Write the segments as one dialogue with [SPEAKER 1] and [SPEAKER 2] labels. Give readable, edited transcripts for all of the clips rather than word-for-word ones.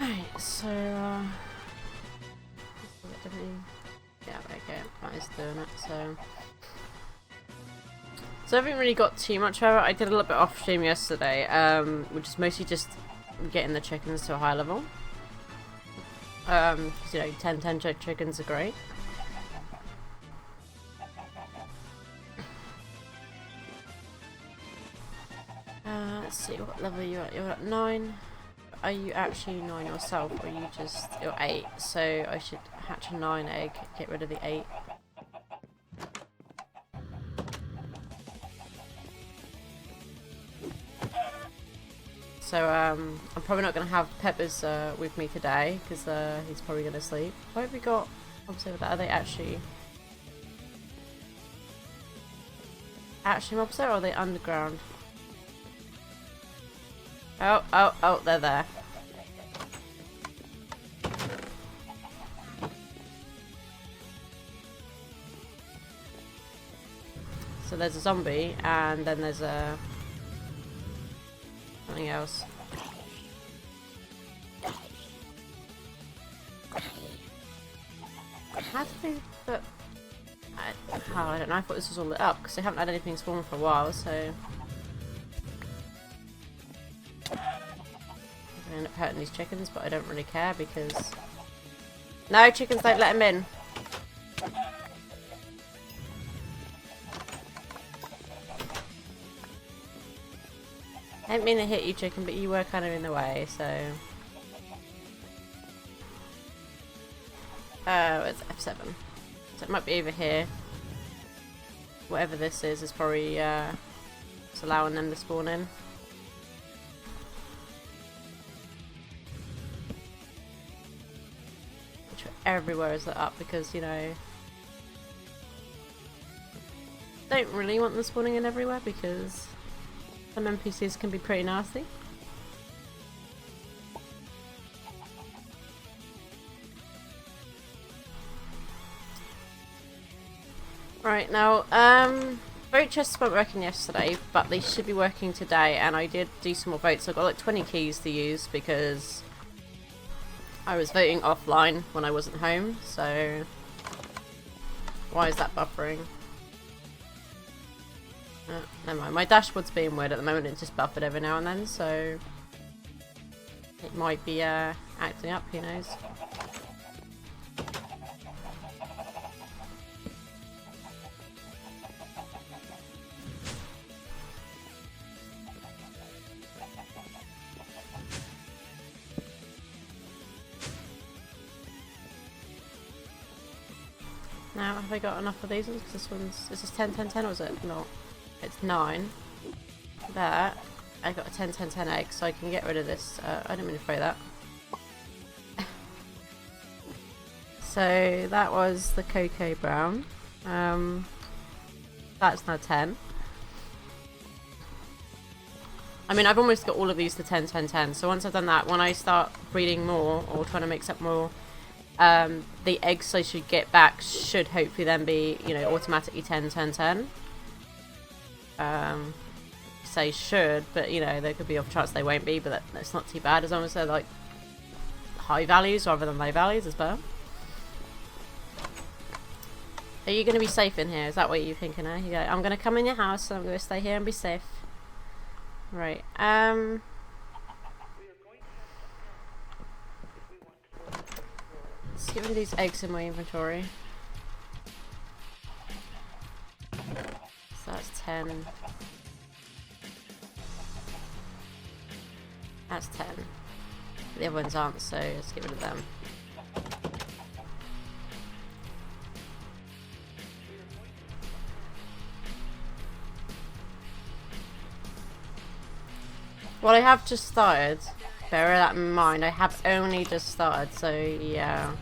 [SPEAKER 1] Right, so, yeah, okay, that is doing it, so. So I haven't really got too much of it. I did a little bit off stream yesterday, which is mostly just getting the chickens to a high level. 'Cause, you know, 10 chickens are great. Let's see, what level are you at? You're at 9. Are you actually 9 yourself, or are you just... You're 8, so I should hatch a 9 egg, get rid of the 8. So, I'm probably not going to have Peppers with me today, because he's probably going to sleep. What have we got? Obviously, with that, are they actually mobs there, or are they underground? Oh, they're there. So there's a zombie, and then there's a... something else. How did they... But... I don't know, I thought this was all lit up, because they haven't had anything spawn for a while, so... I'm gonna end up hurting these chickens, but I don't really care, because... No, chickens, don't let him in! I didn't mean to hit you, chicken, but you were kind of in the way, so... It's F7. So it might be over here. Whatever this is probably just allowing them to spawn in. Which everywhere is lit up because, you know... don't really want them spawning in everywhere because some NPCs can be pretty nasty. Right, now, vote chests weren't working yesterday, but they should be working today, and I did do some more votes. I've got like 20 keys to use because I was voting offline when I wasn't home, so why is that buffering? Never mind, my dashboard's being weird at the moment, it's just buffered every now and then, so it might be acting up, who knows. Now, have I got enough of these ones? Because this is 10, 10, 10, or is it not? It's 9. There. I got a 10, 10, 10 egg, so I can get rid of this. I didn't mean to throw that. So, that was the cocoa brown. That's now 10. I mean, I've almost got all of these to 10, 10, 10. So once I've done that, when I start breeding more, or trying to mix up more, the eggs I should get back should hopefully then be, you know, automatically 10, 10, 10. Say should, but you know, there could be a chance they won't be, but that's not too bad as long as they're like high values rather than low values as well. Are you going to be safe in here? Is that what you're thinking, eh? You go, I'm going to come in your house and I'm going to stay here and be safe. Right, let's get rid of these eggs in my inventory. So that's 10. That's 10. The other ones aren't, so let's get rid of them. Well, I have just started. Bear that in mind. I have only just started, so yeah.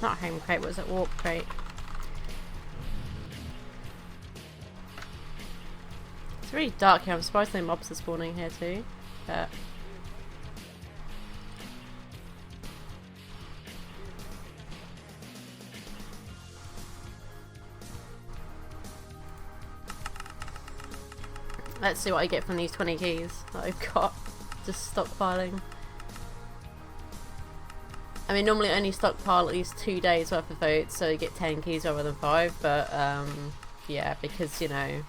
[SPEAKER 1] Not home crate, was it warp crate? It's really dark here. I'm surprised no mobs are spawning here too. But Let's see what I get from these 20 keys that I've got. Just stockpiling. I mean, normally I only stockpile at least 2 days worth of votes, so you get 10 keys rather than 5, but yeah, because, you know,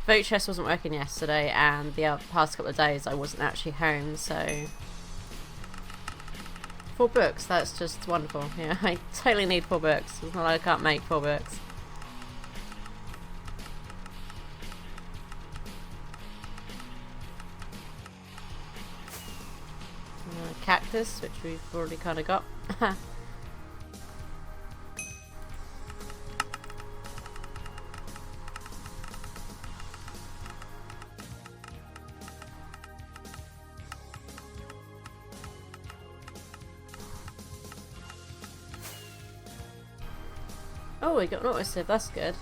[SPEAKER 1] vote chest wasn't working yesterday, and the past couple of days I wasn't actually home, so 4 books, that's just wonderful. Yeah, I totally need 4 books. It's not like I can't make 4 books. Cactus, which we've already kind of got. Oh, we got an auto-save, that's good.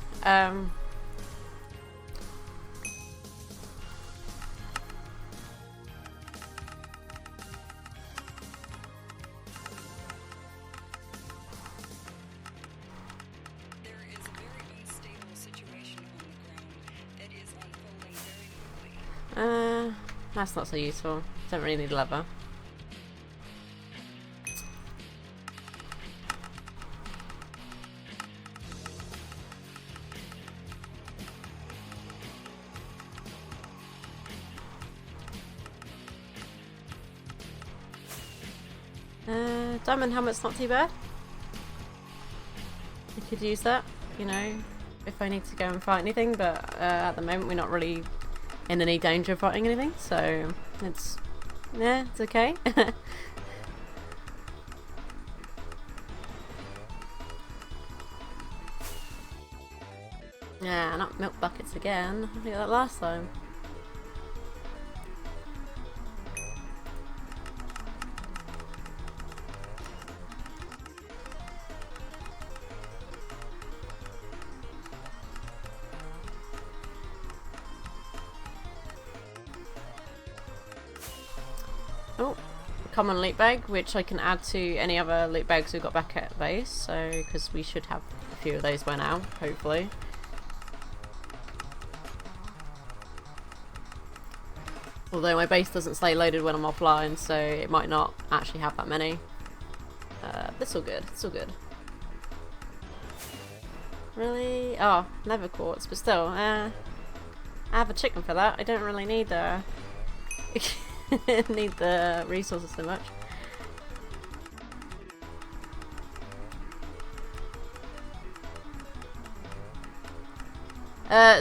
[SPEAKER 1] That's not so useful. Don't really need leather. Diamond helmet's not too bad. I could use that, you know, if I need to go and fight anything, but at the moment we're not really in any danger of fighting anything, so it's, yeah, it's okay. Yeah, not milk buckets again. I think that last time. Oh, common loot bag, which I can add to any other loot bags we've got back at base, so, because we should have a few of those by now, hopefully. Although my base doesn't stay loaded when I'm offline, so it might not actually have that many. It's all good, it's all good. Really? Oh, never quartz, but still, I have a chicken for that. I don't really need need the resources so much.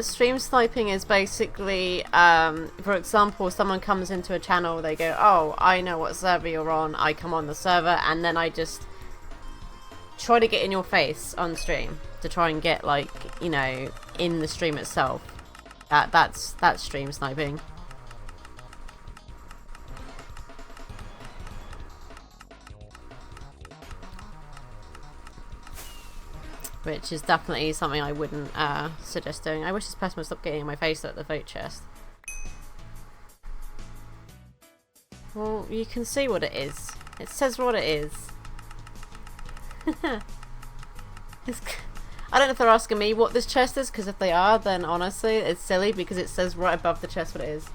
[SPEAKER 1] Stream sniping is basically, for example, someone comes into a channel, they go, oh, I know what server you're on, I come on the server, and then I just try to get in your face on stream to try and get, like, you know, in the stream itself. That's stream sniping. Which is definitely something I wouldn't suggest doing. I wish this person would stop getting in my face at the vote chest. Well, you can see what it is. It says what it is. I don't know if they're asking me what this chest is, because if they are, then honestly, it's silly because it says right above the chest what it is.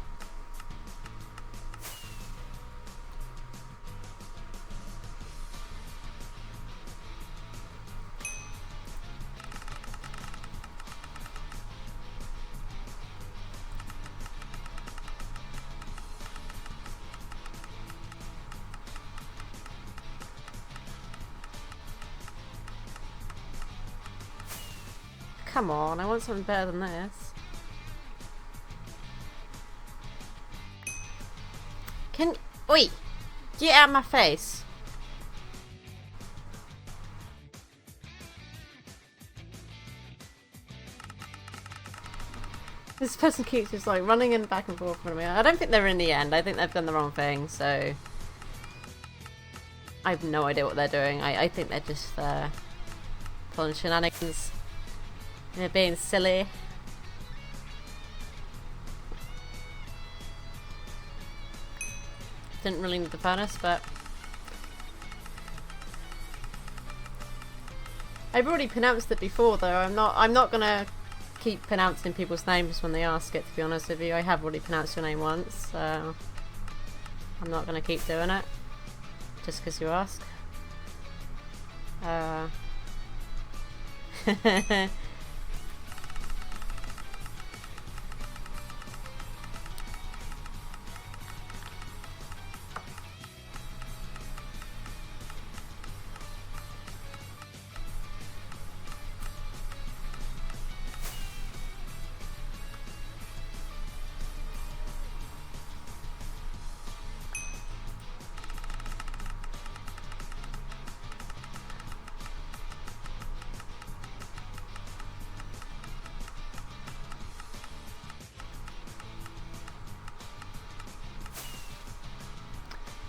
[SPEAKER 1] Come on, I want something better than this. Oi! Get out of my face! This person keeps just like running in back and forth from me. I don't think they're in the end. I think they've done the wrong thing, so I have no idea what they're doing. I think they're just pulling shenanigans. They're being silly. Didn't really need the furnace, but I've already pronounced it before though. I'm not gonna keep pronouncing people's names when they ask it, to be honest with you. I have already pronounced your name once, so I'm not going to keep doing it just because you ask.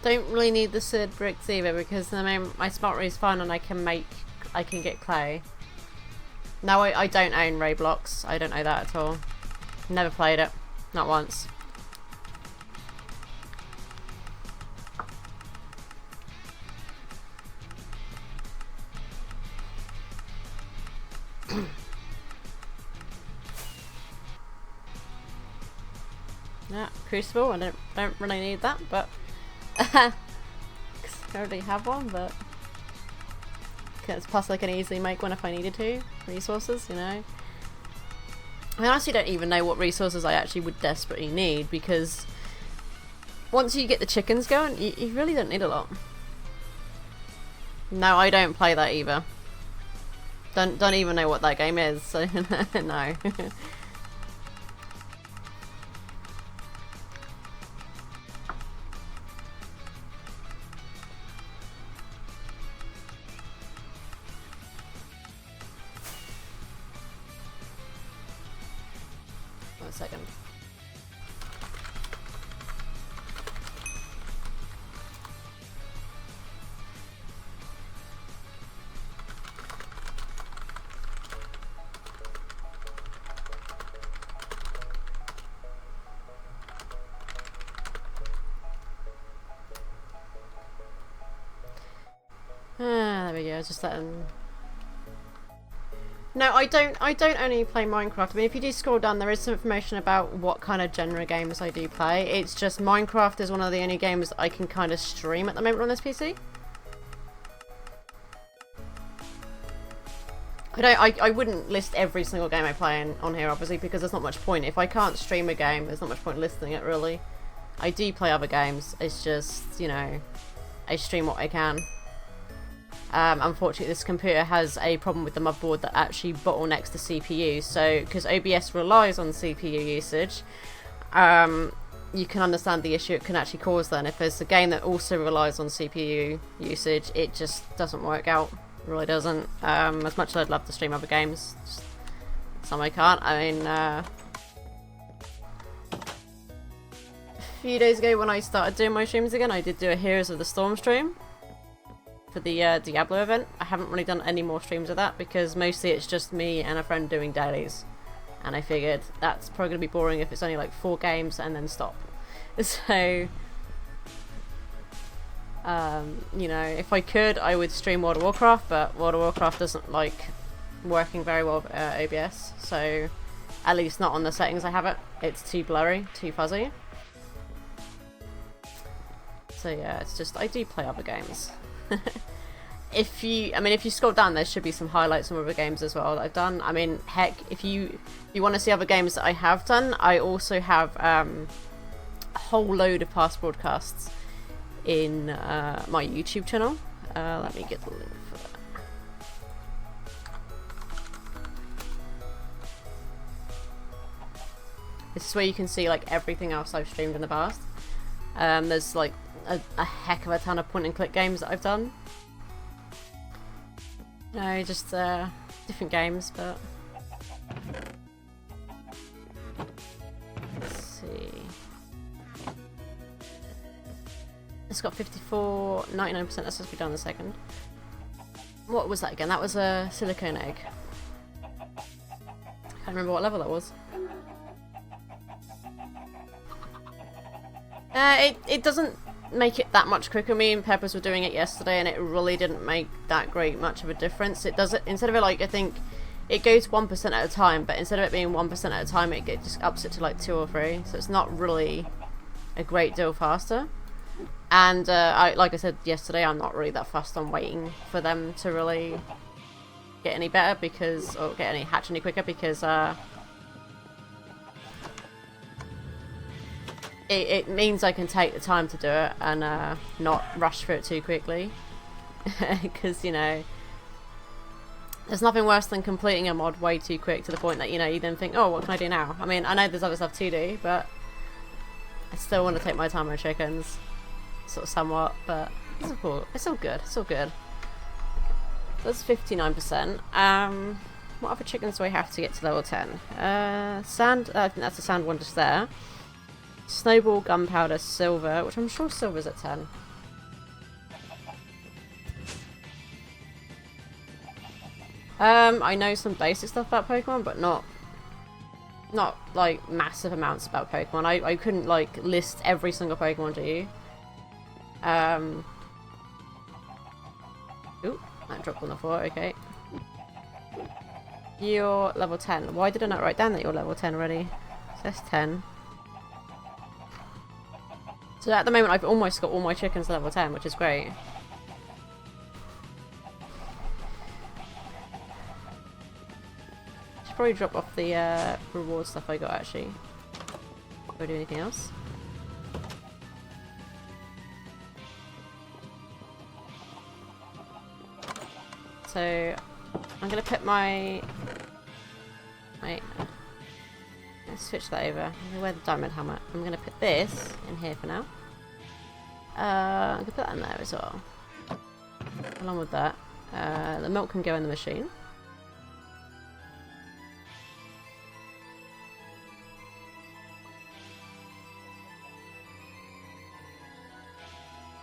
[SPEAKER 1] Don't really need the sword bricks either, because I mean my smeltery is fine and I can get clay. No, I don't own Roblox. I don't know that at all. Never played it. Not once. Yeah, Crucible. I don't really need that, but I already have one, but plus I can easily make one if I needed to. Resources, you know. I honestly don't even know what resources I actually would desperately need, because once you get the chickens going, you really don't need a lot. No, I don't play that either. Don't even know what that game is, so no. 1 second. There we go, just letting... No, I don't only play Minecraft. I mean, if you do scroll down, there is some information about what kind of genre games I do play. It's just Minecraft is one of the only games I can kind of stream at the moment on this PC. I wouldn't list every single game I play on here, obviously, because there's not much point. If I can't stream a game, there's not much point listing it, really. I do play other games. It's just, you know, I stream what I can. Unfortunately, this computer has a problem with the motherboard that actually bottlenecks the CPU. So, because OBS relies on CPU usage, you can understand the issue it can actually cause then. If there's a game that also relies on CPU usage, it just doesn't work out. It really doesn't. As much as I'd love to stream other games, some I can't. I mean, a few days ago when I started doing my streams again, I did do a Heroes of the Storm stream for the Diablo event. I haven't really done any more streams of that because mostly it's just me and a friend doing dailies, and I figured that's probably gonna be boring if it's only like 4 games and then stop. So you know, if I could, I would stream World of Warcraft, but World of Warcraft doesn't like working very well with OBS, so at least not on the settings I have it. It's too blurry, too fuzzy. So yeah, it's just, I do play other games. If you scroll down, there should be some highlights from other games as well that I've done. I mean, heck, if you want to see other games that I have done, I also have a whole load of past broadcasts in my YouTube channel. Let me get the link for that. This is where you can see like everything else I've streamed in the past. There's like a heck of a ton of point and click games that I've done. No, just different games, but let's see. It's got 99%. Let's just be done in a second. What was that again? That was a silicone egg. I can't remember what level that was. It doesn't make it that much quicker. Me and Peppers were doing it yesterday and it really didn't make that great much of a difference. It does it instead of it like, I think it goes 1% at a time, but instead of it being 1% at a time, it just ups it to like 2 or 3. So it's not really a great deal faster. And like I said yesterday, I'm not really that fussed on waiting for them to really get any better or hatch any quicker because it means I can take the time to do it and not rush through it too quickly. Because, you know, there's nothing worse than completing a mod way too quick to the point that, you know, you then think, oh, what can I do now? I mean, I know there's other stuff to do, but I still want to take my time on chickens. Sort of somewhat, but it's all cool. It's all good. It's all good. That's 59%. What other chickens do I have to get to level 10? Sand, I think that's the sand one just there. Snowball, gunpowder, silver, which I'm sure silver's at 10. I know some basic stuff about Pokemon, but not like massive amounts about Pokemon. I couldn't like list every single Pokemon to you. Ooh, that dropped on the floor, okay. You're level 10. Why did I not write down that you're level 10 already? So that's 10. So at the moment I've almost got all my chickens level 10, which is great. Should probably drop off the reward stuff I got actually. Do I do anything else? So I'm gonna put my wait. Let's switch that over. I'm gonna wear the diamond helmet. I'm gonna put this in here for now. I'm gonna put that in there as well. Along with that, the milk can go in the machine.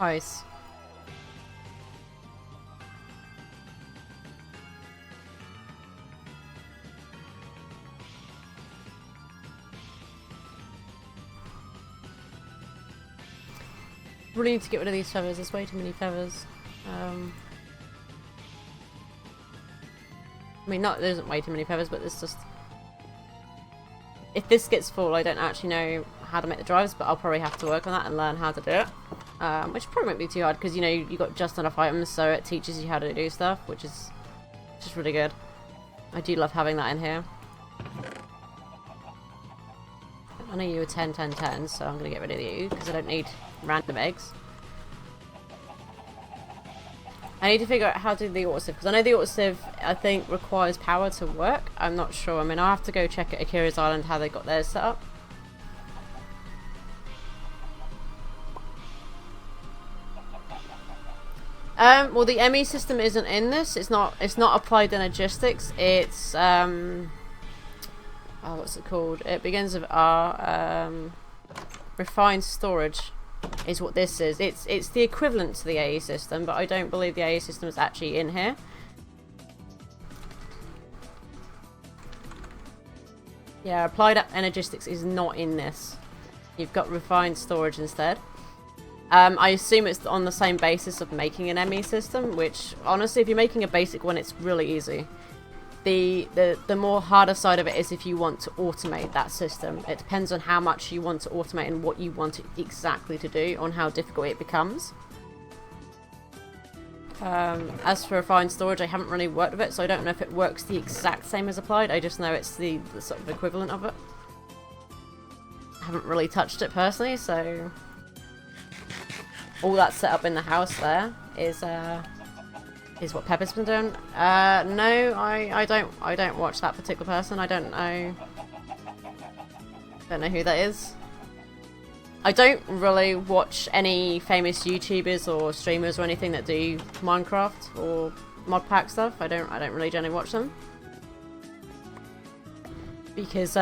[SPEAKER 1] Ice. Really need to get rid of these feathers. There's way too many feathers. I mean, there isn't way too many feathers, but there's just... If this gets full, I don't actually know how to make the drives, but I'll probably have to work on that and learn how to do it. Which probably won't be too hard, because, you know, you got just enough items, so it teaches you how to do stuff, which is just really good. I do love having that in here. I know you were 10, 10, 10, so I'm going to get rid of you, because I don't need random eggs. I need to figure out how to do the autosieve, because I know the autosieve, I think, requires power to work. I'm not sure. I mean, I'll have to go check at Akira's Island how they got theirs set up. Well, the ME system isn't in this. It's not applied energistics. It's oh, what's it called? It begins with R. Refined storage is what this is. It's the equivalent to the AE system, but I don't believe the AE system is actually in here. Yeah, applied energistics is not in this. You've got refined storage instead. I assume it's on the same basis of making an ME system, which honestly, if you're making a basic one, it's really easy. The more harder side of it is if you want to automate that system. It depends on how much you want to automate and what you want it exactly to do, on how difficult it becomes. As for refined storage, I haven't really worked with it, so I don't know if it works the exact same as applied. I just know it's the sort of equivalent of it. I haven't really touched it personally, so all that's set up in the house there is what Pepper's been doing. No, I don't watch that particular person. I don't know who that is. I don't really watch any famous YouTubers or streamers or anything that do Minecraft or mod pack stuff. I don't really generally watch them. Because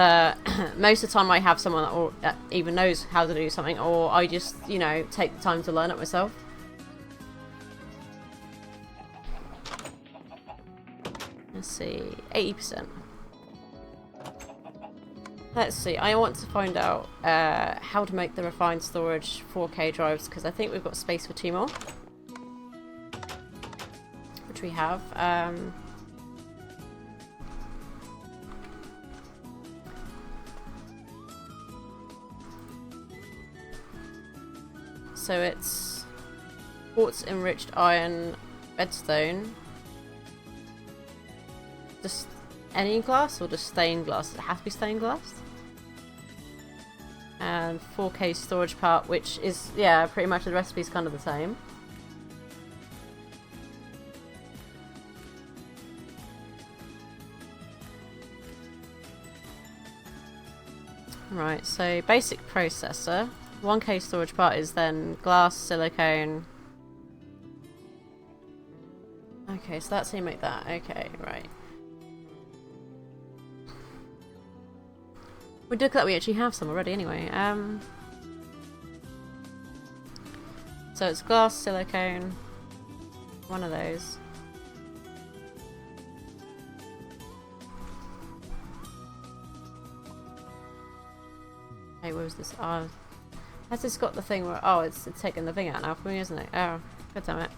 [SPEAKER 1] most of the time I have someone that even knows how to do something, or I just, you know, take the time to learn it myself. Let's see, 80%. Let's see, I want to find out how to make the refined storage 4K drives, because I think we've got space for 2 more. Which we have. so it's quartz enriched iron, redstone. Just any glass or just stained glass? Does it have to be stained glass? And 4K storage part, which is, yeah, pretty much the recipe's kind of the same. Right, so basic processor. 1K storage part is then glass, silicone. Okay, so that's how you make that. Okay, right. We look that we actually have some already anyway. So it's glass, silicone, one of those. Hey, where was this? Oh, has this got the thing where? Oh, it's taking the thing out now for me, isn't it? Oh, god damn it.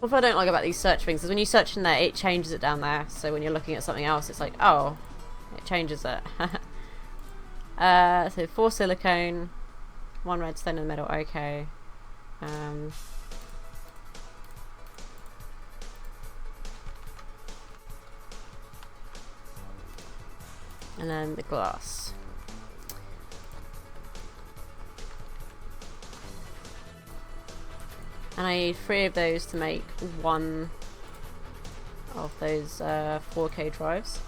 [SPEAKER 1] What I don't like about these search things is when you search in there, it changes it down there. So when you're looking at something else, it's like, oh, it changes it. So 4 silicone, 1 redstone in the middle. Okay. And then the glass. And I need 3 of those to make 1 of those 4K drives.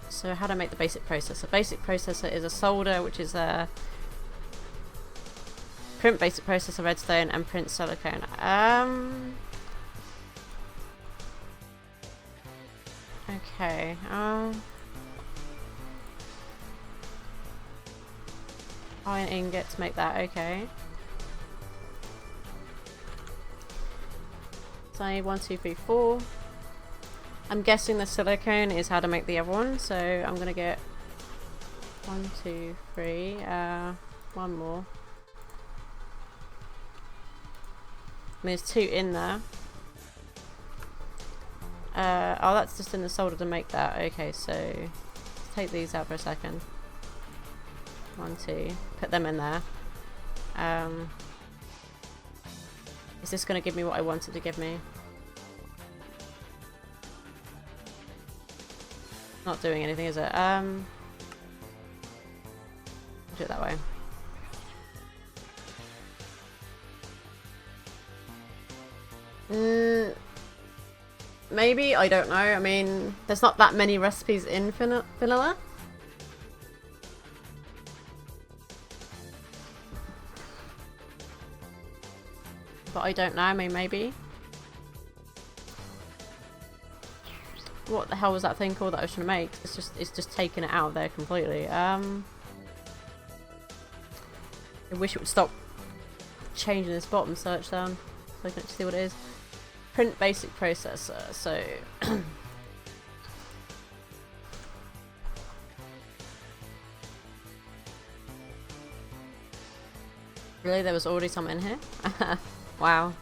[SPEAKER 1] So how do I make the basic processor? Basic processor is a solder, which is a print basic processor redstone and print silicone. Okay. Iron ingot to make that. Okay. So I need 1, 2, 3, 4. I'm guessing the silicone is how to make the other one, so I'm gonna get 1, 2, 3. One more. I mean, there's 2 in there. Oh, that's just in the solder to make that. Okay, so let's take these out for a second. 1, 2. Put them in there. Is this going to give me what I wanted to give me? Not doing anything, is it? Do it that way. Maybe, I don't know. I mean, there's not that many recipes in vanilla. But I don't know. I mean, maybe. What the hell was that thing called that I was trying to make? It's just taking it out of there completely. I wish it would stop changing this bottom search down so I can actually see what it is. Print basic processor, so really, there was already some in here? Wow.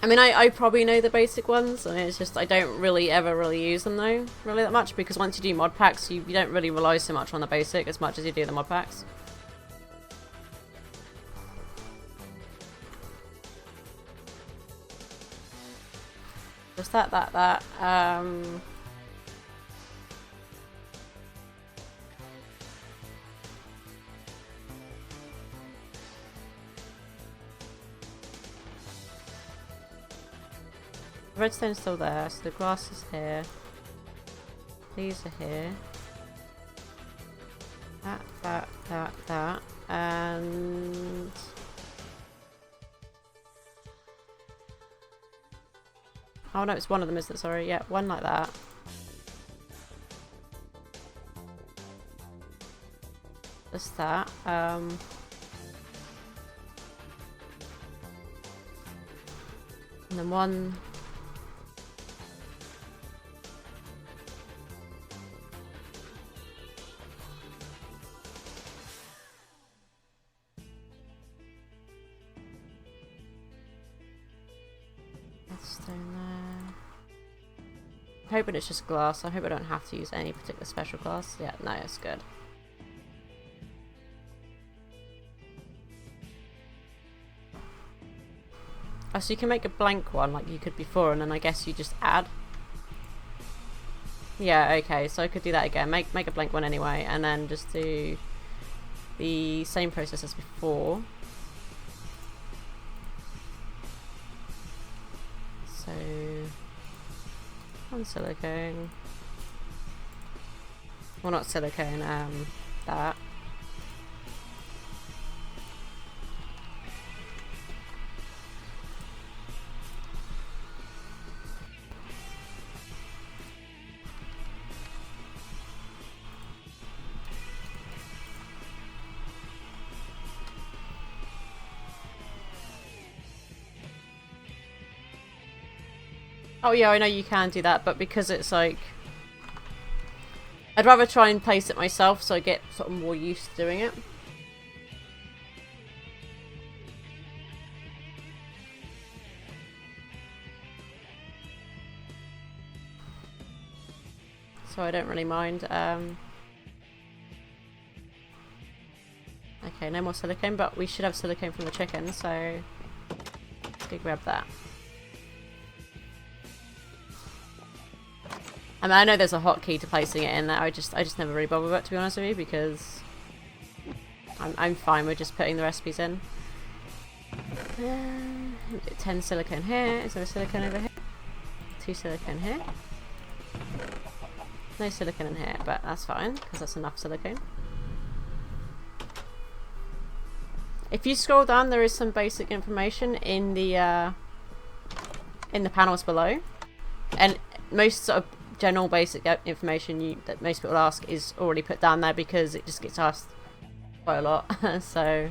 [SPEAKER 1] I mean, I probably know the basic ones, and it's just I don't really ever use them though, really that much, because once you do mod packs, you don't really rely so much on the basic as much as you do the mod packs. Just that. The redstone's still there, so the glass is here. These are here. That. And... oh no, it's one of them, isn't it? Sorry, yeah, one like that. Just that. And then one stone there. I'm hoping it's just glass. I hope I don't have to use any particular special glass. Yeah, no, it's good. Oh, so you can make a blank one like you could before, and then I guess you just add. Yeah, okay, so I could do that again. Make a blank one anyway, and then just do the same process as before. So, on silicone. Well, not silicone, that. Oh yeah, I know you can do that, but because it's like... I'd rather try and place it myself so I get sort of more used to doing it. So I don't really mind. Okay, no more silicone, but we should have silicone from the chicken, so let's go grab that. I mean, I know there's a hotkey to placing it in there. I just never really bother with it, to be honest with you, because I'm fine with just putting the recipes in. 10 silicone here. Is there a silicone over here? 2 silicone here. No silicone in here, but that's fine because that's enough silicone. If you scroll down, there is some basic information in the panels below, and most sort of general basic information that most people ask is already put down there because it just gets asked quite a lot. So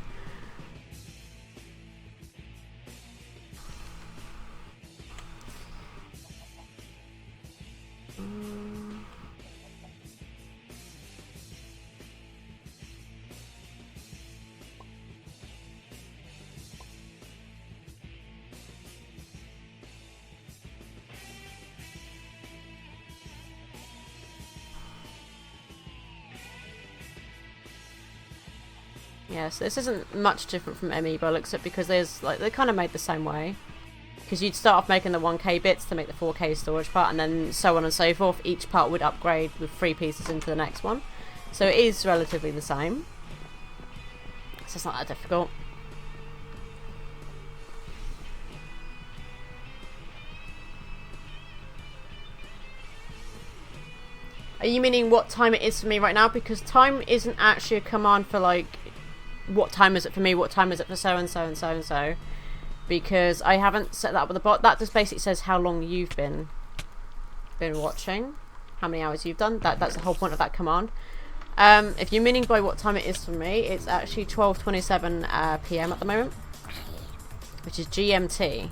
[SPEAKER 1] yeah, so this isn't much different from ME by looks at, because there's like they're kind of made the same way. Because you'd start off making the 1K bits to make the 4K storage part, and then so on and so forth. Each part would upgrade with 3 pieces into the next one. So it is relatively the same. So it's not that difficult. Are you meaning what time it is for me right now? Because time isn't actually a command for like, what time is it for me, what time is it for so and so and so and so. Because I haven't set that up with the bot. That just basically says how long you've been watching, how many hours you've done. That's the whole point of that command. If you're meaning by what time it is for me, it's actually 12:27 PM at the moment, which is GMT.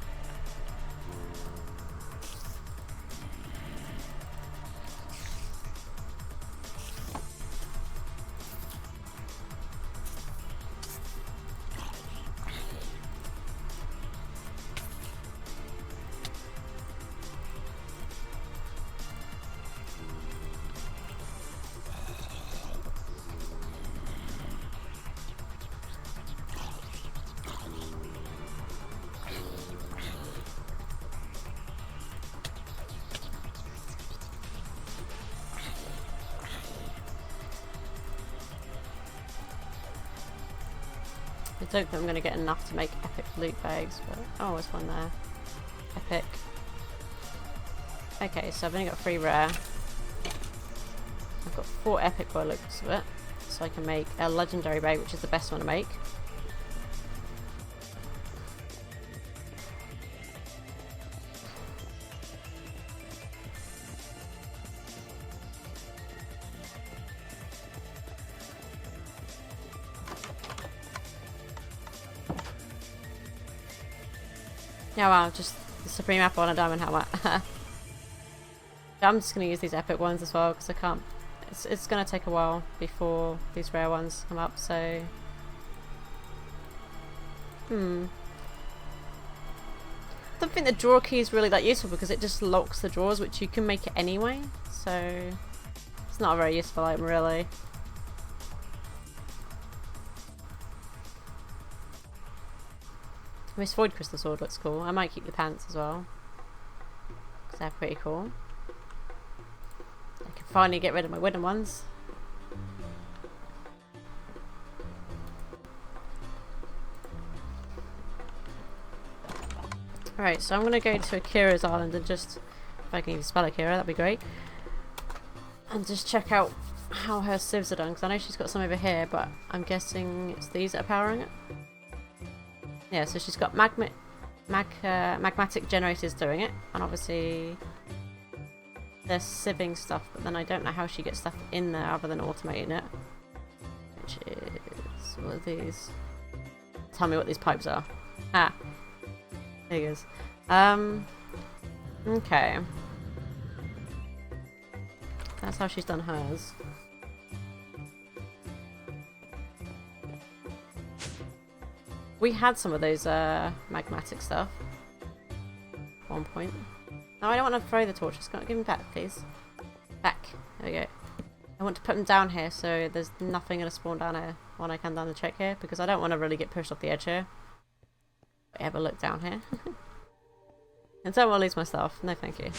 [SPEAKER 1] I don't think I'm going to get enough to make epic loot bags, but oh, there's one there. Epic. Okay, so I've only got 3 rare. I've got 4 epic by the looks of it, so I can make a legendary bag, which is the best one to make. Yeah, wow, just the Supreme Apple on a diamond helmet. I'm just going to use these epic ones as well, because I can't... It's going to take a while before these rare ones come up, so... don't think the drawer key is really that useful because it just locks the drawers, which you can make it anyway. So it's not a very useful item, really. This Void Crystal Sword looks cool. I might keep the pants as well, because they're pretty cool. I can finally get rid of my wooden ones. Alright, so I'm going to go to Akira's island and just, if I can even spell Akira, that'd be great. And just check out how her civs are done, because I know she's got some over here, but I'm guessing it's these that are powering it. Yeah, so she's got magmatic generators doing it, and obviously there's sieving stuff, but then I don't know how she gets stuff in there other than automating it. Which is, what are these? Tell me what these pipes are. Ah, there he goes. Okay. That's how she's done hers. We had some of those magmatic stuff at one point. No, I don't want to throw the torches. Give them back, please. Back. There we go. I want to put them down here so there's nothing going to spawn down here when I come down the check here, because I don't want to really get pushed off the edge here. If I ever look down here. And don't want to lose my stuff. No, thank you.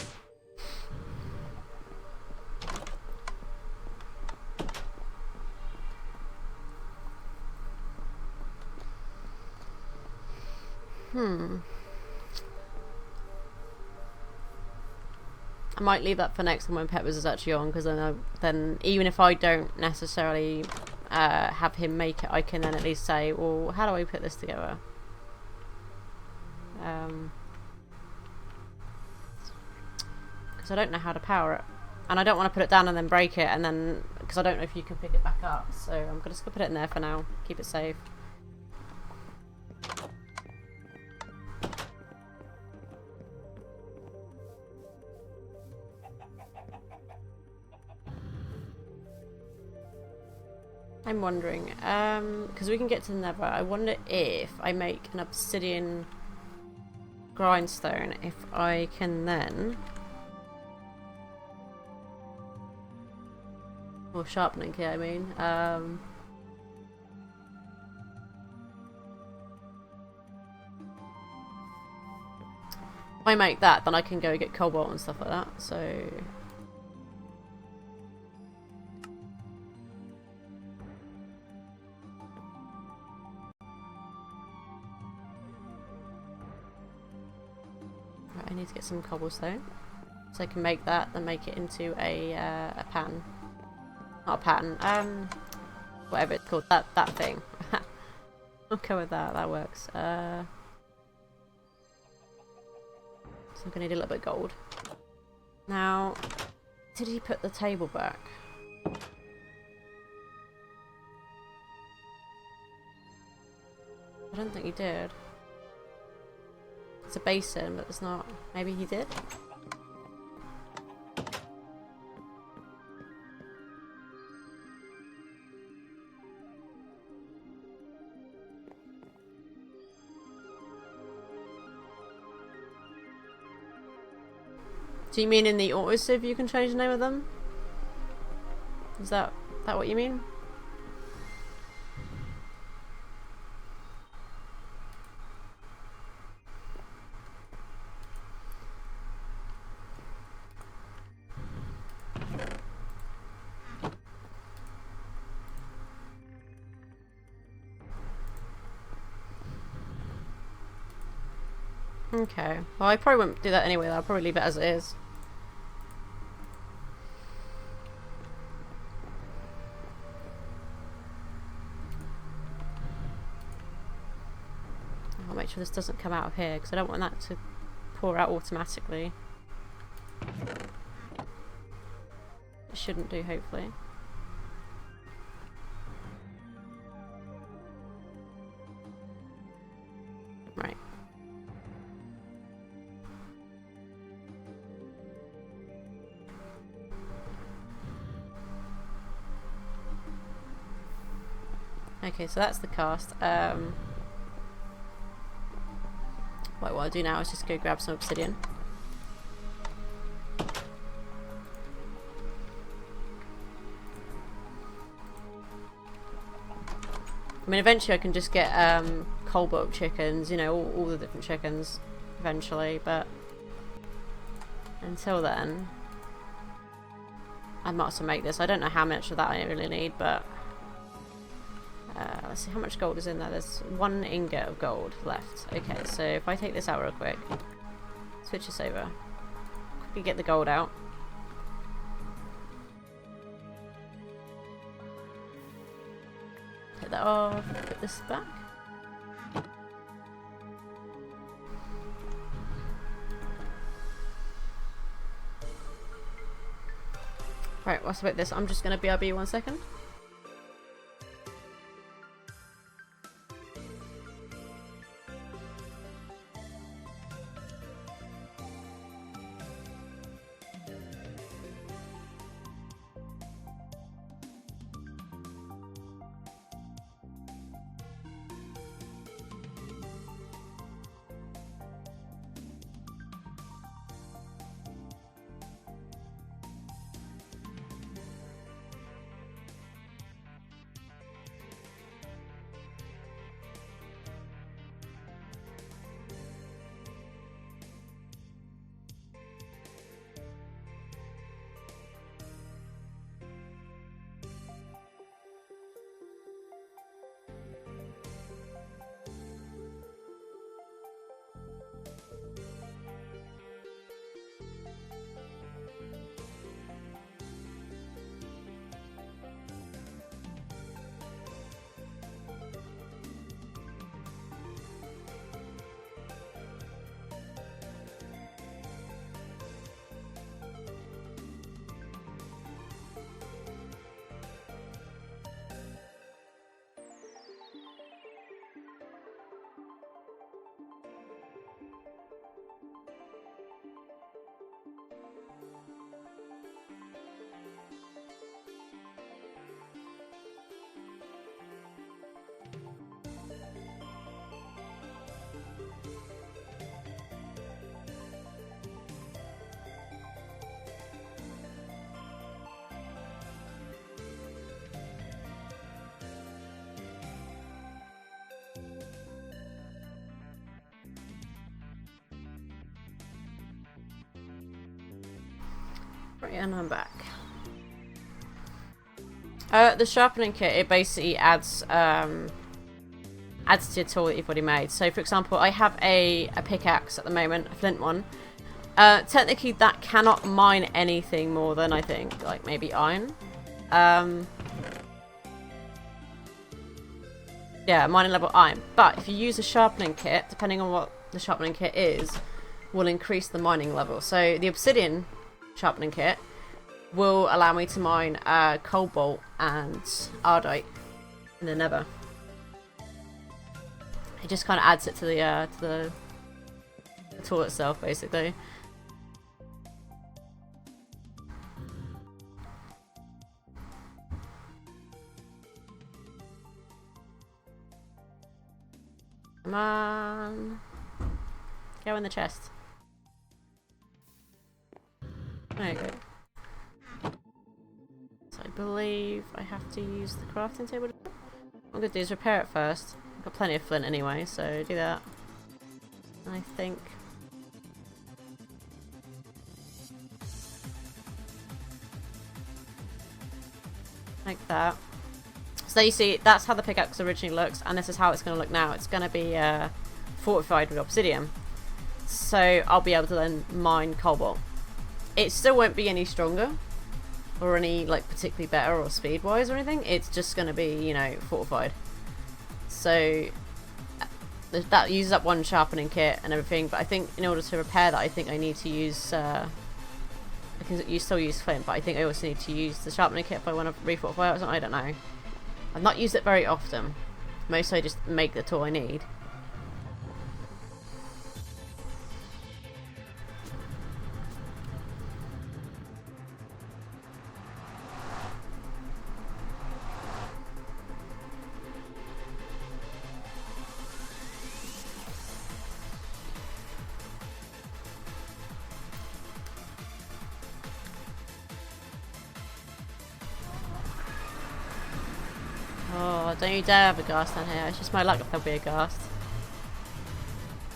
[SPEAKER 1] I might leave that for next time when Peppers is actually on, because then even if I don't necessarily have him make it, I can then at least say, well, how do I put this together? Because I don't know how to power it, and I don't want to put it down and then break it, and then because I don't know if you can pick it back up. So I'm just gonna put it in there for now, keep it safe. I'm wondering, because we can get to the Nether, I wonder if I make an obsidian grindstone, if I can then... Or sharpening kit, I mean. If I make that, then I can go get cobalt and stuff like that, so... I need to get some cobblestone, so I can make that, then make it into a pan. Not a pattern, whatever it's called, that thing. I'll go with that, that works. So I'm gonna need a little bit of gold. Now, did he put the table back? I don't think he did. It's a basin, but it's not. Maybe he did? Do you mean in the autosave you can change the name of them? Is that what you mean? Okay. Well, I probably won't do that anyway, though. I'll probably leave it as it is. I'll make sure this doesn't come out of here, because I don't want that to pour out automatically. It shouldn't do, hopefully. Right. Okay, so that's the cast. What Like what I'll do now is just go grab some obsidian. I mean, eventually I can just get cobalt chickens, you know, all the different chickens eventually, but until then I might as well make this. I don't know how much of that I really need, but let's see how much gold is in there. There's 1 ingot of gold left. Okay, so if I take this out real quick, switch this over, quickly get the gold out. Take that off, put this back. Right, what's about this? I'm just gonna BRB 1 second. Right, and I'm back. The sharpening kit, it basically adds to your tool that you've already made. So for example, I have a pickaxe at the moment, a flint one. Technically that cannot mine anything more than, I think, like maybe iron. Yeah, mining level iron. But if you use a sharpening kit, depending on what the sharpening kit is, will increase the mining level. So the obsidian sharpening kit will allow me to mine cobalt and ardite in the nether. It just kind of adds it to the tool itself, basically. Come on, go in the chest. There you go. So I believe I have to use the crafting table. What I'm going to do is repair it first. I've got plenty of flint anyway, so do that. I think. Like that. So you see, that's how the pickaxe originally looks, and this is how it's going to look now. It's going to be fortified with obsidian. So I'll be able to then mine cobalt. It still won't be any stronger or any like particularly better or speed wise or anything. It's just going to be, you know, fortified. So that uses up one sharpening kit and everything, but I think in order to repair that, I think I need to use I can still use flint, but I think I also need to use the sharpening kit if I want to refortify it or something. I don't know. I've not used it very often. Mostly I just make the tool I need. don't you dare have a ghast down here. It's just my luck if there'll be a ghast.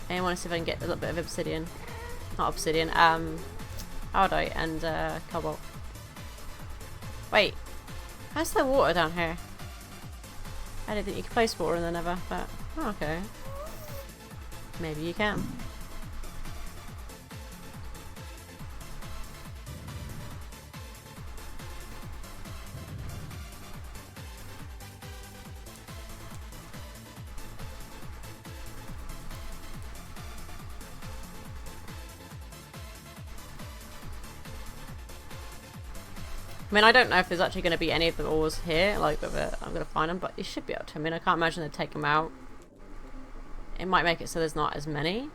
[SPEAKER 1] I want to see if I can get a little bit of obsidian. Not obsidian, aldite and cobalt. Wait, how's there water down here? I didn't think you could place water in the Nether, but oh, okay. Maybe you can. I mean, I don't know if there's actually going to be any of the ores here, like, I'm going to find them, but you should be able to. I mean, I can't imagine they'd take them out. It might make it so there's not as many.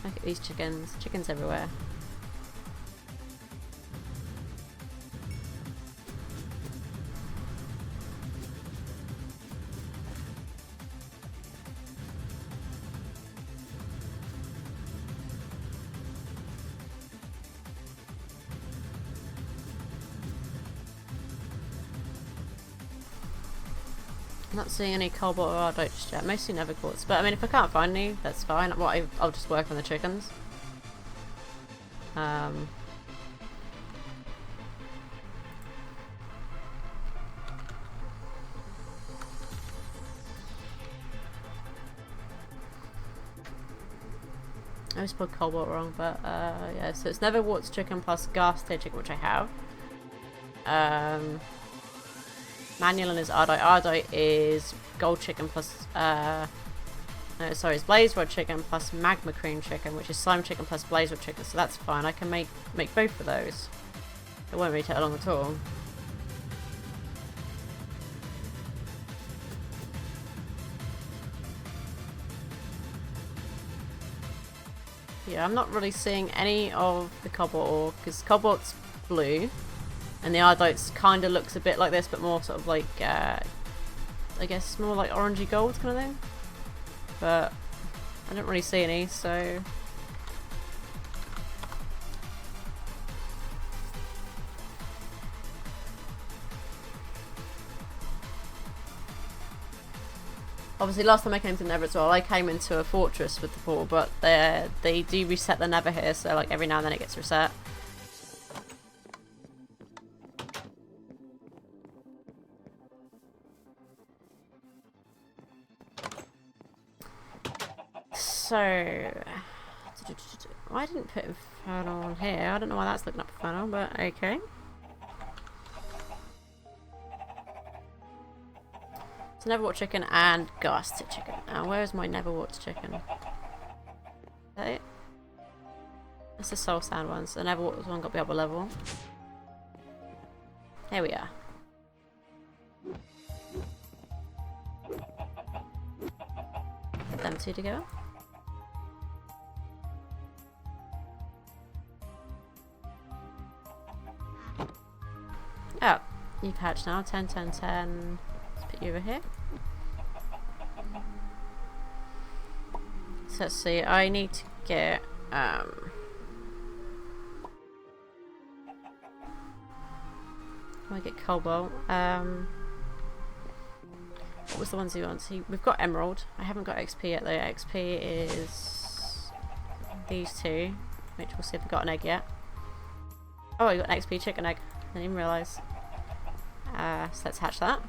[SPEAKER 1] Look at these chickens. Chickens everywhere. I'm not seeing any cobalt or aldite just yet. Mostly nether quartz. But I mean, if I can't find any, that's fine. Well, I'll just work on the chickens. I always spelled cobalt wrong, but yeah. So it's nether quartz chicken plus ghast tier chicken, which I have. Manual is Ardite. Ardite is gold chicken plus, no, sorry, it's blaze rod chicken plus magma cream chicken, which is slime chicken plus blaze rod chicken, so that's fine. I can make both of those. It won't really take long at all. Yeah, I'm not really seeing any of the cobalt ore, because cobalt's blue. And the Ardite kind of looks a bit like this, but more sort of like, I guess more like orangey gold kind of thing. But I don't really see any, so... Obviously last time I came to Nether as well, I came into a fortress with the portal, but they do reset the Nether here, so like every now and then it gets reset. So, I didn't put Infernal on here. I don't know why that's looking up Infernal, but okay. So Neverwort chicken and ghast chicken. Now, where is my Neverwort chicken? Is that it? That's the Soul Sand one. So Neverwort one got to be upper level. Here we are. Put them two together. Oh, you've hatched now. 10, 10, 10. Let's put you over here. So let's see. I need to get I get cobalt. What was the ones you want? See, we've got emerald. I haven't got XP yet though. XP is these two, which we'll see if we've got an egg yet. Oh, I got an XP chicken egg. I didn't even realise. So let's hatch that.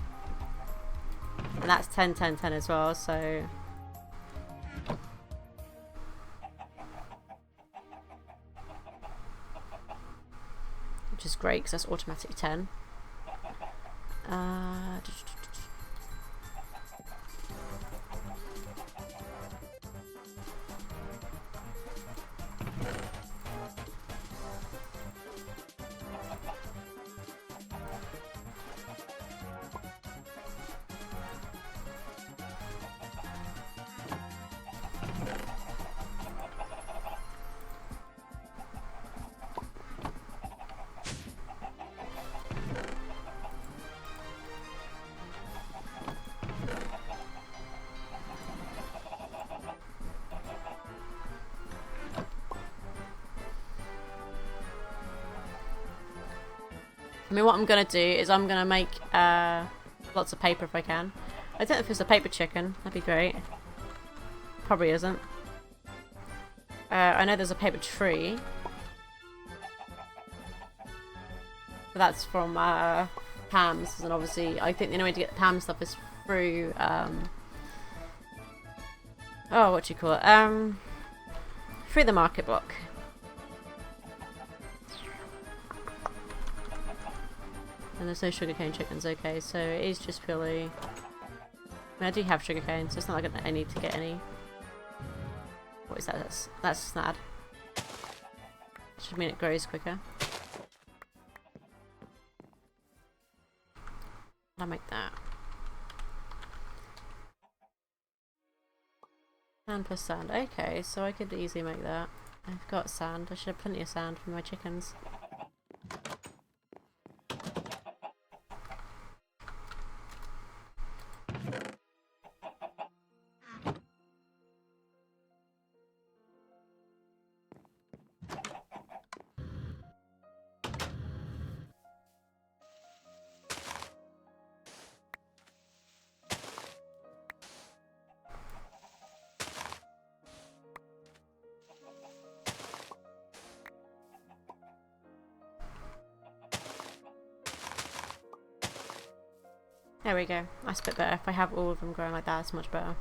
[SPEAKER 1] And that's 10, 10, 10 as well, so... Which is great, because that's automatically 10. I mean, what I'm going to do is I'm going to make lots of paper if I can. I don't know if it's a paper chicken. That'd be great. Probably isn't. I know there's a paper tree. But that's from Pam's, and obviously I think the only way to get Pam's stuff is through oh, what do you call it? Through the market block. And there's no sugarcane chickens, okay, so it is just purely... I mean, I do have sugarcane, so it's not like I need to get any. What is that? That's snad. Should mean it grows quicker. I'll make that. Sand plus sand. Okay, so I could easily make that. I've got sand. I should have plenty of sand for my chickens. There we go. That's a bit better. If I have all of them growing like that, it's much better.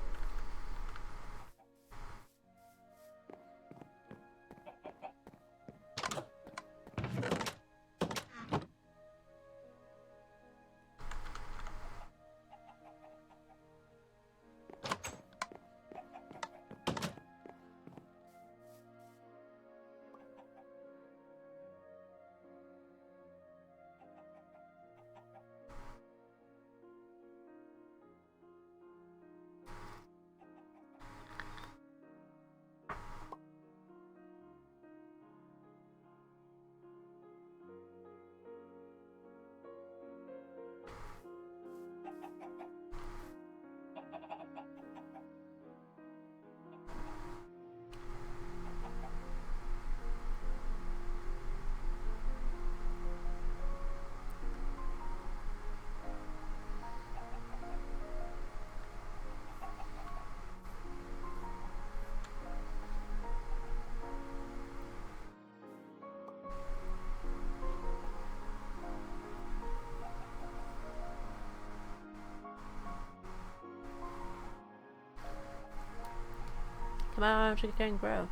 [SPEAKER 1] Come on, sugarcane grow.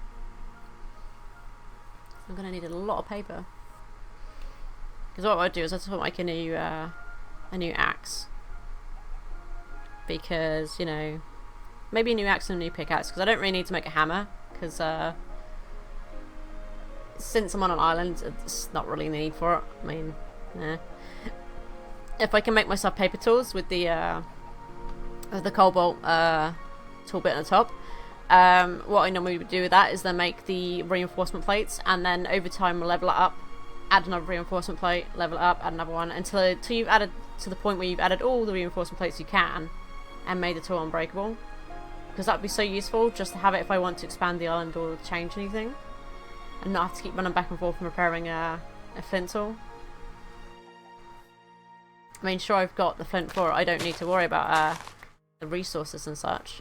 [SPEAKER 1] I'm gonna need a lot of paper. Because what I'd do is I'd put like a new axe. Because, you know, maybe a new axe and a new pickaxe. Because I don't really need to make a hammer. Because since I'm on an island, it's not really a need for it. I mean, yeah. If I can make myself paper tools with the cobalt tool bit on the top. What I normally would do with that is then make the reinforcement plates, and then over time level it up, add another reinforcement plate, level it up, add another one, until you've added to the point where you've added all the reinforcement plates you can, and made the tool unbreakable. Because that would be so useful just to have it if I want to expand the island or change anything, and not have to keep running back and forth and repairing a flint tool. I mean, sure, I've got the flint for it. I don't need to worry about the resources and such.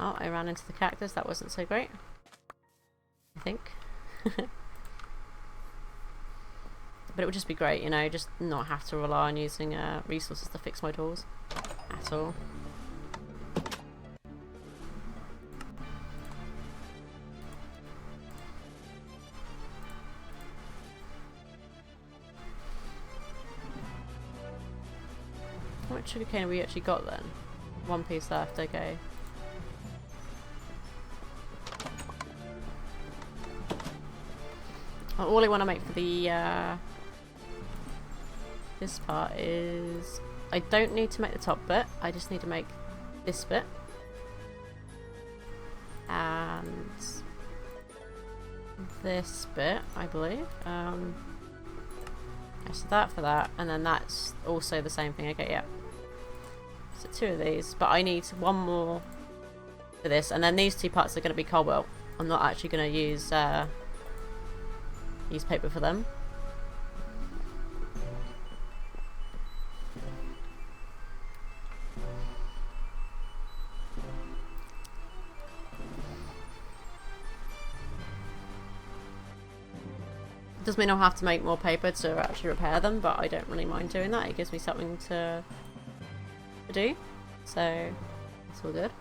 [SPEAKER 1] Oh, I ran into the cactus. That wasn't so great, I think. But it would just be great, you know, just not have to rely on using resources to fix my tools at all. How much sugarcane have we actually got then? One piece left, okay. All I want to make for the this part is I don't need to make the top bit, I just need to make this bit and this bit, I believe. So that for that, and then that's also the same thing. Okay, yeah. So 2 of these, but I need 1 more for this, and then these 2 parts are going to be cobalt. I'm not actually going to use paper for them. Does mean I'll have to make more paper to actually repair them, but I don't really mind doing that. It gives me something to do, so it's all good.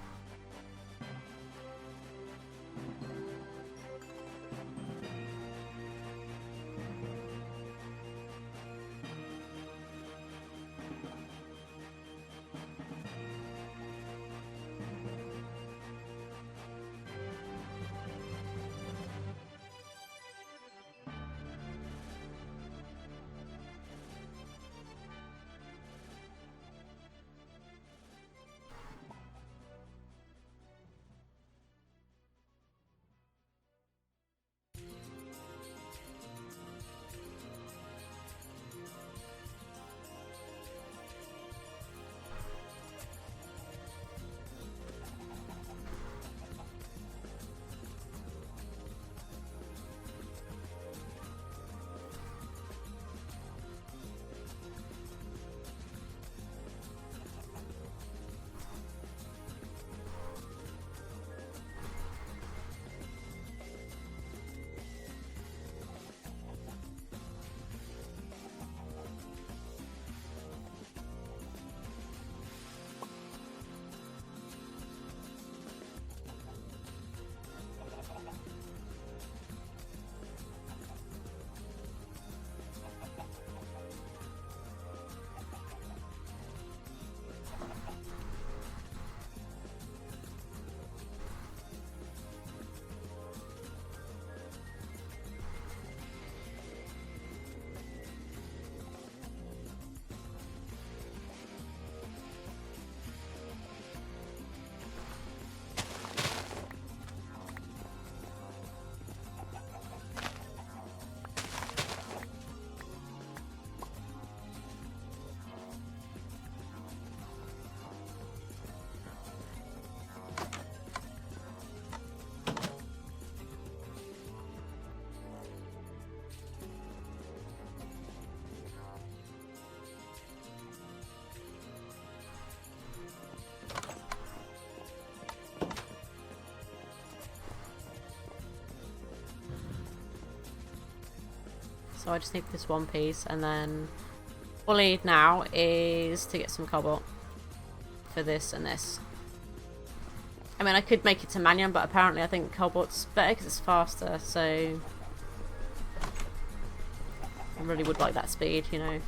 [SPEAKER 1] So I just need this one piece, and then all I need now is to get some cobalt for this and this. I mean, I could make it to Manion, but apparently I think cobalt's better because it's faster, so I really would like that speed, you know.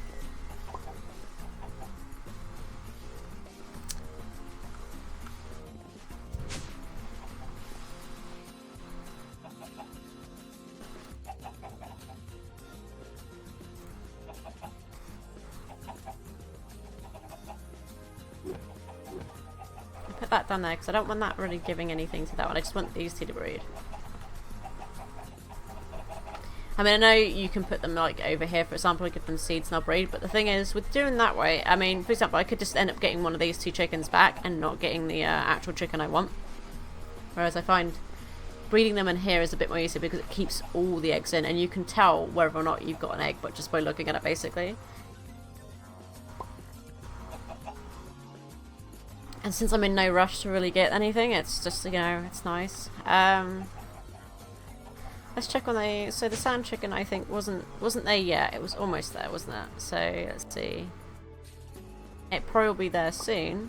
[SPEAKER 1] That down there because I don't want that really giving anything to that one. I just want these two to breed. I mean, I know you can put them like over here, for example, and give them seeds and they'll breed, but the thing is, with doing that way, I mean, for example, I could just end up getting one of these two chickens back and not getting the actual chicken I want. Whereas I find breeding them in here is a bit more easy because it keeps all the eggs in, and you can tell whether or not you've got an egg, but just by looking at it, basically. And since I'm in no rush to really get anything, it's just, you know, it's nice. Let's check on the... So the sand chicken, I think, wasn't there yet. It was almost there, wasn't it? So, let's see. It probably will be there soon.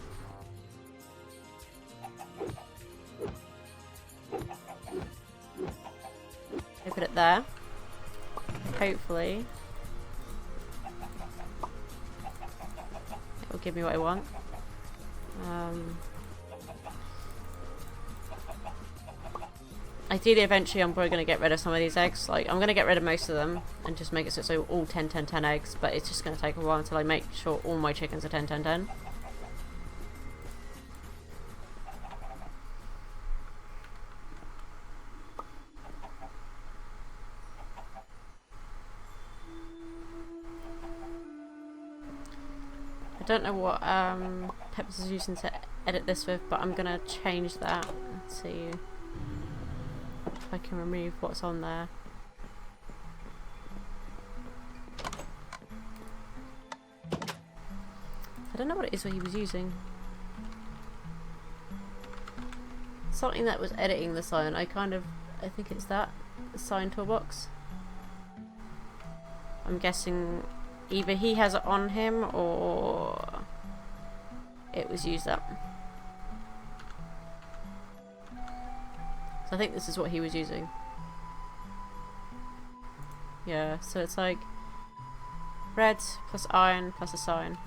[SPEAKER 1] I put it there. Hopefully. It will give me what I want. Ideally, eventually, I'm probably going to get rid of some of these eggs. Like, I'm going to get rid of most of them and just make it so it's all 10, 10, 10 eggs. But it's just going to take a while until I make sure all my chickens are 10, 10, 10. I don't know what Peppers is using to edit this with, but I'm gonna change that. Let's see if I can remove what's on there. I don't know what it is what he was using. Something that was editing the sign. I think it's that, the sign toolbox. I'm guessing either he has it on him or it was used up. So I think this is what he was using. Yeah, so it's like red plus iron plus a sign.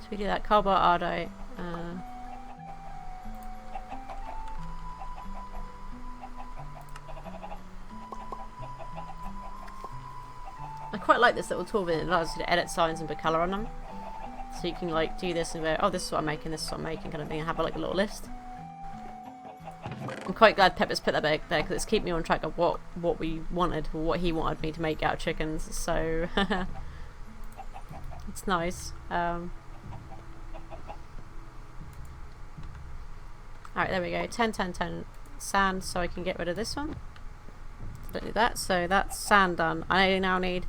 [SPEAKER 1] So we do that cobalt ardite. I quite like this little tool that allows you to edit signs and put colour on them. So you can like do this and go, oh, this is what I'm making, this is what I'm making, kind of thing, and have like a little list. I'm quite glad Pepper's put that back there because it's keeping me on track of what we wanted, or what he wanted me to make out of chickens. So it's nice. Alright, there we go. 10, 10, 10 sand, so I can get rid of this one. Don't need that. So that's sand done. I now need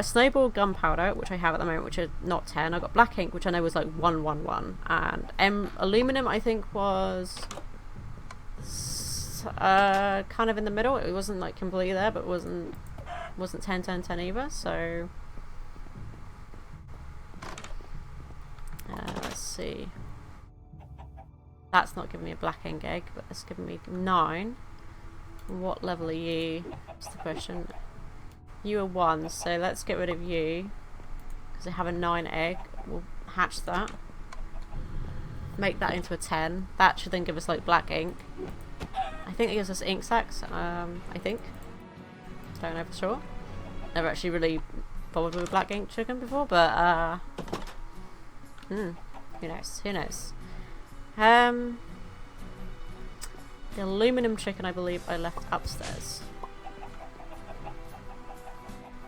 [SPEAKER 1] snowball gunpowder, which I have at the moment, which are not 10. I've got black ink, which I know was like 1, 1, 1. And aluminum, I think, was kind of in the middle. It wasn't like completely there, but wasn't 10, 10, 10 either. So let's see. That's not giving me a black ink egg, but it's giving me 9. What level are you? That's the question. You are 1, so let's get rid of you. Because I have a 9 egg. We'll hatch that. Make that into a 10. That should then give us like black ink. I think it gives us ink sacs, I think. Don't know for sure. Never actually really bothered with a black ink chicken before, but who knows? Who knows? The aluminum chicken, I believe, I left upstairs.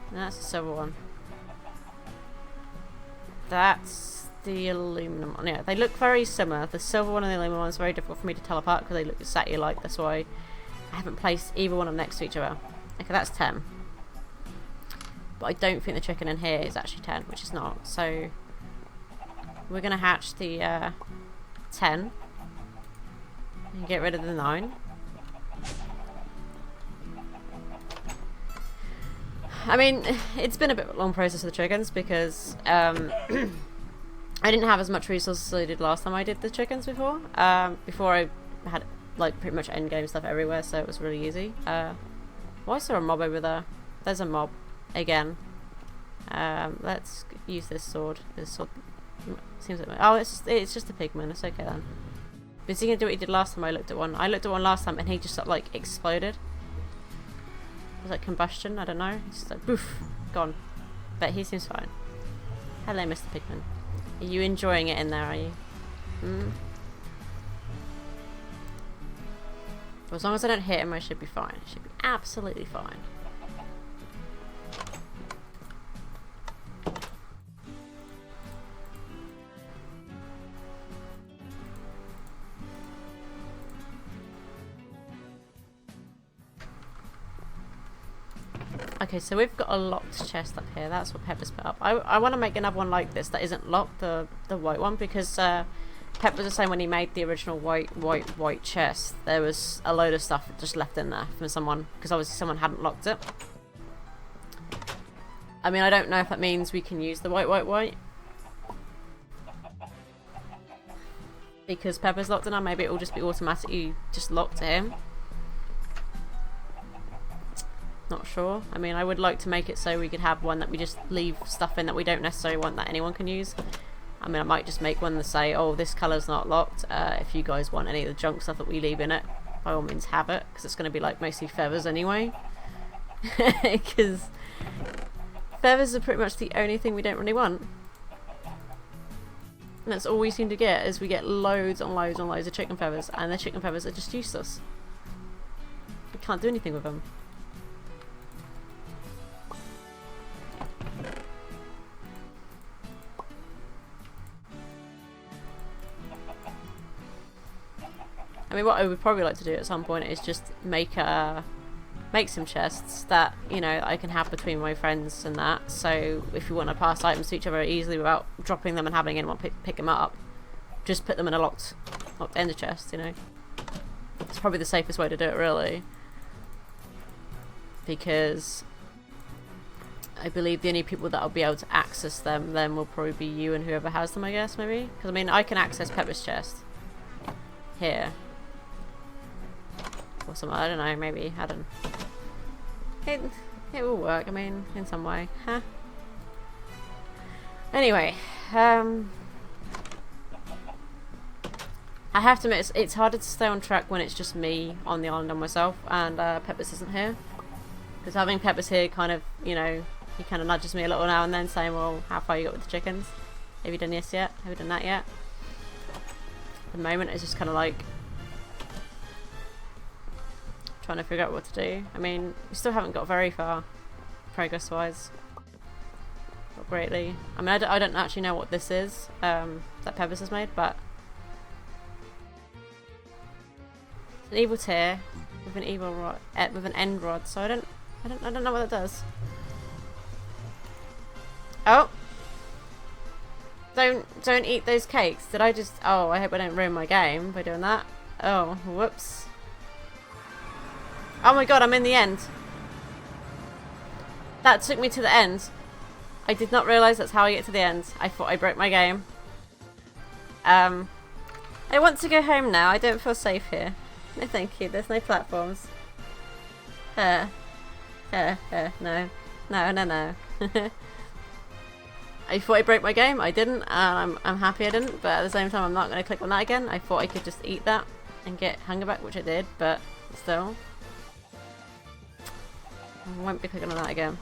[SPEAKER 1] And that's the silver one. That's the aluminum one. Yeah, they look very similar. The silver one and the aluminum one is very difficult for me to tell apart because they look exactly alike. That's why I haven't placed either one of them next to each other. Okay, that's 10. But I don't think the chicken in here is actually 10, which is not. So we're going to hatch the 10 and get rid of the 9. I mean, it's been a bit of a long process with the chickens because I didn't have as much resources as I did last time I did the chickens before. Before I had like pretty much endgame stuff everywhere, so it was really easy. Why is there a mob over there? There's a mob again. Let's use this sword. This sword seems like it's just a pigman. It's okay then. Is he gonna do what he did last time I looked at one? I looked at one last time and he just sort of, like exploded. It was like combustion, I don't know. He's just like poof, gone. But he seems fine. Hello, Mr. Pigman. Are you enjoying it in there, are you? Well, as long as I don't hit him, I should be fine. I should be absolutely fine. Okay, so we've got a locked chest up here. That's what Pepper's put up. I want to make another one like this that isn't locked, the white one, because Pepper was the same when he made the original white chest. There was a load of stuff just left in there from someone, because obviously someone hadn't locked it. I mean, I don't know if that means we can use the white. Because Pepper's locked in now, maybe it will just be automatically just locked to him. Not sure. I mean, I would like to make it so we could have one that we just leave stuff in that we don't necessarily want that anyone can use. I mean, I might just make one that say, oh, this colour's not locked. If you guys want any of the junk stuff that we leave in it, by all means have it, because it's going to be like mostly feathers anyway. Because feathers are pretty much the only thing we don't really want. And that's all we seem to get, is we get loads and loads and loads of chicken feathers, and the chicken feathers are just useless. We can't do anything with them. I mean, what I would probably like to do at some point is just make some chests that, you know, I can have between my friends and that. So if you want to pass items to each other easily without dropping them and having anyone pick them up, just put them in a locked ender chest, you know. It's probably the safest way to do it, really. Because I believe the only people that will be able to access them then will probably be you and whoever has them, I guess, maybe. Because, I mean, I can access Pepper's chest here. Or something, I don't know, maybe, I don't know. It will work, I mean, in some way, huh? Anyway, I have to admit, it's harder to stay on track when it's just me on the island and myself, and Peppers isn't here. Because having Peppers here kind of, you know, he kind of nudges me a little now and then, saying, well, how far you got with the chickens? Have you done this yet? Have you done that yet? At the moment, it's just kind of like trying to figure out what to do. I mean, we still haven't got very far, progress-wise. Not greatly. I mean, I don't actually know what this is that Peppers has made, but it's an evil tear with an evil rod, with an end rod. So I don't know what that does. Oh, don't eat those cakes. Did I just? Oh, I hope I don't ruin my game by doing that. Oh, whoops. Oh my god, I'm in the end. That took me to the end. I did not realise that's how I get to the end. I thought I broke my game. I want to go home now. I don't feel safe here. No thank you, there's no platforms. No. No. I thought I broke my game. I didn't, and I'm happy I didn't, but at the same time I'm not going to click on that again. I thought I could just eat that and get hunger back, which I did, but still. I won't be clicking on that again.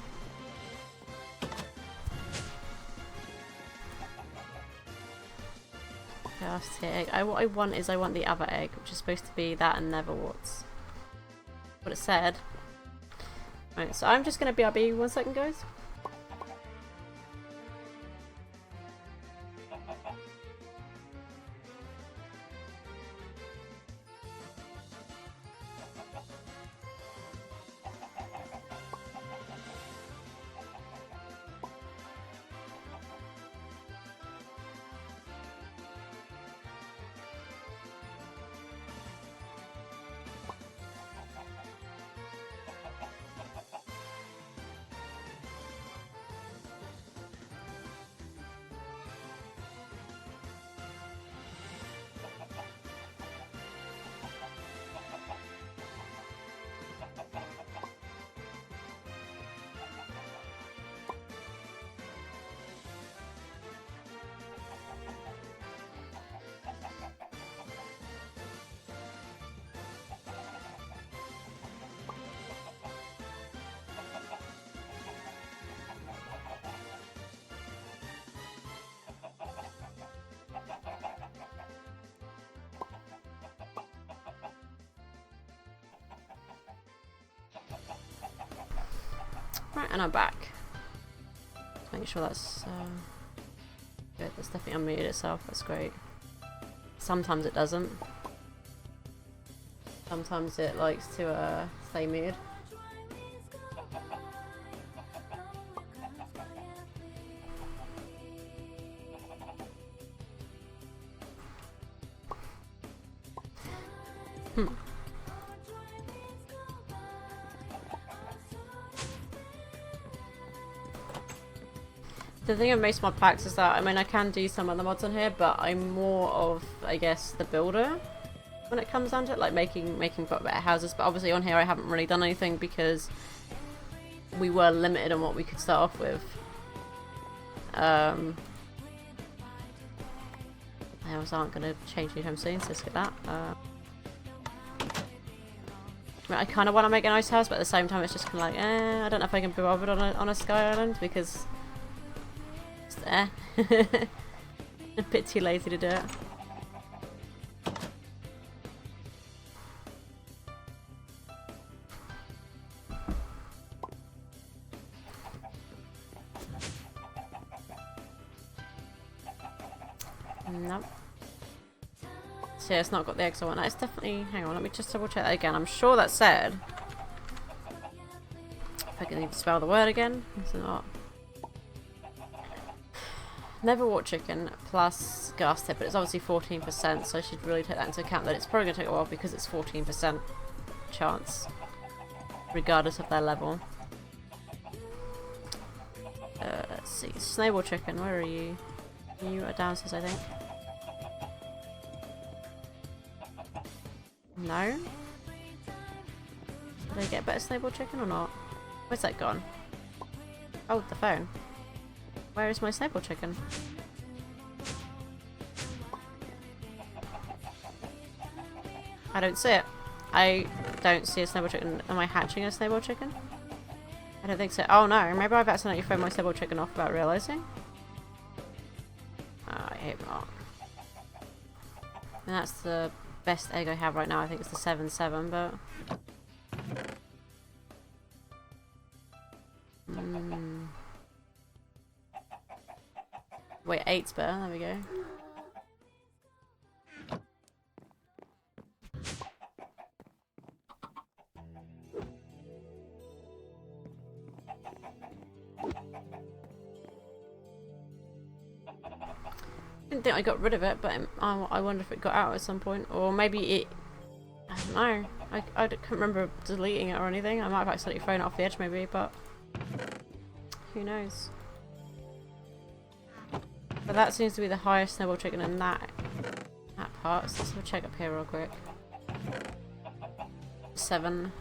[SPEAKER 1] Last egg. What I want is I want the other egg, which is supposed to be that and Neverwarts. What it said. Right, so I'm just going to BRB 1 second, guys. Right, and I'm back. Just make sure that's good. That's definitely unmuted itself. That's great. Sometimes it doesn't. Sometimes it likes to stay muted. The thing with most mod packs is that, I mean, I can do some of the mods on here, but I'm more of, I guess, the builder when it comes down to it, like making better houses. But obviously on here I haven't really done anything because we were limited on what we could start off with. They aren't going to change anytime soon, so let's get that. I mean, I kind of want to make a nice house, but at the same time it's just kind of like, I don't know if I can be bothered on a sky island because it's there. A bit too lazy to do it. Nope. So yeah, it's not got the eggs I want. It's definitely... Hang on, let me just double check that again. I'm sure that said... If I can need to spell the word again. Is it not? Never Walk Chicken plus Gas Tip, but it's obviously 14%, so I should really take that into account that it's probably going to take a while because it's 14% chance. Regardless of their level. Let's see. Snowball Chicken, where are you? You are downstairs, I think. No? Did I get a better Snowball Chicken or not? Where's that gone? Oh, the phone. Where is my Snowball Chicken? I don't see it. I don't see a Snowball Chicken. Am I hatching a Snowball Chicken? I don't think so. Oh no, maybe I've accidentally thrown my Snowball Chicken off without realising. I hope not. And that's the best egg I have right now. I think it's the 7-7, but... Wait, 8's better. There we go. I didn't think I got rid of it, but I wonder if it got out at some point. Or maybe it... I don't know. I can't remember deleting it or anything. I might have accidentally thrown it off the edge maybe, but... Who knows? But that seems to be the highest Snowball Chicken in that part. So let's have a check up here real quick. 7.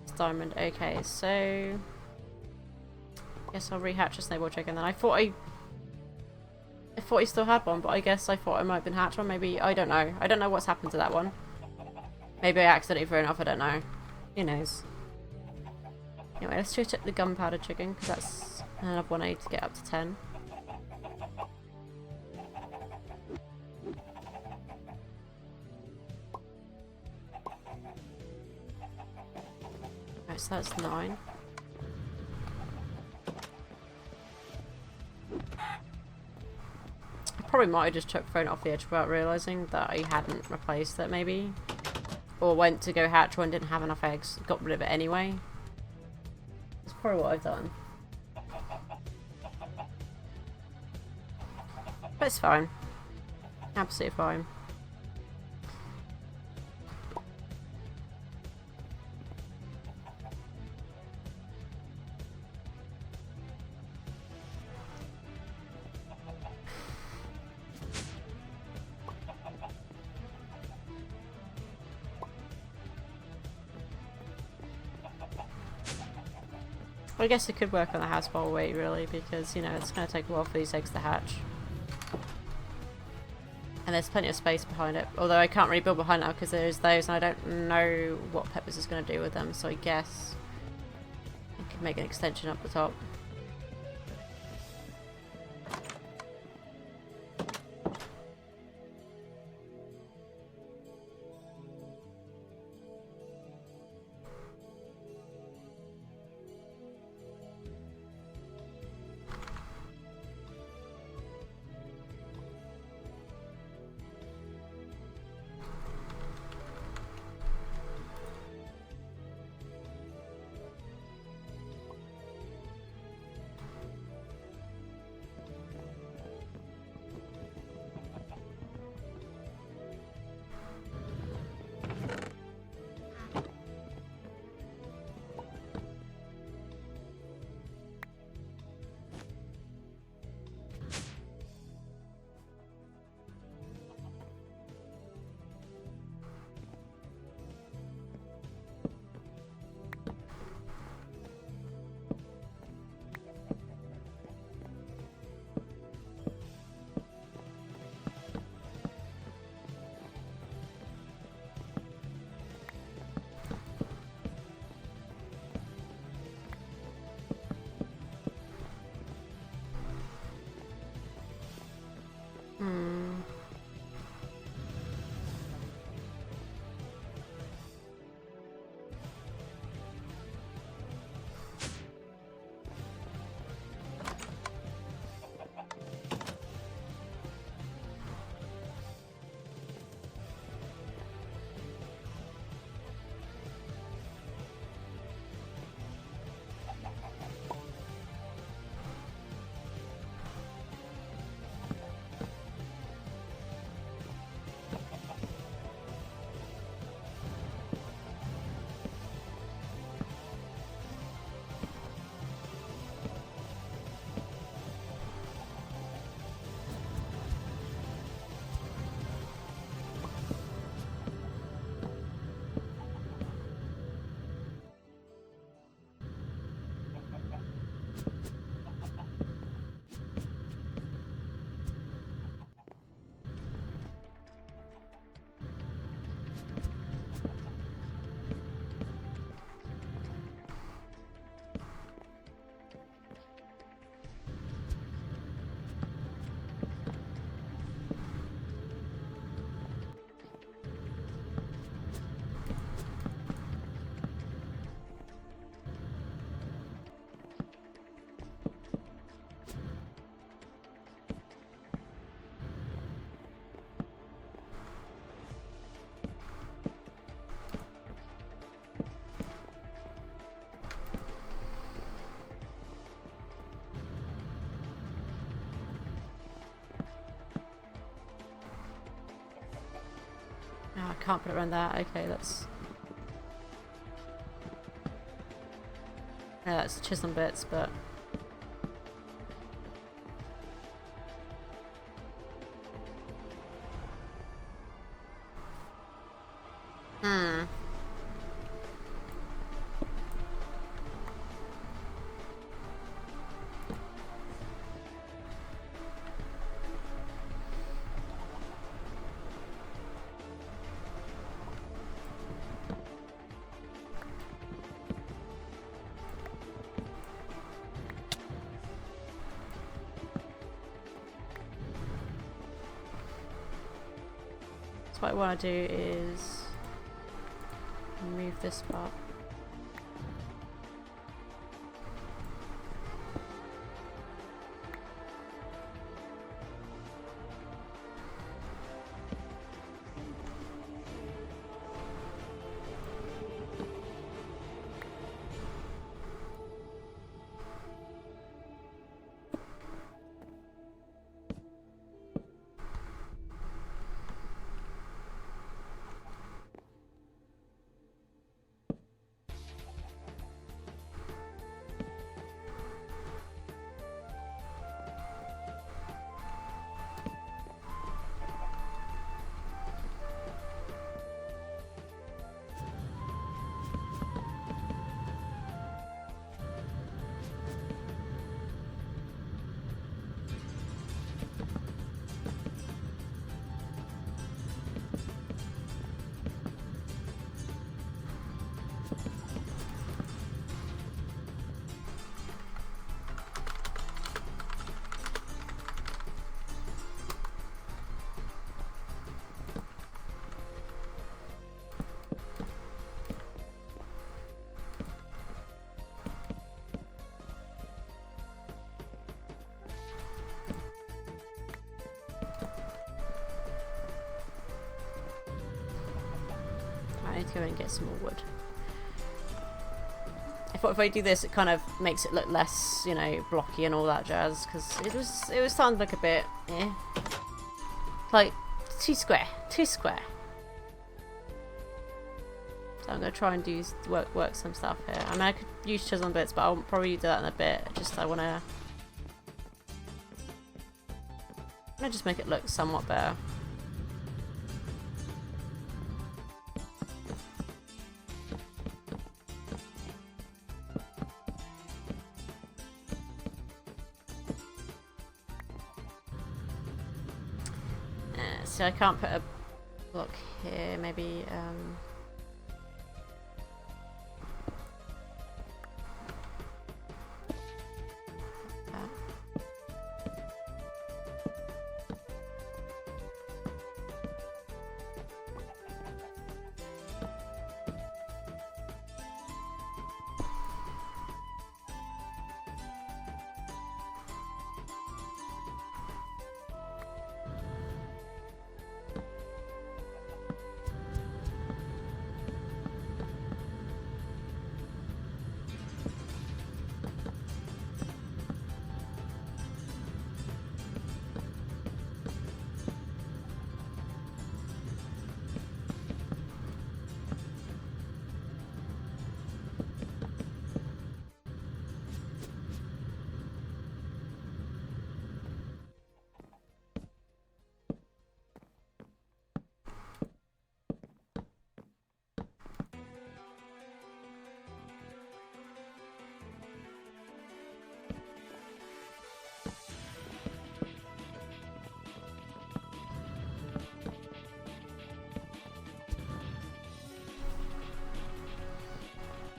[SPEAKER 1] It's diamond. Okay, so... Guess I'll rehatch a Snowball Chicken then. I thought he still had one, but I guess I thought I might have been hatched one. Maybe, I don't know. I don't know what's happened to that one. Maybe I accidentally threw it off, I don't know. Who knows? Anyway, let's switch up the gunpowder chicken, because that's another one I need to get up to 10. Right, so that's 9. Probably might have just thrown it off the edge without realising that I hadn't replaced it, maybe. Or went to go hatch one, didn't have enough eggs, got rid of it anyway. That's probably what I've done. But it's fine. Absolutely fine. I guess it could work on the house while we wait, really, because, you know, it's going to take a while for these eggs to hatch. And there's plenty of space behind it. Although I can't really build behind it now because there's those and I don't know what Peppers is going to do with them, so I guess I could make an extension up the top. Hmm. Oh, I can't put it around that. Okay, that's... Yeah, that's chisel bits, but... Hmm. So what I want to do is remove this part. I need to go and get some more wood. I thought if I do this, it kind of makes it look less, you know, blocky and all that jazz, because it was starting to look a bit, eh, like too square. So I'm gonna try and do work some stuff here. I mean, I could use chisel bits, but I'll probably do that in a bit. Just I wanna just make it look somewhat better. So I can't put a block here, maybe, that.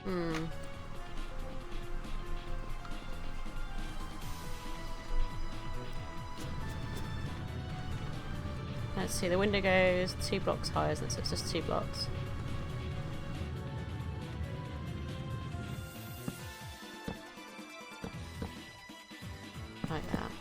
[SPEAKER 1] Hmm. Let's see, the window goes 2 blocks higher, so it's just 2 blocks. Like that.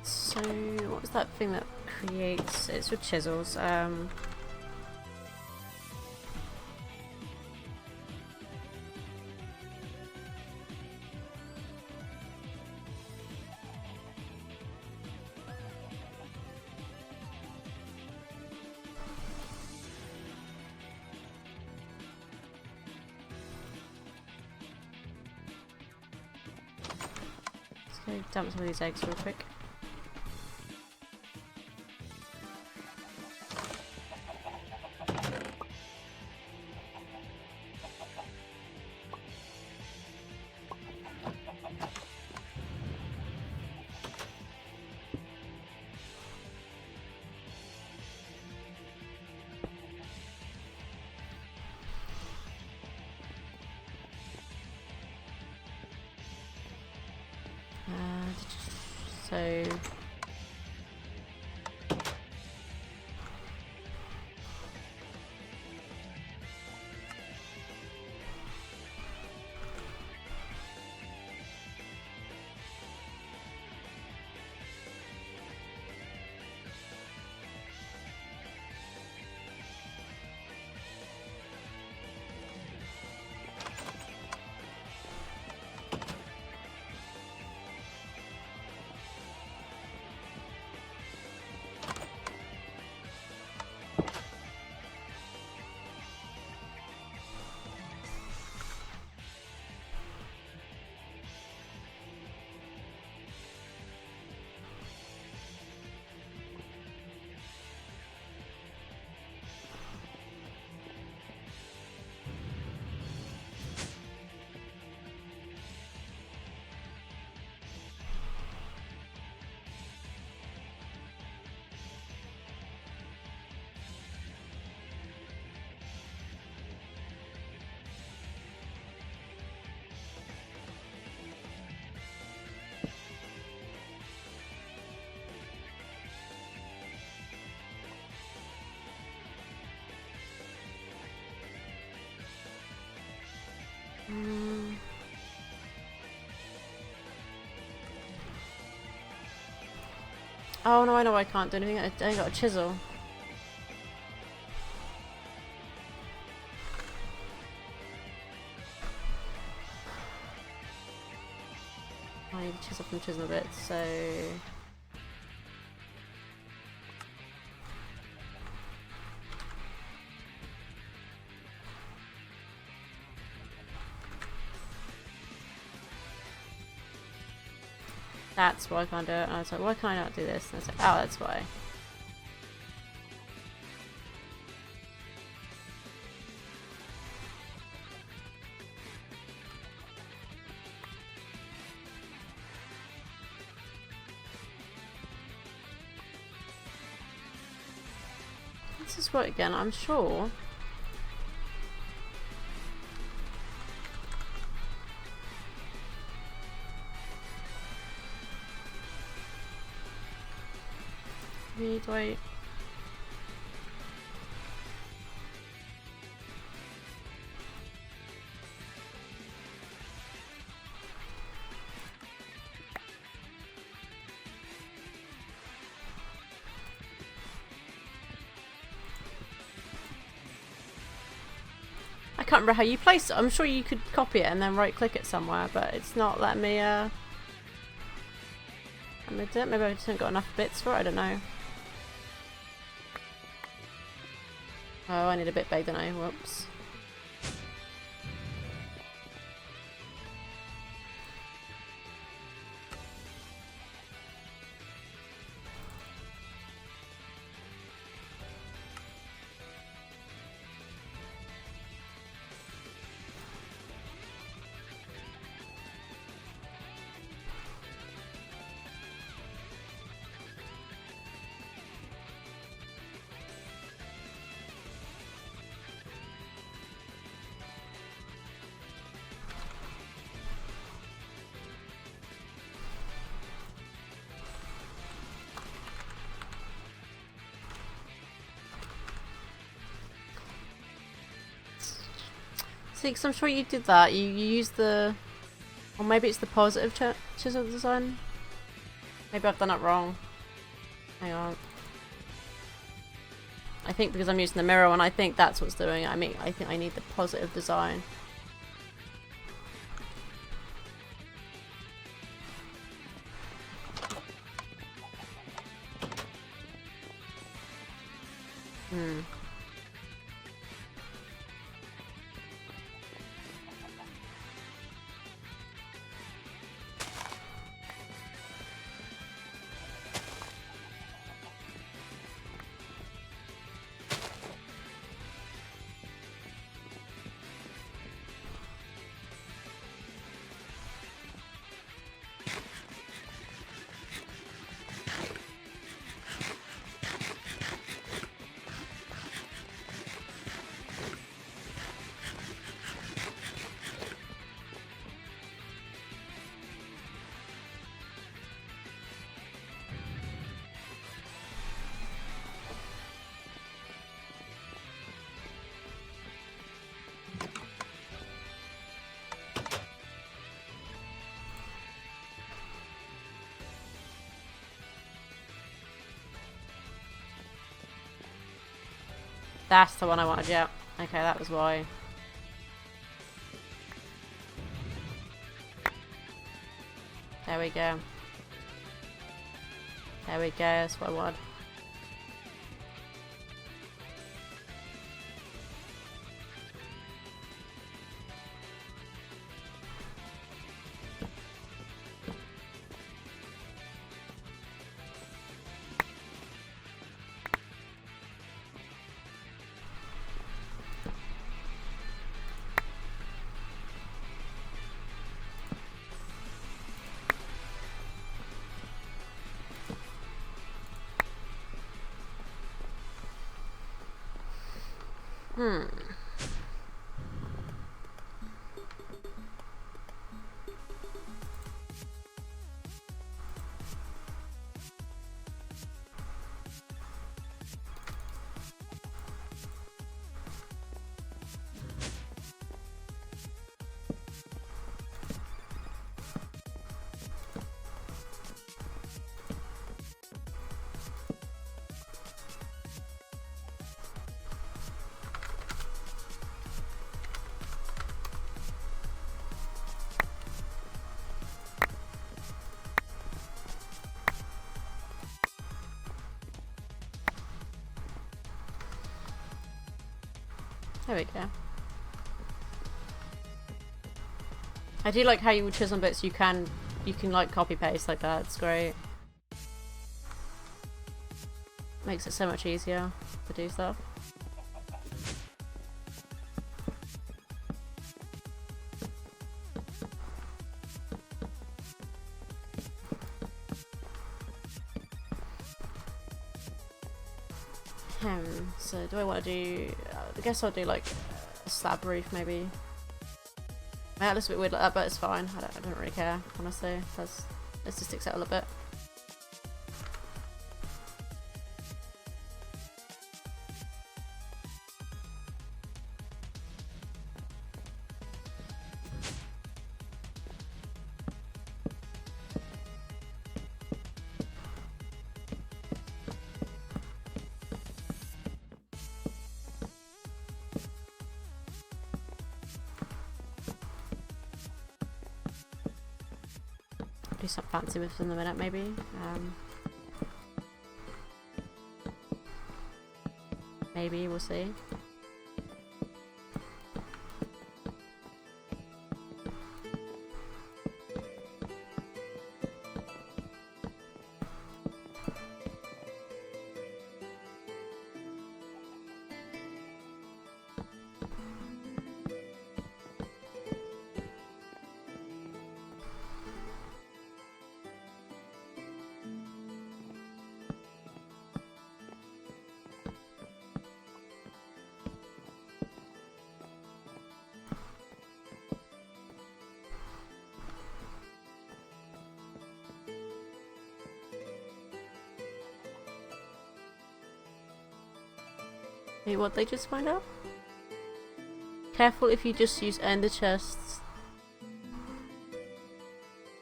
[SPEAKER 1] So, what was that thing that creates... It's with chisels. Let's go dump some of these eggs real quick. So... Oh no, I know I can't do anything. I ain't got a chisel. I need to chisel from chisel a bit, so... That's why I can't do it. And I was like, why can't I not do this? And I was like, oh, that's why. This is what again, I'm sure. Wait. I can't remember how you place it. I'm sure you could copy it and then right click it somewhere, but it's not letting me let me do it. Maybe I just haven't got enough bits for it, I don't know. Oh, I need a bit bigger, don't I? Whoops. See, because I'm sure you did that. You used the... Or maybe it's the positive chisel design? Maybe I've done it wrong. Hang on. I think because I'm using the mirror one, I think that's what's doing it. I mean, I think I need the positive design. That's the one I wanted, yeah. Okay, that was why. There we go. There we go, that's what I wanted. There we go. I do like how you with chisel bits you can you can like copy paste like that. It's great. Makes it so much easier to do stuff. So do I want to do... I guess I'll do like a slab roof maybe. Yeah, it looks a bit weird like that, but it's fine. I don't really care, honestly. Let's just stick it a little bit. Do something fancy with in a minute, maybe. Maybe, we'll see. Wait, what they just find out? Careful if you just use ender chests.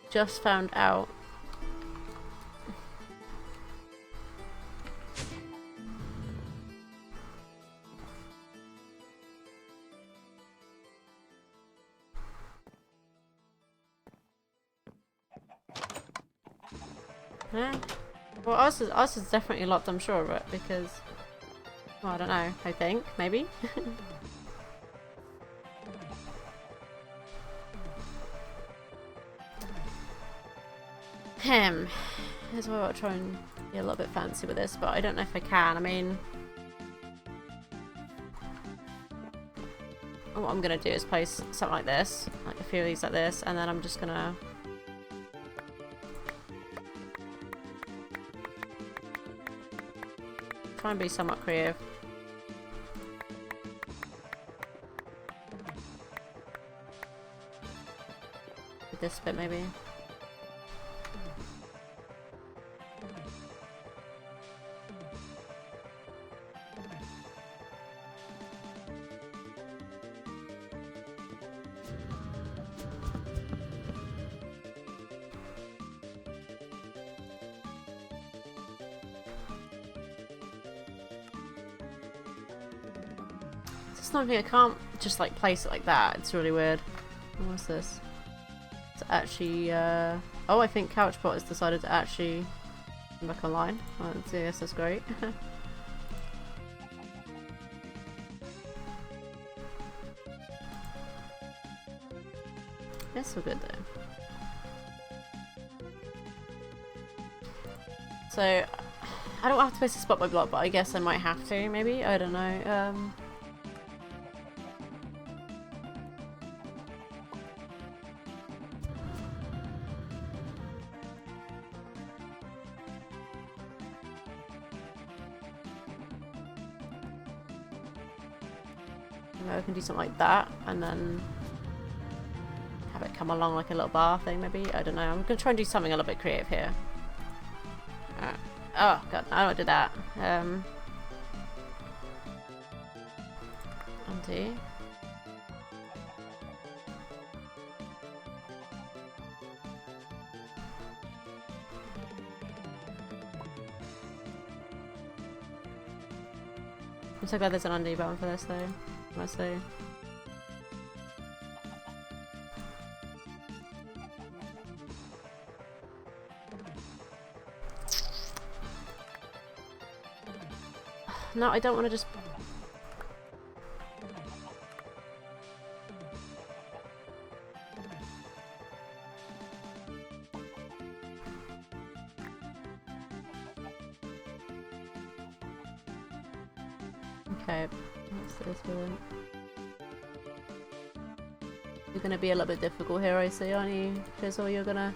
[SPEAKER 1] Just found out. Yeah. Well, ours is definitely locked, I'm sure of it, because... Well, I don't know. I think, maybe? Here's why I'll try and be a little bit fancy with this, but I don't know if I can. I mean... What I'm gonna do is place something like this. Like a few of these like this, and then I'm just gonna... Try and be somewhat creative. With this bit, maybe. It's not me, I can't just like place it like that. It's really weird. What's this? It's actually, oh, I think CouchBot has decided to actually come back online. Oh, yes, that's great. It's all good though. So, I don't have to place a spot by block, but I guess I might have to, maybe? I don't know. I can do something like that, and then have it come along like a little bar thing, maybe? I don't know. I'm gonna try and do something a little bit creative here. Oh god, I don't do that. Undo. I'm so glad there's an undo button for this though, honestly. No, I don't want to just... Okay, what's this one? You're gonna be a little bit difficult here, I see, aren't you, Fizzle? You're gonna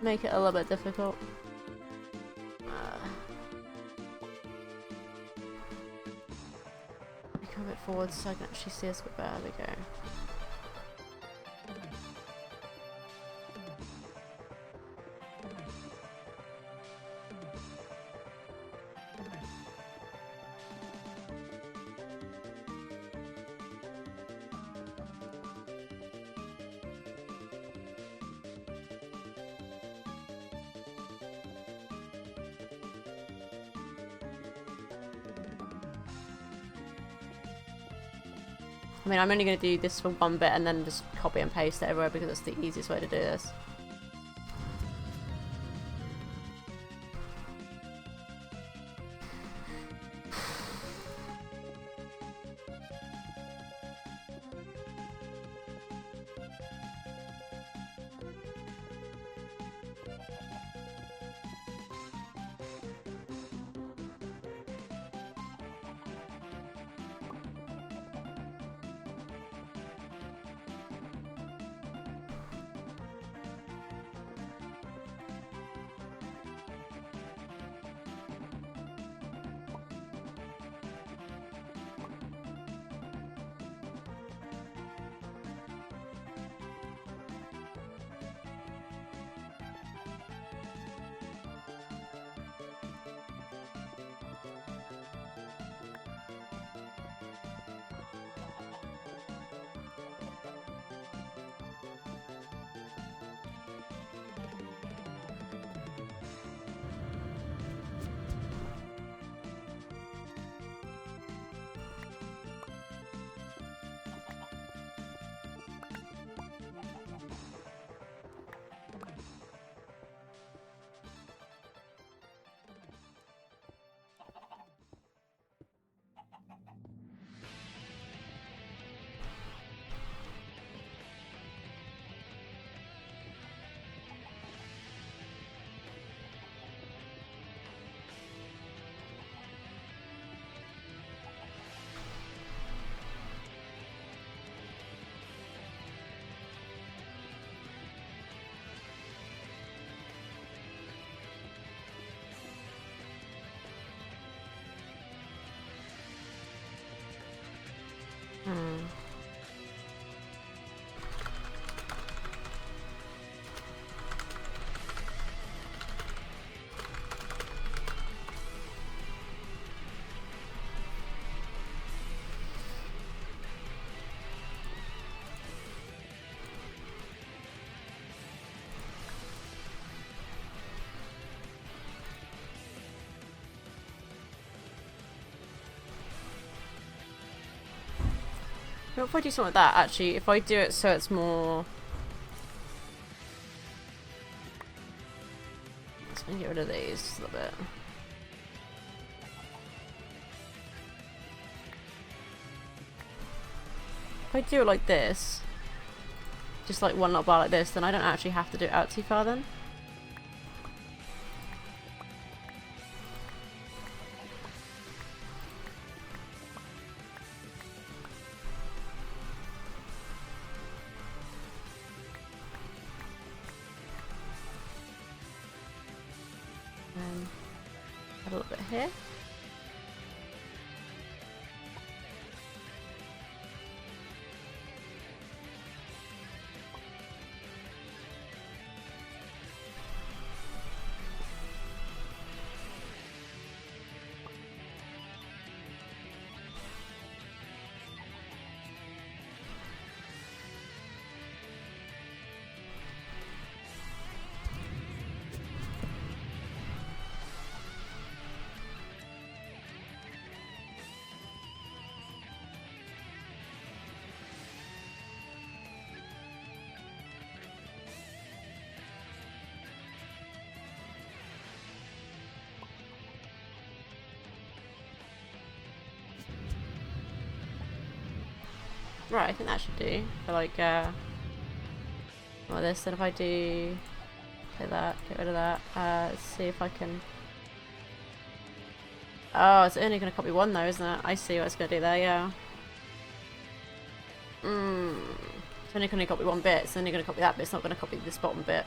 [SPEAKER 1] make it a little bit difficult. Come a bit forward so I can actually see us a bit better. There we go. I mean, I'm only going to do this for one bit and then just copy and paste it everywhere because it's the easiest way to do this. What if I do something like that, actually? If I do it so it's more... Let's get rid of these just a little bit. If I do it like this, just like one little bar like this, then I don't actually have to do it out too far then. A little bit here. Right, I think that should do. For like, well, this, then if I do that, get rid of that, let's see if I can Oh, it's only going to copy one though, isn't it? I see what it's going to do there, yeah. It's only going to copy one bit. It's only going to copy that bit. It's not going to copy this bottom bit.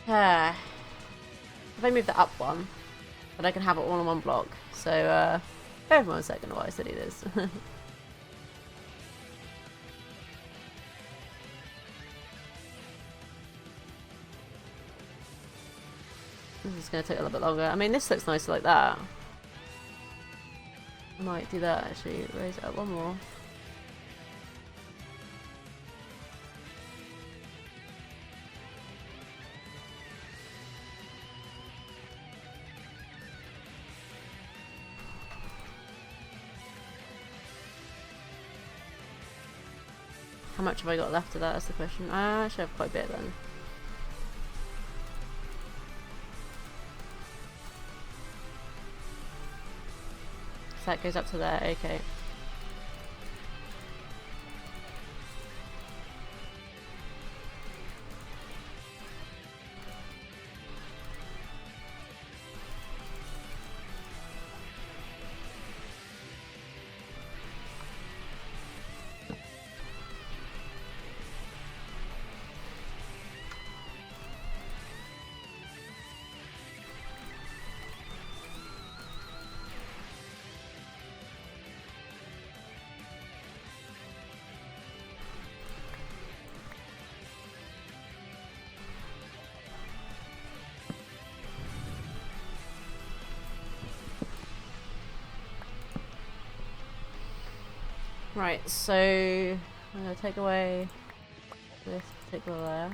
[SPEAKER 1] If I move the up one, then I can have it all on one block. So, bear in mind a second while I study this. This is going to take a little bit longer. I mean, this looks nice like that. I might do that actually. Raise it up one more. How much have I got left of that? That's the question. I actually have quite a bit then. So that goes up to there, okay. Right, so I'm gonna take away this particular layer.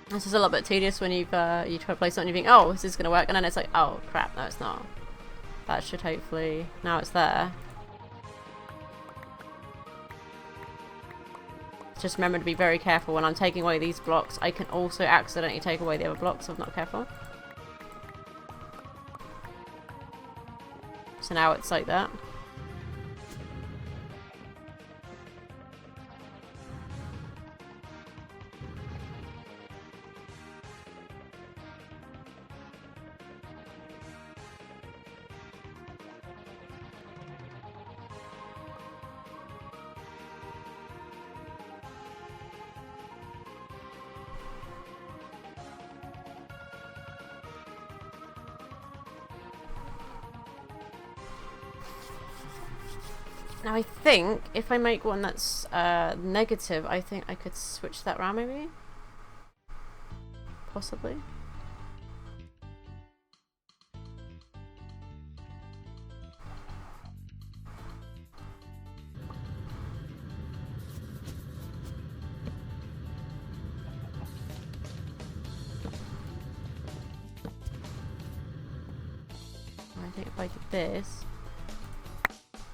[SPEAKER 1] This is a little bit tedious when you try to play something and you think, oh, this is going to work, and then it's like, oh crap, no it's not. That should hopefully, now it's there. Just remember to be very careful when I'm taking away these blocks. I can also accidentally take away the other blocks if I'm not careful. So now it's like that. Now I think if I make one that's negative, I think I could switch that around maybe? Possibly? I think if I did this,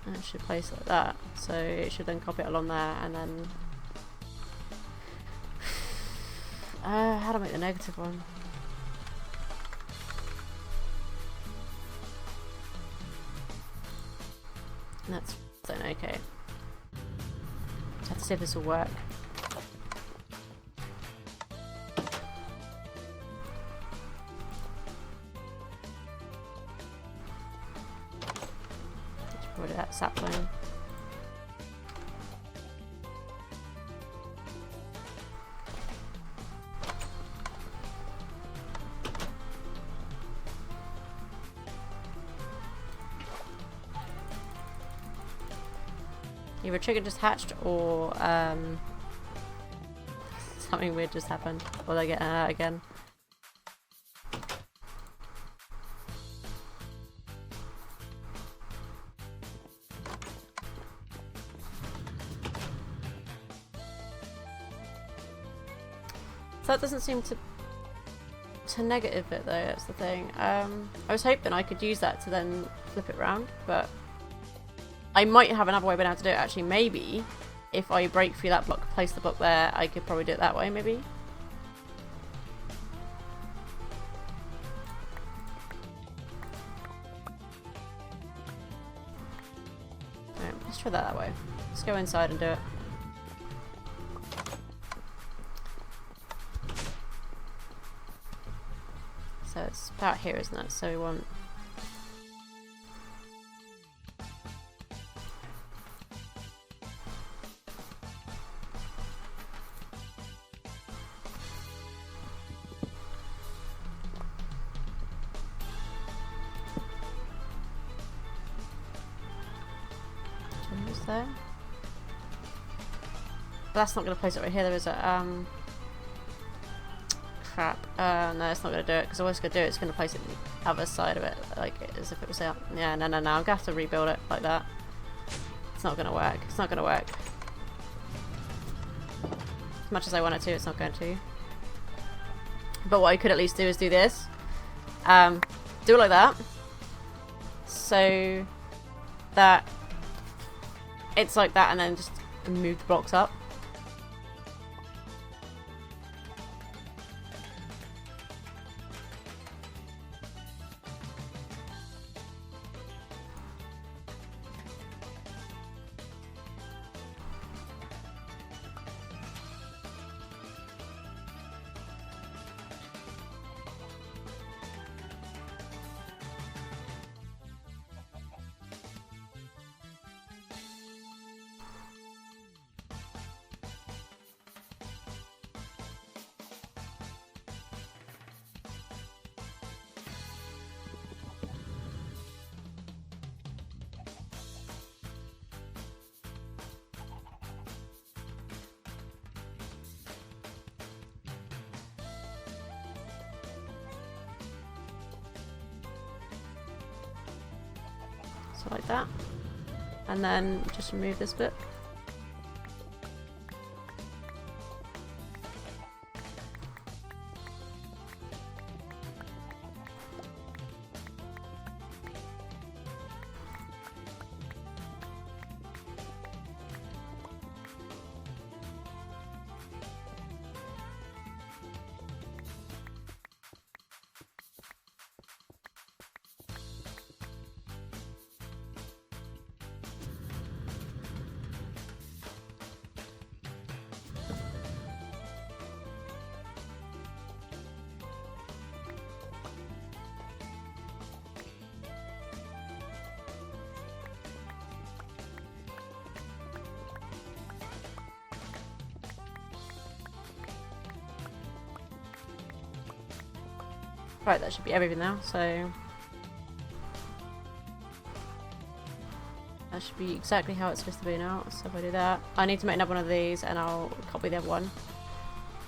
[SPEAKER 1] and it should place like that, so it should then copy it along there, and then How to make the negative one? That's then okay. Just have to see if this will work. Just put that sapling. Either chicken just hatched or something weird just happened. Or they get out again. So that doesn't seem to negative it though, that's the thing. I was hoping I could use that to then flip it around, but I might have another way of being able to do it actually. Maybe if I break through that block, place the block there, I could probably do it that way maybe. Alright, let's try that way. Let's go inside and do it. So it's about here, isn't it? So we want... there. But that's not going to place it right here, there is a crap. No, it's not going to do it, because I was going to do it, it's going to place it on the other side of it, like as if it was out. Yeah, no, I'm going to have to rebuild it like that. It's not going to work. It's not going to work. As much as I want it to, it's not going to. But what I could at least do is do this. Do it like that. So that it's like that, and then just move the blocks up. So like that, and then just remove this bit. Right, that should be everything now, so that should be exactly how it's supposed to be now. So if I do that, I need to make another one of these and I'll copy the other one.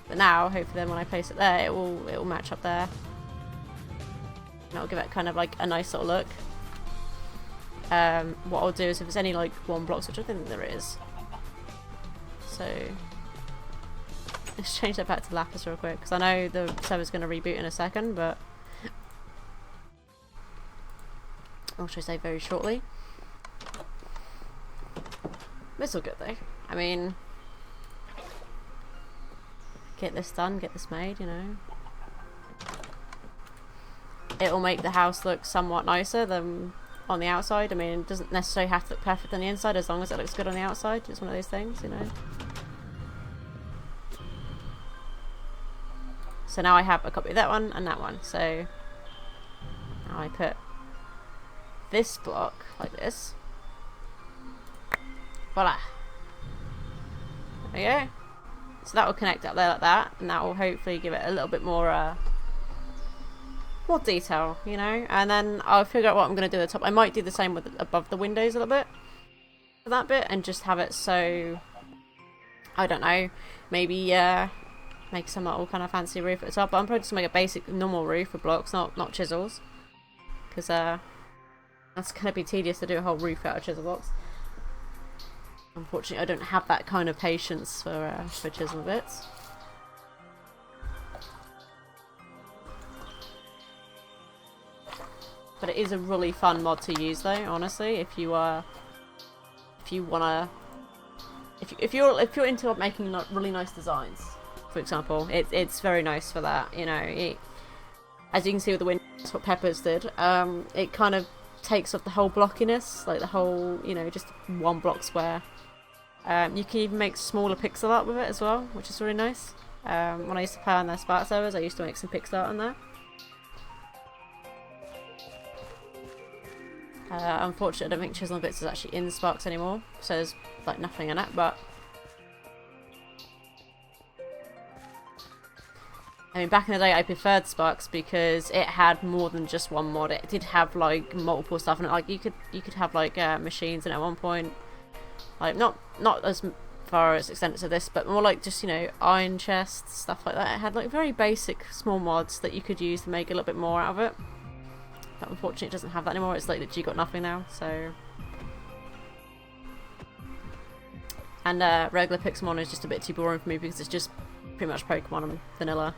[SPEAKER 1] But now, hopefully then when I place it there, it will match up there. And it'll give it kind of like a nice little look. What I'll do is if there's any like one blocks, which I think there is. So let's change that back to lapis real quick, because I know the server's going to reboot in a second, but or should I say very shortly. It's all good though. I mean, get this done, get this made, you know. It'll make the house look somewhat nicer than on the outside. I mean, it doesn't necessarily have to look perfect on the inside as long as it looks good on the outside. It's one of those things, you know. So now I have a copy of that one and that one. So now I put this block like this. Voila. There we go. So that will connect up there like that, and that will hopefully give it a little bit more detail, you know. And then I'll figure out what I'm going to do at the top. I might do the same with above the windows a little bit for that bit, and just have it so, I don't know, maybe make some little kind of fancy roof at the top. But I'm probably just going to make a basic normal roof with blocks, not chisels, because that's going to be tedious to do a whole roof out of chisel blocks. Unfortunately, I don't have that kind of patience for chisel bits. But it is a really fun mod to use, though. Honestly, if you're into making really nice designs, for example, it's very nice for that. You know, as you can see with the windows, that's what Peppers did. It kind of takes off the whole blockiness, like the whole, you know, just one block square. You can even make smaller pixel art with it as well, which is really nice. When I used to play on their Spark servers, I used to make some pixel art on there. Unfortunately, I don't think Chisel and Bits is actually in Sparks anymore, so there's like nothing in it, but I mean, back in the day I preferred Sparks because it had more than just one mod. It did have like multiple stuff in it. Like you could have like machines in it at one point. Like not as far as extent to this, but more like just, you know, iron chests, stuff like that. It had like very basic small mods that you could use to make a little bit more out of it. But unfortunately it doesn't have that anymore. It's like that you got nothing now, so. And regular Pixelmon is just a bit too boring for me because it's just pretty much Pokemon and vanilla.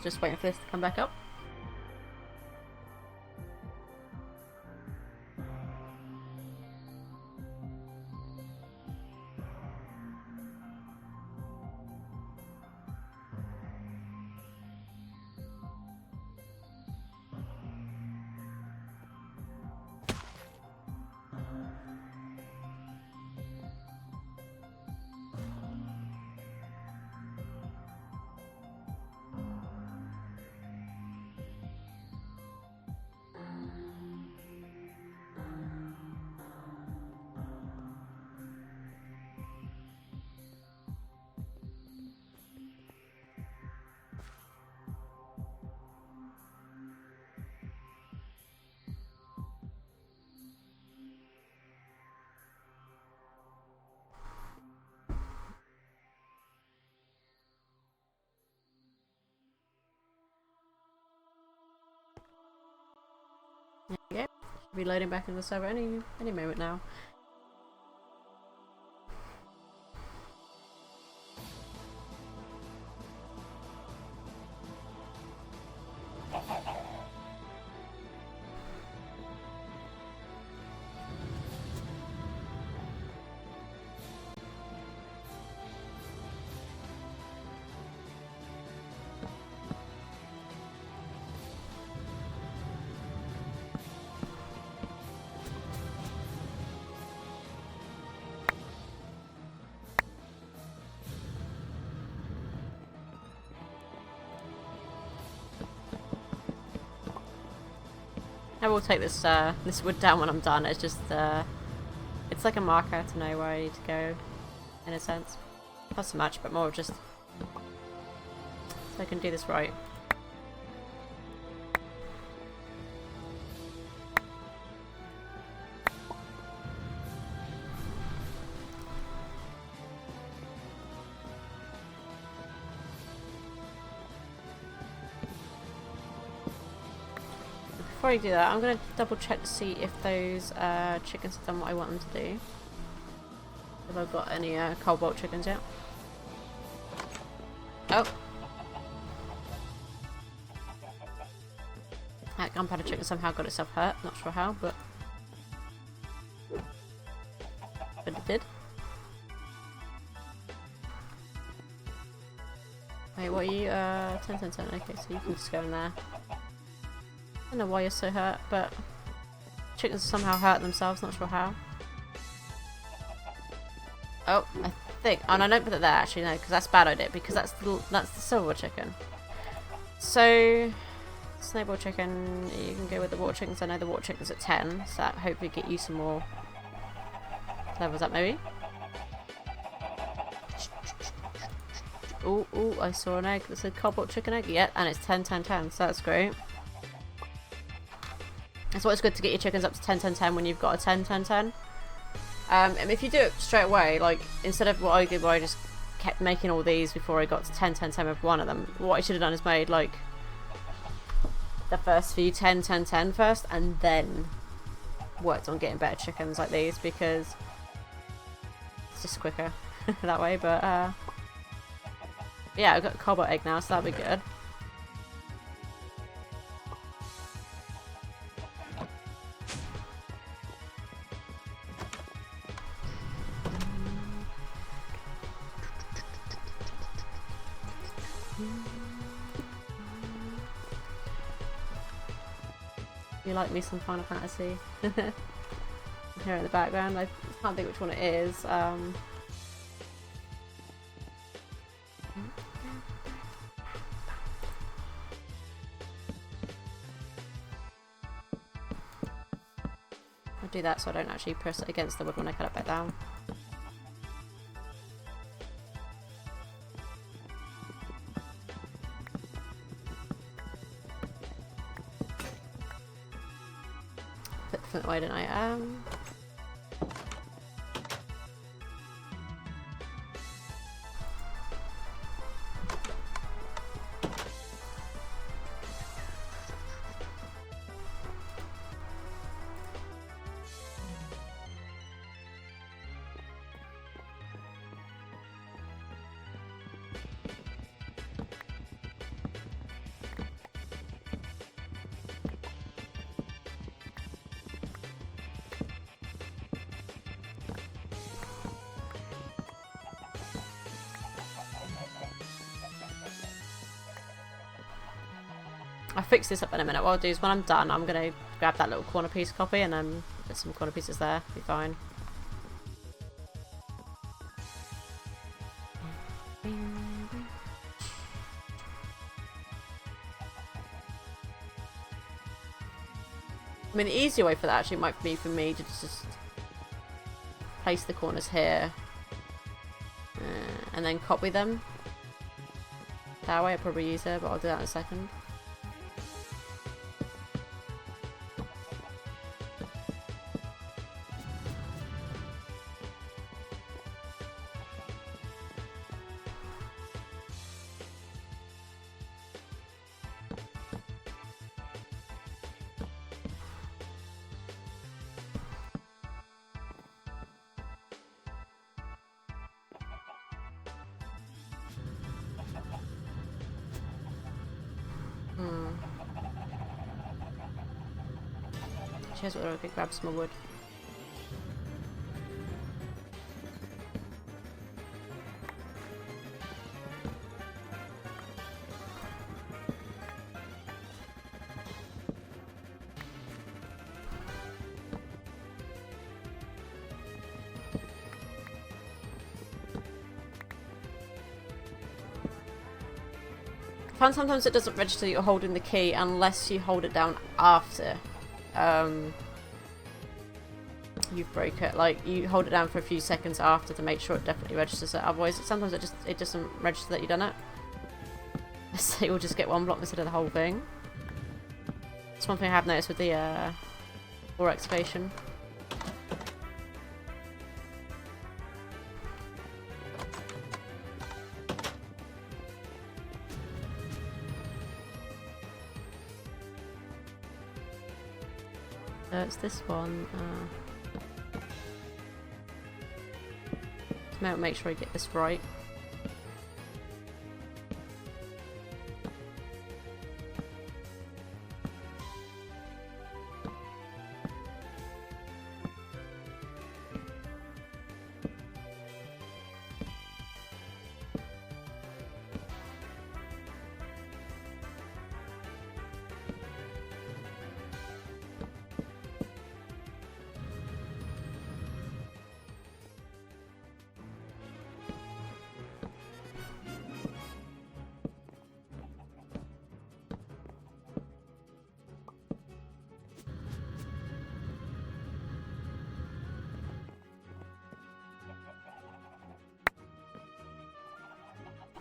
[SPEAKER 1] Just waiting for this to come back up. There we go. Should be loading back into the server any moment now. I will take this this wood down when I'm done. It's just it's like a marker to know where I need to go, in a sense. Not so much, but more just so I can do this right. Before I do that, I'm going to double check to see if those chickens have done what I want them to do. If I've got any cobalt chickens yet. Oh! That gunpowder chicken somehow got itself hurt. Not sure how, but it did. Wait, what are you? 10, 10, 10. Okay, so you can just go in there. I don't know why you're so hurt, but chickens somehow hurt themselves. Not sure how. Oh, I think. Oh, no, don't put it there. Actually, no, because that's a bad idea. Because that's the silver chicken. So, snowball chicken. You can go with the water chickens. I know the water chicken's at 10, so that hopefully get you some more levels up, maybe. Oh, I saw an egg that said cobalt chicken egg. Yeah, and it's 10, 10, 10, so that's great. That's why it's good to get your chickens up to 10, 10, 10 when you've got a 10, 10, 10. And if you do it straight away, like, instead of what I did where I just kept making all these before I got to 10, 10, 10 with one of them, what I should have done is made, like, the first few 10, 10, 10 first, and then worked on getting better chickens like these, because it's just quicker that way, but, yeah, I've got a cobalt egg now, so that'll be good. You like me some Final Fantasy? Here in the background, I can't think which one it is. I'll do that so I don't actually press it against the wood when I cut it back down. Put the flint away, didn't I? I'll fix this up in a minute. What I'll do is when I'm done, I'm going to grab that little corner piece copy and then put some corner pieces there. Be fine. I mean, the easier way for that actually might be for me to just place the corners here and then copy them. That way I'll probably use it, but I'll do that in a second. Here's what I could grab some more wood. I find sometimes it doesn't register that you're holding the key unless you hold it down after you broke it. Like, you hold it down for a few seconds after to make sure it definitely registers it. Otherwise, sometimes it doesn't register that you've done it. So you'll just get one block instead of the whole thing. That's one thing I have noticed with the ore excavation. It's this one. Now make sure I get this right.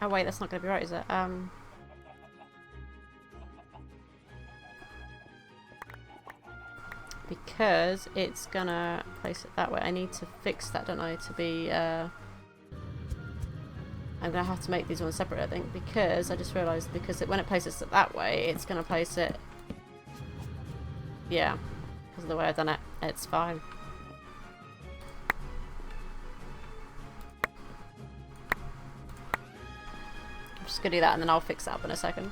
[SPEAKER 1] Oh wait, that's not going to be right, is it? Because it's gonna place it that way. I need to fix that, don't I? To be, I'm gonna have to make these ones separate, I think, because I just realised when it places it that way, it's gonna place it. Yeah, because of the way I've done it, it's fine. I'm just gonna do that, and then I'll fix it up in a second.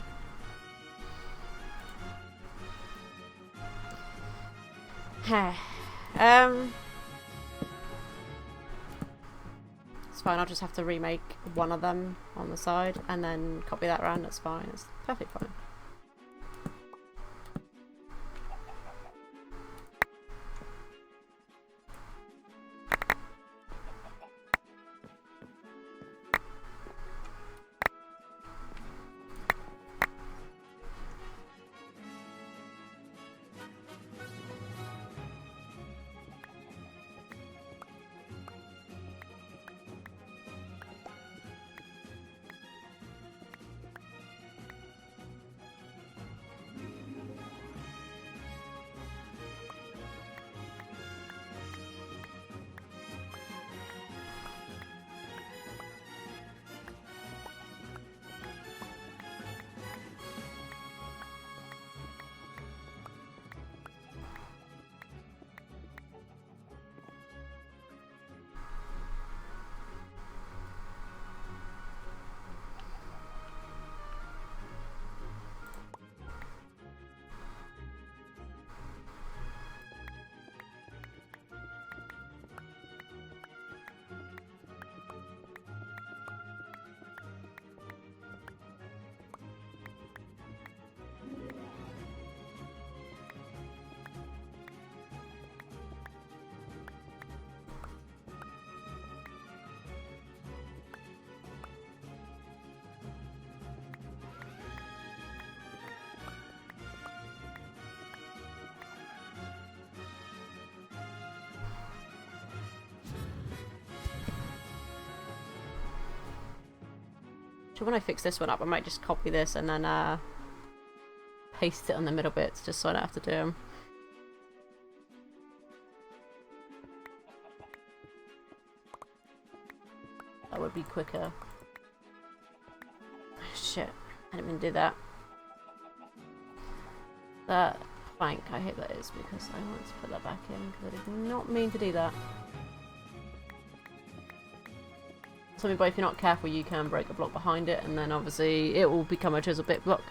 [SPEAKER 1] It's fine, I'll just have to remake one of them on the side and then copy that around. That's fine, it's perfectly fine. So when I fix this one up, I might just copy this and then paste it on the middle bits, just so I don't have to do them. That would be quicker. Shit, I didn't mean to do that. That plank, I hate that is because I want to put that back in because I did not mean to do that. So, but if you're not careful, you can break a block behind it, and then obviously it will become a chisel bit block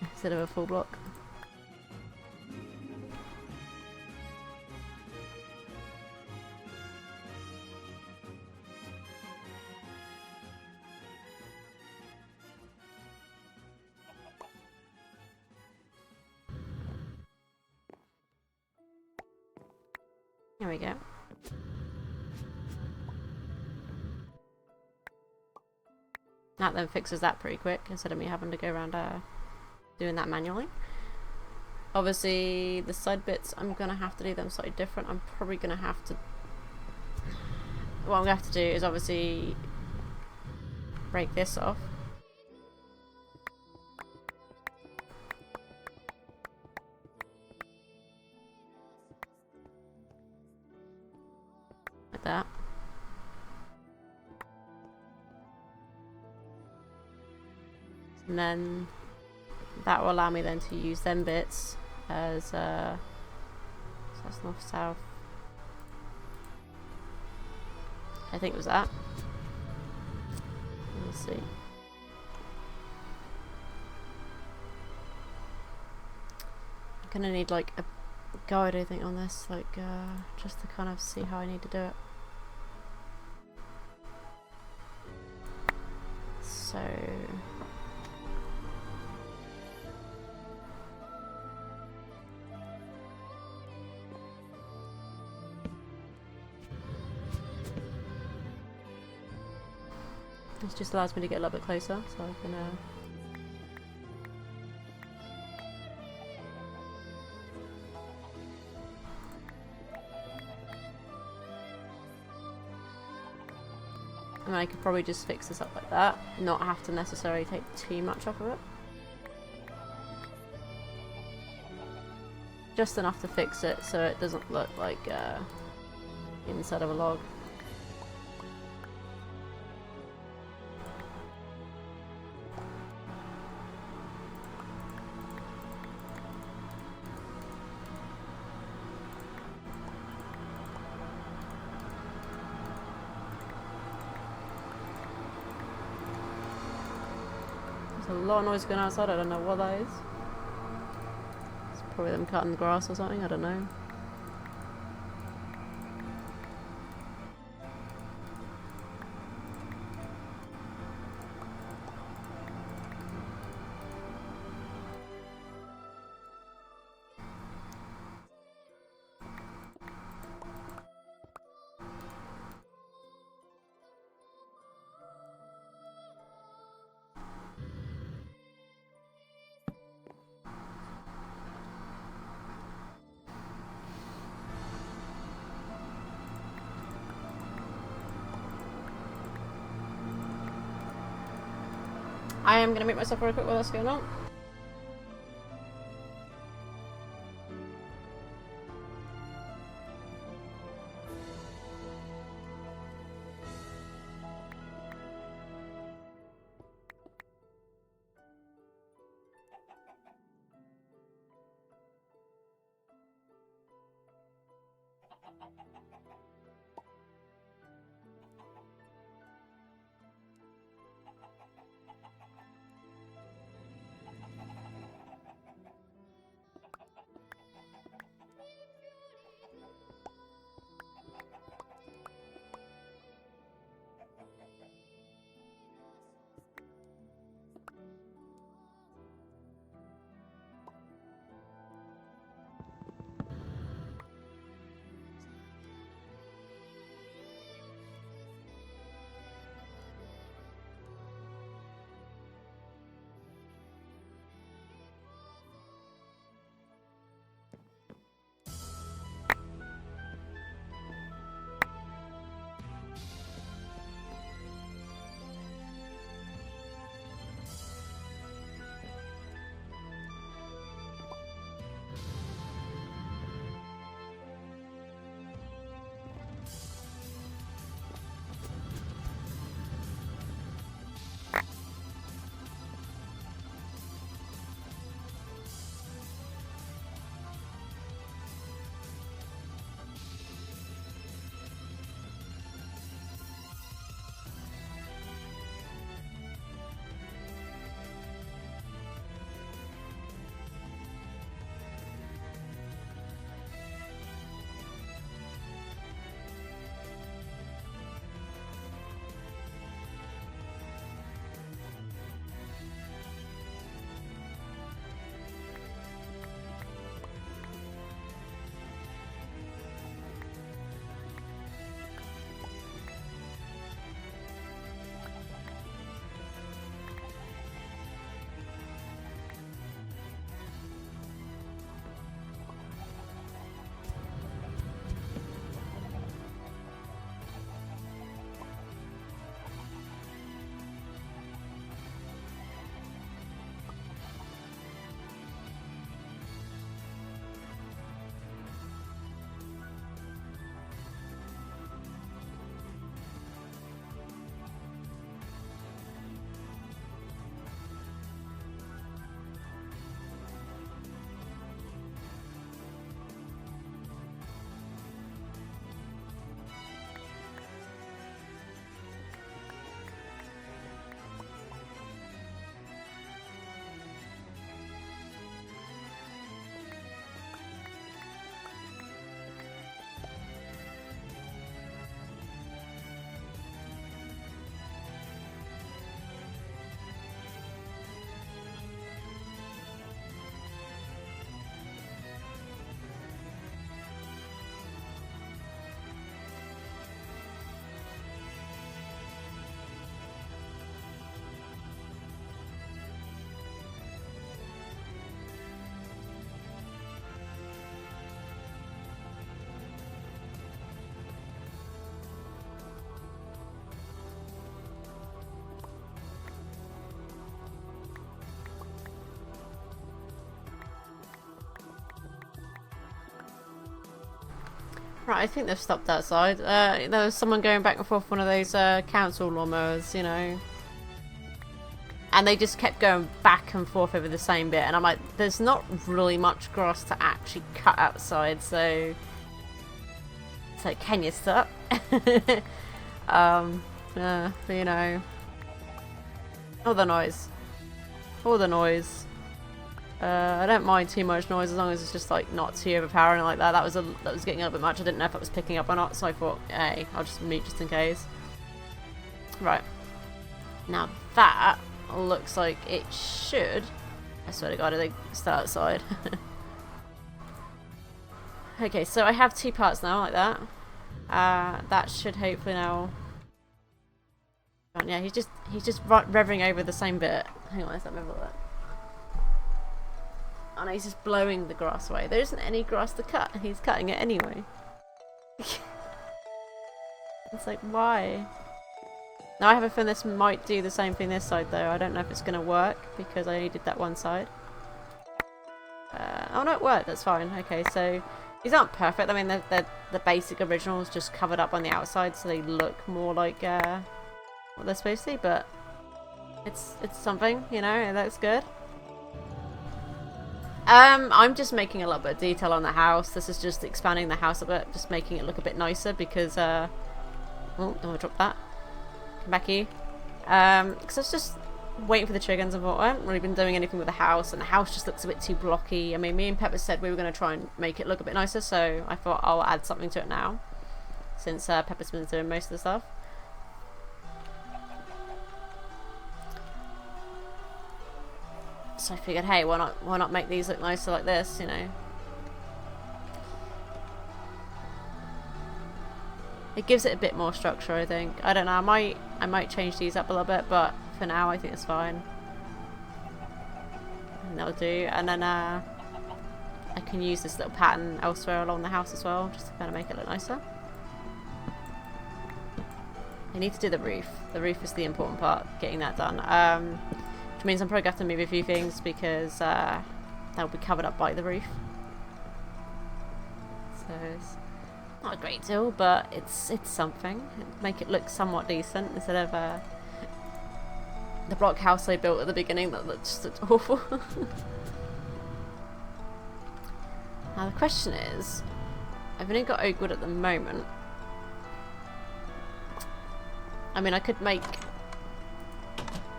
[SPEAKER 1] instead of a full block. There we go. That then fixes that pretty quick instead of me having to go around doing that manually. Obviously, the side bits, I'm going to have to do them slightly different. I'm probably going to have to... What I'm going to have to do is obviously break this off. Like that. And then that will allow me then to use them bits as so that's north south. I think it was that. Let's see. I'm gonna need like a guide, I think, on this, like just to kind of see how I need to do it. So this just allows me to get a little bit closer, so I can And I could probably just fix this up like that, not have to necessarily take too much off of it. Just enough to fix it so it doesn't look like inside of a log. There's a lot of noise going outside, I don't know what that is. It's probably them cutting the grass or something, I don't know. I am going to make myself real quick while that's going on. Right, I think they've stopped outside. There was someone going back and forth one of those council lawnmowers, you know. And they just kept going back and forth over the same bit. And I'm like, there's not really much grass to actually cut outside, so... So, can you stop? But, you know... All the noise. All the noise. I don't mind too much noise as long as it's just like not too overpowering like that. That was getting a little bit much. I didn't know if it was picking up or not, so I thought, hey, I'll just mute just in case. Right. Now that looks like it should. I swear to God, they still outside. Okay, so I have 2 parts now like that. That should hopefully now. Yeah, he's just revving over the same bit. Hang on, let's have a look. Oh no, he's just blowing the grass away. There isn't any grass to cut, and he's cutting it anyway. It's like, why? Now I have a feeling this might do the same thing this side though. I don't know if it's going to work, because I only did that one side. Oh no, it worked, that's fine. Okay, so these aren't perfect. I mean, the basic originals just covered up on the outside, so they look more like what they're supposed to be, but it's something, you know, that's good. I'm just making a little bit of detail on the house. This is just expanding the house a bit, just making it look a bit nicer because, oh, don't want to drop that. Come back here. Because I was just waiting for the chickens and thought, I haven't really been doing anything with the house, and the house just looks a bit too blocky. I mean, me and Pepper said we were going to try and make it look a bit nicer, so I thought I'll add something to it now, since Pepper's been doing most of the stuff. So I figured, hey, why not make these look nicer like this, you know? It gives it a bit more structure, I think. I don't know, I might change these up a little bit, but for now I think it's fine. And that'll do. And then I can use this little pattern elsewhere along the house as well, just to kind of make it look nicer. I need to do the roof. The roof is the important part, getting that done. Which means I'm probably going to have to move a few things because they'll be covered up by the roof. So it's not a great deal, but it's something. It'll make it look somewhat decent instead of the block house I built at the beginning that just looked awful. Now the question is, I've only got oak wood at the moment. I mean, I could make...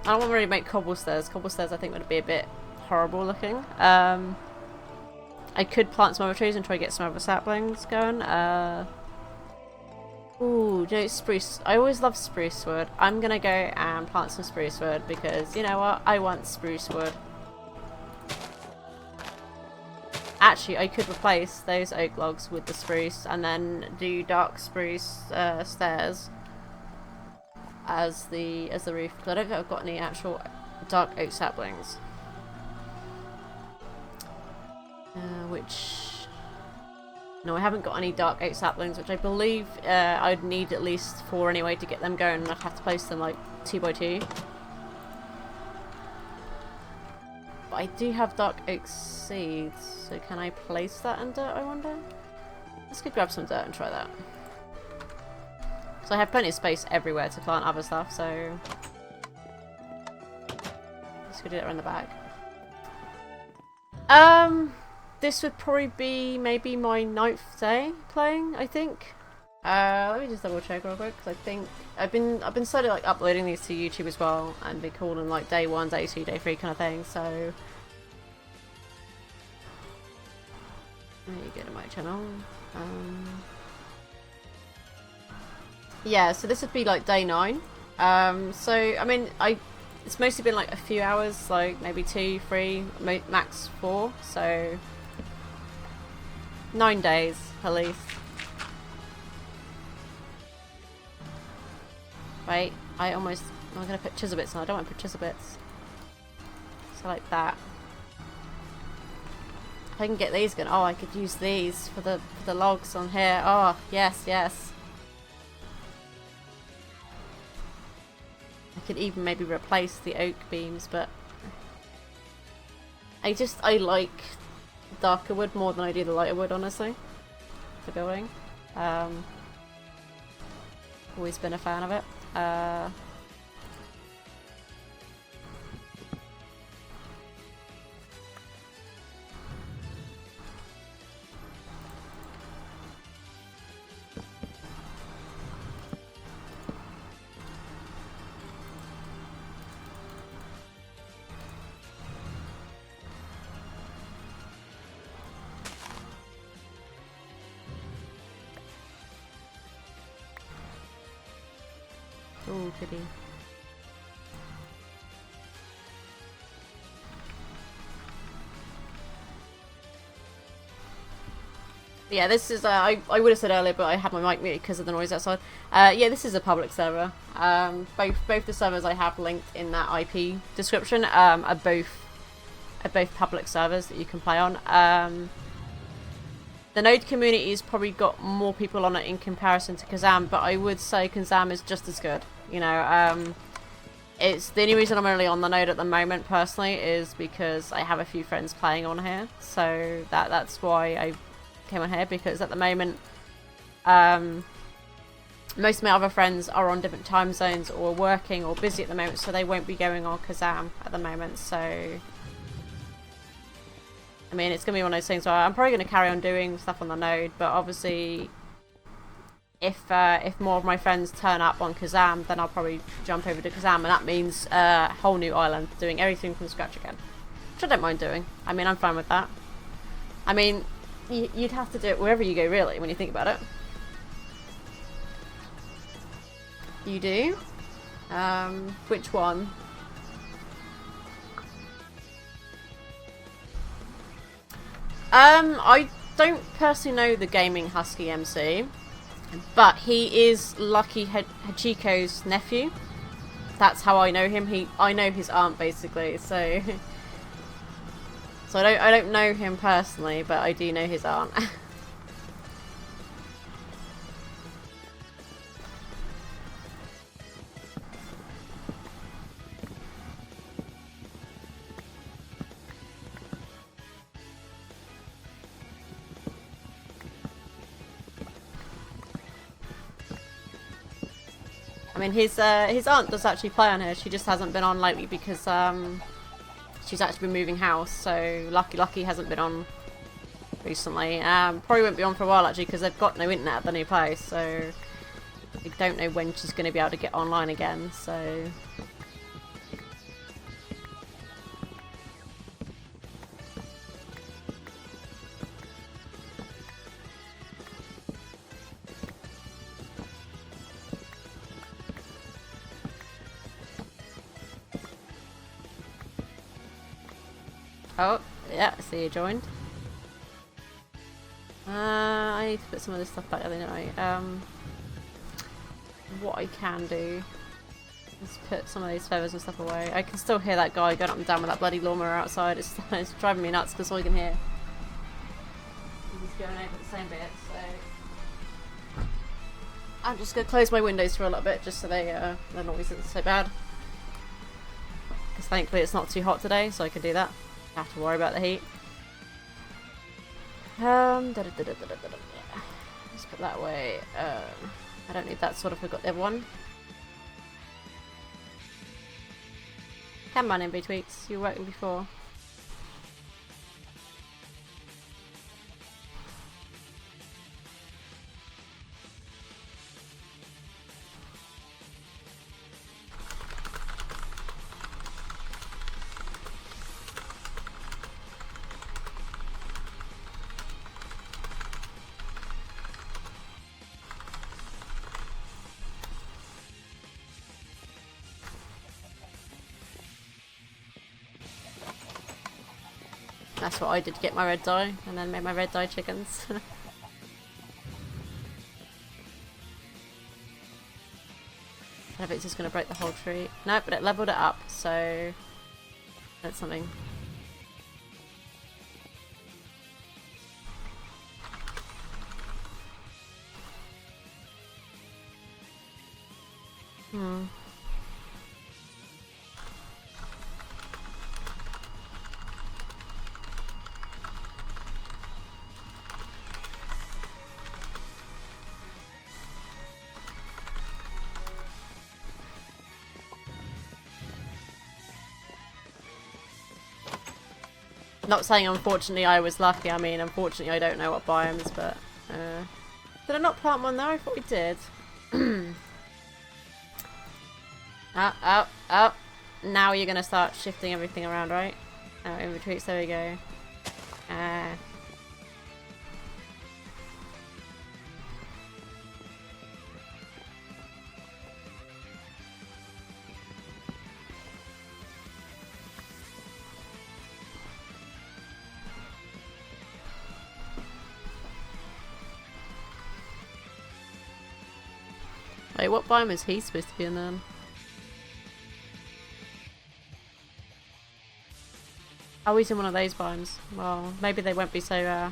[SPEAKER 1] I don't want to really make cobble stairs. Cobble stairs I think would be a bit horrible looking. I could plant some other trees and try to get some other saplings going. Ooh, you know, spruce. I always love spruce wood. I'm gonna go and plant some spruce wood because, you know what, I want spruce wood. Actually, I could replace those oak logs with the spruce and then do dark spruce stairs as the roof, because I don't think I've got any actual dark oak saplings. No, I haven't got any dark oak saplings, which I believe I'd need at least 4 anyway to get them going, and I'd have to place them like 2 by 2. But I do have dark oak seeds, so can I place that in dirt, I wonder? Let's go grab some dirt and try that. So I have plenty of space everywhere to plant other stuff, so let's go do that around the back. This would probably be maybe my 9th day playing, I think. Let me just double check real quick, because I think I've been sort of like uploading these to YouTube as well, and be calling like day 1, day 2, day 3 kind of thing. So there you go to my channel. Yeah, so this would be like day 9. So I mean, it's mostly been like a few hours, like maybe 2, 3, max 4. So 9 days at least. Wait, I'm gonna put chisel bits on. I don't want to put chisel bits. So like that. If I can get these going. Oh, I could use these for the logs on here. Oh, yes, yes. I could even maybe replace the oak beams, but I like darker wood more than I do the lighter wood, honestly, for building. Always been a fan of it. Oh, goody. Yeah, this is, I would have said earlier, but I had my mic muted because of the noise outside. Yeah, this is a public server. Both the servers I have linked in that IP description are both public servers that you can play on. The Node community has probably got more people on it in comparison to Kazam, but I would say Kazam is just as good. You know, it's the only reason I'm only on the Node at the moment personally is because I have a few friends playing on here, so that's why I came on here, because at the moment most of my other friends are on different time zones or working or busy at the moment, so they won't be going on Kazam at the moment. So I mean, it's gonna be one of those things where I'm probably gonna carry on doing stuff on the Node, but obviously if more of my friends turn up on Kazam, then I'll probably jump over to Kazam, and that means a whole new island, doing everything from scratch again, which I don't mind doing. I mean, I'm fine with that. I mean, you'd have to do it wherever you go, really, when you think about it. You do? Which one? I don't personally know the Gaming Husky MC, but he is Lucky Hachiko's nephew. That's how I know him. I know his aunt, basically, so... So I don't know him personally, but I do know his aunt. I mean, his aunt does actually play on here. She just hasn't been on lately because she's actually been moving house. So Lucky hasn't been on recently. Probably won't be on for a while actually because they've got no internet at the new place. So I don't know when she's going to be able to get online again. So. Oh, yeah, I see you joined. I need to put some of this stuff back there, don't I? What I can do is put some of these feathers and stuff away. I can still hear that guy going up and down with that bloody lawnmower outside. It's driving me nuts because all I can hear is going over the same bit, so... I'm just going to close my windows for a little bit just so the noise isn't so bad. Because thankfully it's not too hot today, so I can do that. Have to worry about the heat. Let's put that away. I don't need that, sort of forgot the other one. Come on, MB Tweaks, you were working before. That's what I did to get my red dye, and then made my red dye chickens. I don't know if it's just going to break the whole tree. No, but it leveled it up, so that's something. Not saying unfortunately I was lucky, I mean unfortunately I don't know what biomes, but did I not plant one there? I thought we did. Up, up, up. Now you're gonna start shifting everything around, right? Oh, in retreats, there we go. Wait, what biome is he supposed to be in then? Oh, he's in one of those biomes. Well, maybe they won't be so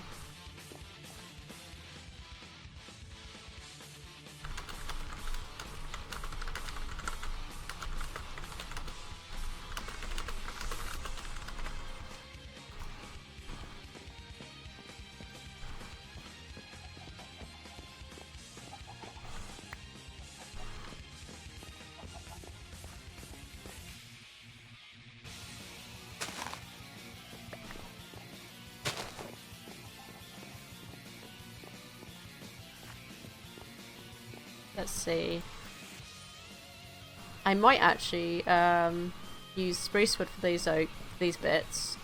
[SPEAKER 1] Let's see. I might actually use spruce wood for these bits,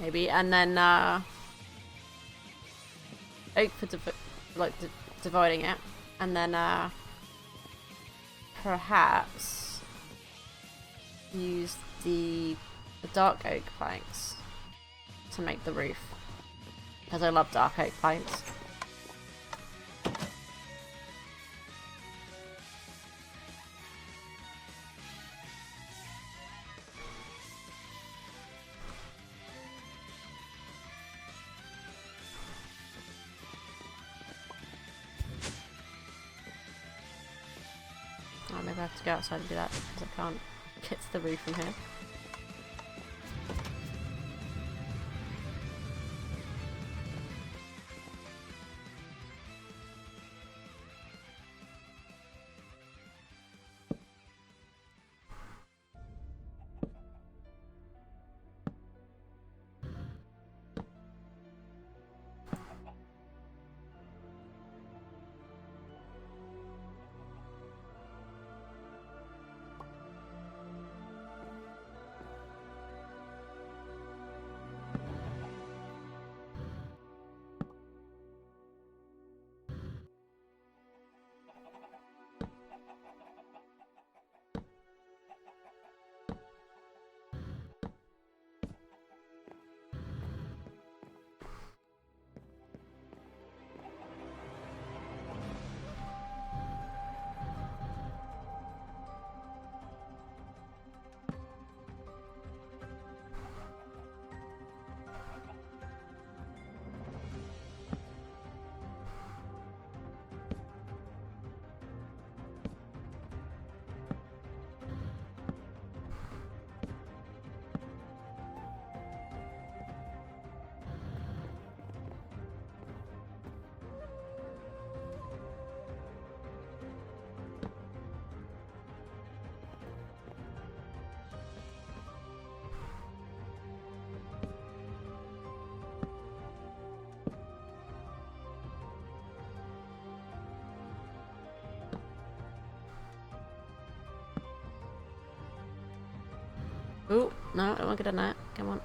[SPEAKER 1] maybe, and then oak for dividing it, and then perhaps use the dark oak planks to make the roof, because I love dark oak planks. Oh, maybe I have to go outside and do that because I can't get to the roof from here. Ooh, no, I don't want to get on that. Come on.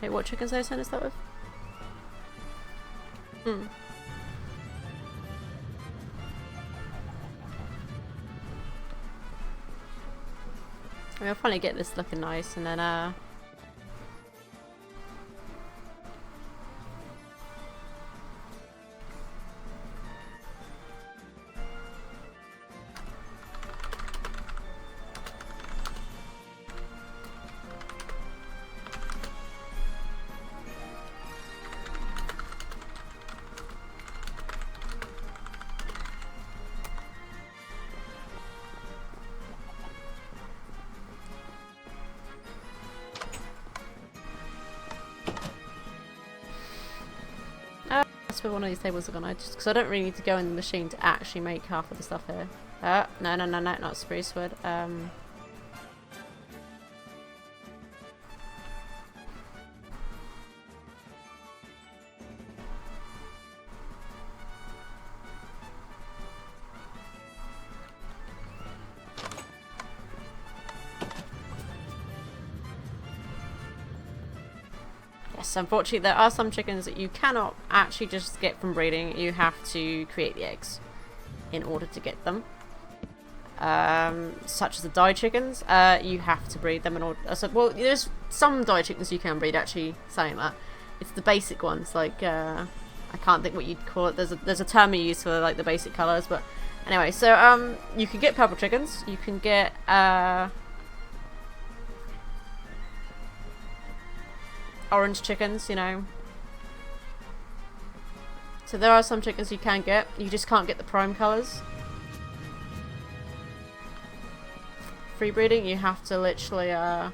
[SPEAKER 1] Wait, what chickens did I send us that with? Hmm. I mean, I'll finally get this looking nice, and then that's where one of these tables are gone. Because I don't really need to go in the machine to actually make half of the stuff here. No, not spruce wood. Yes, unfortunately there are some chickens that you cannot actually just get from breeding. You have to create the eggs in order to get them. Such as the dye chickens, you have to breed them in order. Well, there's some dye chickens you can breed. Actually, saying that, it's the basic ones. Like I can't think what you'd call it. There's a term you use for like the basic colours, but anyway. So you can get purple chickens. You can get orange chickens, you know. So there are some chickens you can get. You just can't get the prime colours. Free breeding, you have to literally, you have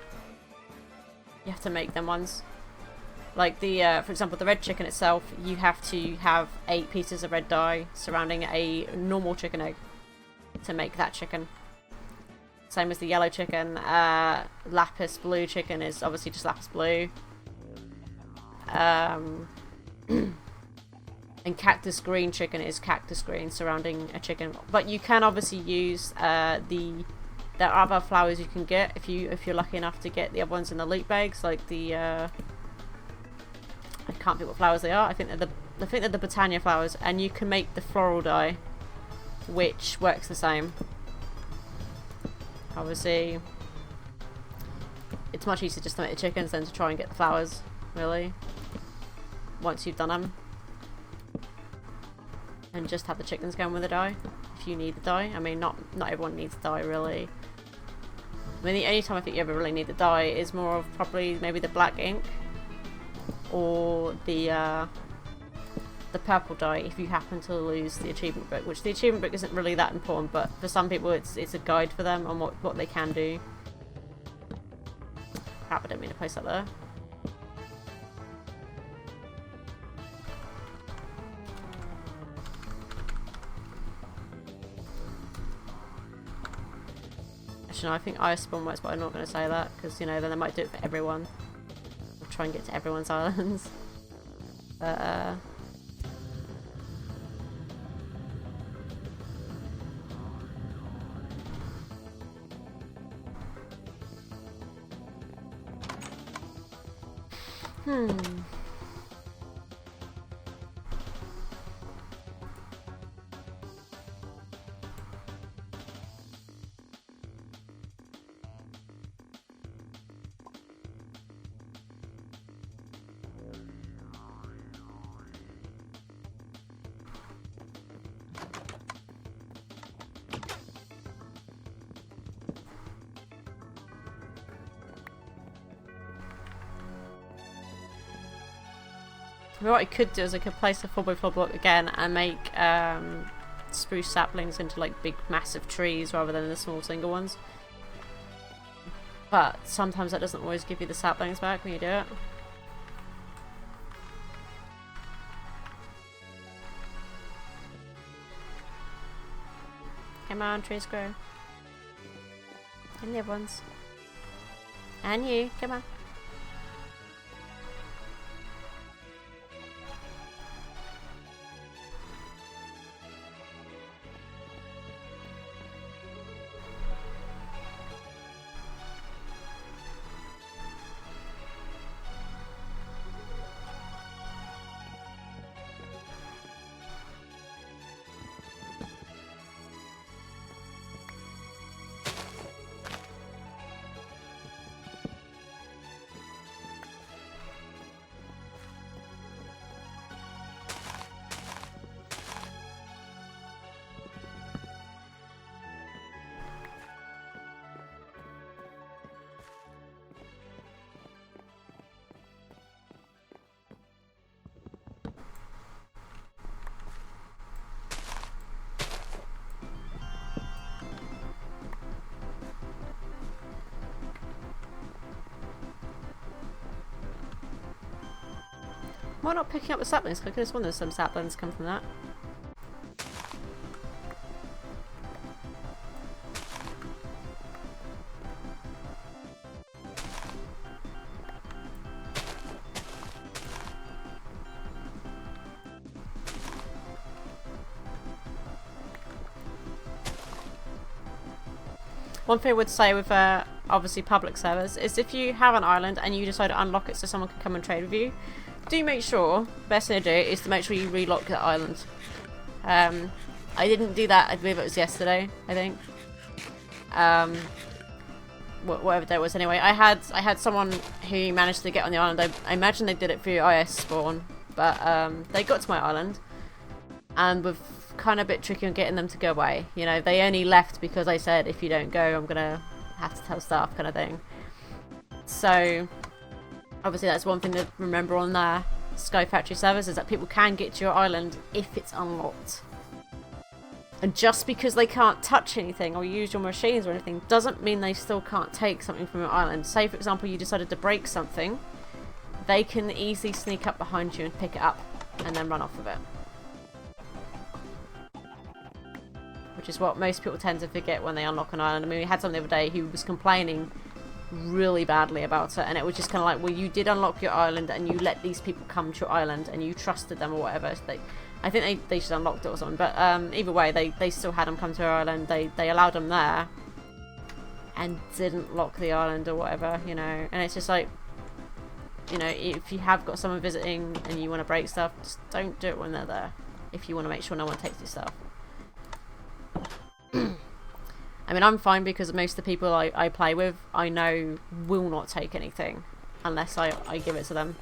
[SPEAKER 1] to make them ones. Like the, for example, the red chicken itself, you have to have 8 pieces of red dye surrounding a normal chicken egg to make that chicken. Same as the yellow chicken. Lapis blue chicken is obviously just lapis blue. And cactus green chicken is cactus green surrounding a chicken. But you can obviously use there are other flowers you can get if you're lucky enough to get the other ones in the loot bags, like the I can't think what flowers they are. I think they're the Botania flowers, and you can make the floral dye, which works the same. Obviously, it's much easier just to make the chickens than to try and get the flowers, really, once you've done them. And just have the chickens going with the dye, if you need the dye. I mean, not everyone needs the dye, really. I mean, the only time I think you ever really need the dye is more of probably maybe the black ink, or the purple dye if you happen to lose the achievement book, which the achievement book isn't really that important, but for some people it's a guide for them on what they can do. Crap, I didn't mean to place that there. Actually, no, I think Ice Spawn works, but I'm not going to say that, because, you know, then they might do it for everyone. We'll try and get to everyone's islands. But, what I could do is I could place a 4x4 block again and make spruce saplings into like big massive trees rather than the small single ones. But sometimes that doesn't always give you the saplings back when you do it. Come on, trees grow. And the other ones. And you, come on. Why not picking up the saplings? I could have sworn there's some saplings come from that. One thing I would say with obviously public servers is if you have an island and you decide to unlock it so someone can come and trade with you, do make sure, best thing to do is to make sure you relock that island. I didn't do that, I believe it was yesterday, I think. Whatever day it was anyway. I had someone who managed to get on the island. I imagine they did it through IS spawn, but they got to my island and with kind of a bit tricky on getting them to go away. You know, they only left because I said, if you don't go, I'm gonna have to tell staff, kind of thing. So obviously that's one thing to remember on the Sky Factory servers, is that people can get to your island if it's unlocked. And just because they can't touch anything or use your machines or anything doesn't mean they still can't take something from your island. Say for example you decided to break something, they can easily sneak up behind you and pick it up and then run off with it. Which is what most people tend to forget when they unlock an island. I mean, we had someone the other day who was complaining really badly about it, and it was just kind of like, well, you did unlock your island and you let these people come to your island and you trusted them or whatever. So I think they just unlocked it or something, but either way, they still had them come to our island. They allowed them there and didn't lock the island or whatever, you know. And it's just like, you know, if you have got someone visiting and you want to break stuff, just don't do it when they're there if you want to make sure no one takes your stuff. I mean, I'm fine because most of the people I play with, I know will not take anything unless I give it to them.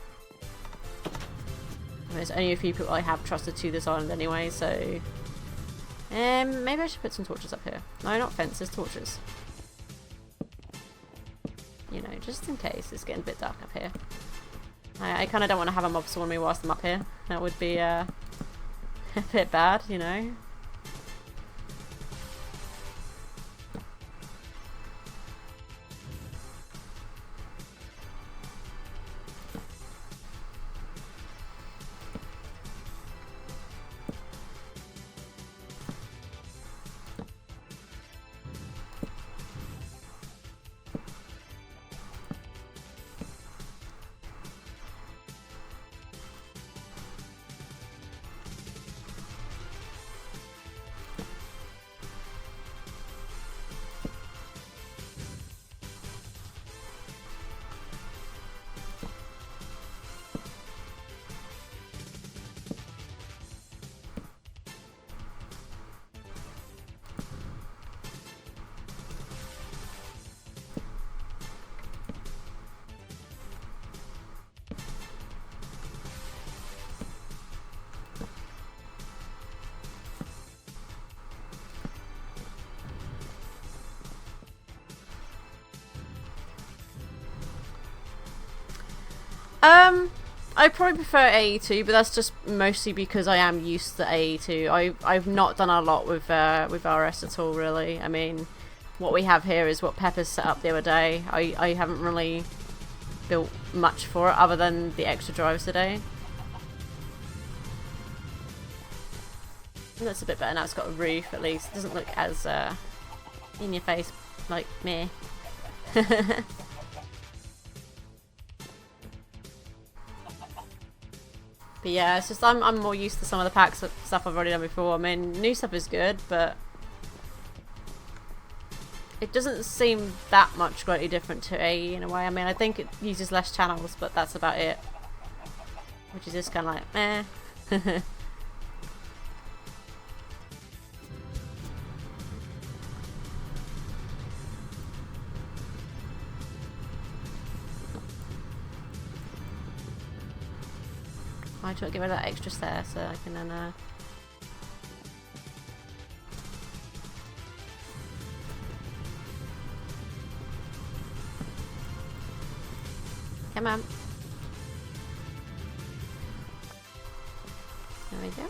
[SPEAKER 1] I mean, there's only a few people I have trusted to this island anyway, so... maybe I should put some torches up here. No, not fences, torches. You know, just in case it's getting a bit dark up here. I kind of don't want to have a mob spawn me whilst I'm up here. That would be a bit bad, you know. I probably prefer AE2, but that's just mostly because I am used to AE2. I've not done a lot with RS at all, really. I mean, what we have here is what Pepper's set up the other day. I haven't really built much for it other than the extra drives today. And that's a bit better now. It's got a roof at least. It doesn't look as in your face like me. But yeah, it's just I'm more used to some of the packs of stuff I've already done before. I mean, new stuff is good, but it doesn't seem that much greatly different to AE in a way. I mean, I think it uses less channels, but that's about it. Which is just kind of like, meh. I try to get rid of that extra stair so I can then come on. There we go.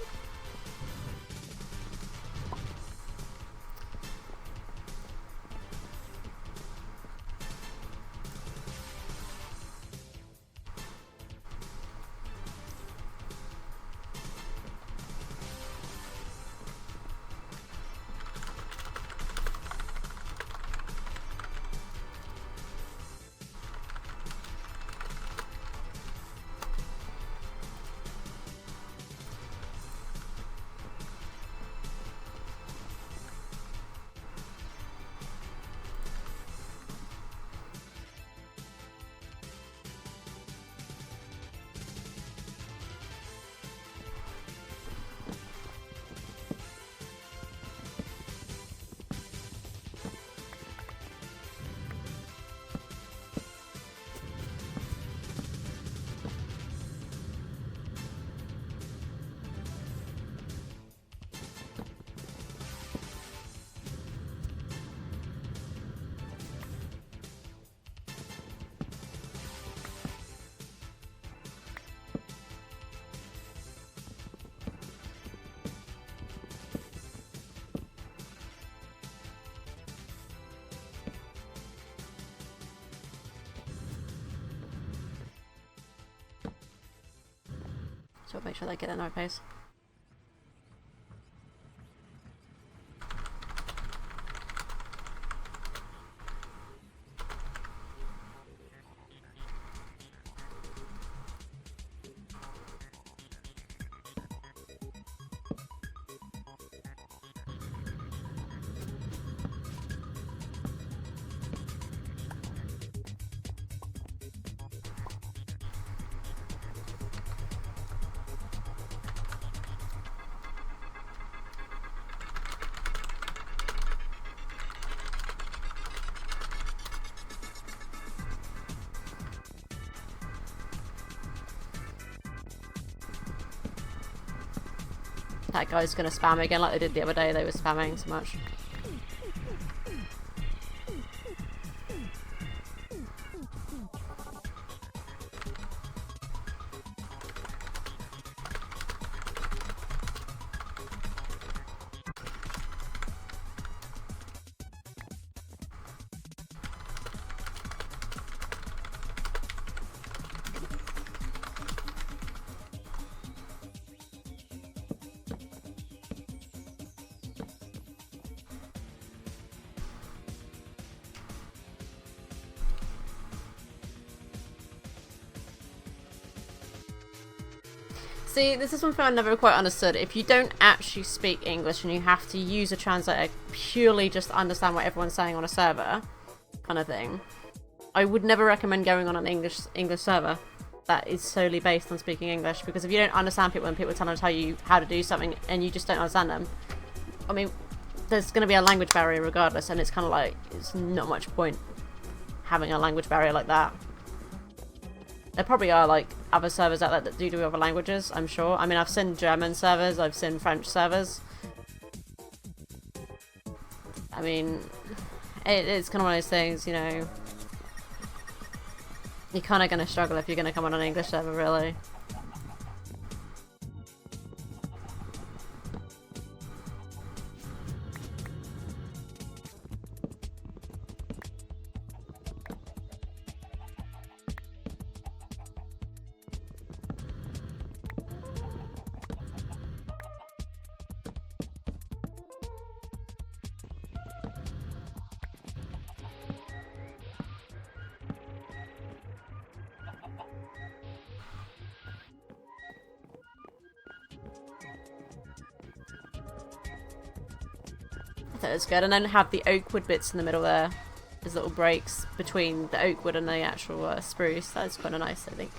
[SPEAKER 1] but make sure they get in the right place. That guy's gonna spam again like they did the other day. They were spamming so much. See, this is one thing I never quite understood. If you don't actually speak English and you have to use a translator purely just to understand what everyone's saying on a server, kind of thing, I would never recommend going on an English server that is solely based on speaking English, because if you don't understand people and people tell you how to do something and you just don't understand them, I mean, there's going to be a language barrier regardless, and it's kind of like, it's not much point having a language barrier like that. There probably are like other servers out there that do other languages, I'm sure. I mean, I've seen German servers, I've seen French servers. I mean, it's kind of one of those things, you know. You're kind of going to struggle if you're going to come on an English server, really. That is good, and then have the oak wood bits in the middle there. There's little breaks between the oak wood and the actual spruce. That's kind of nice, I think.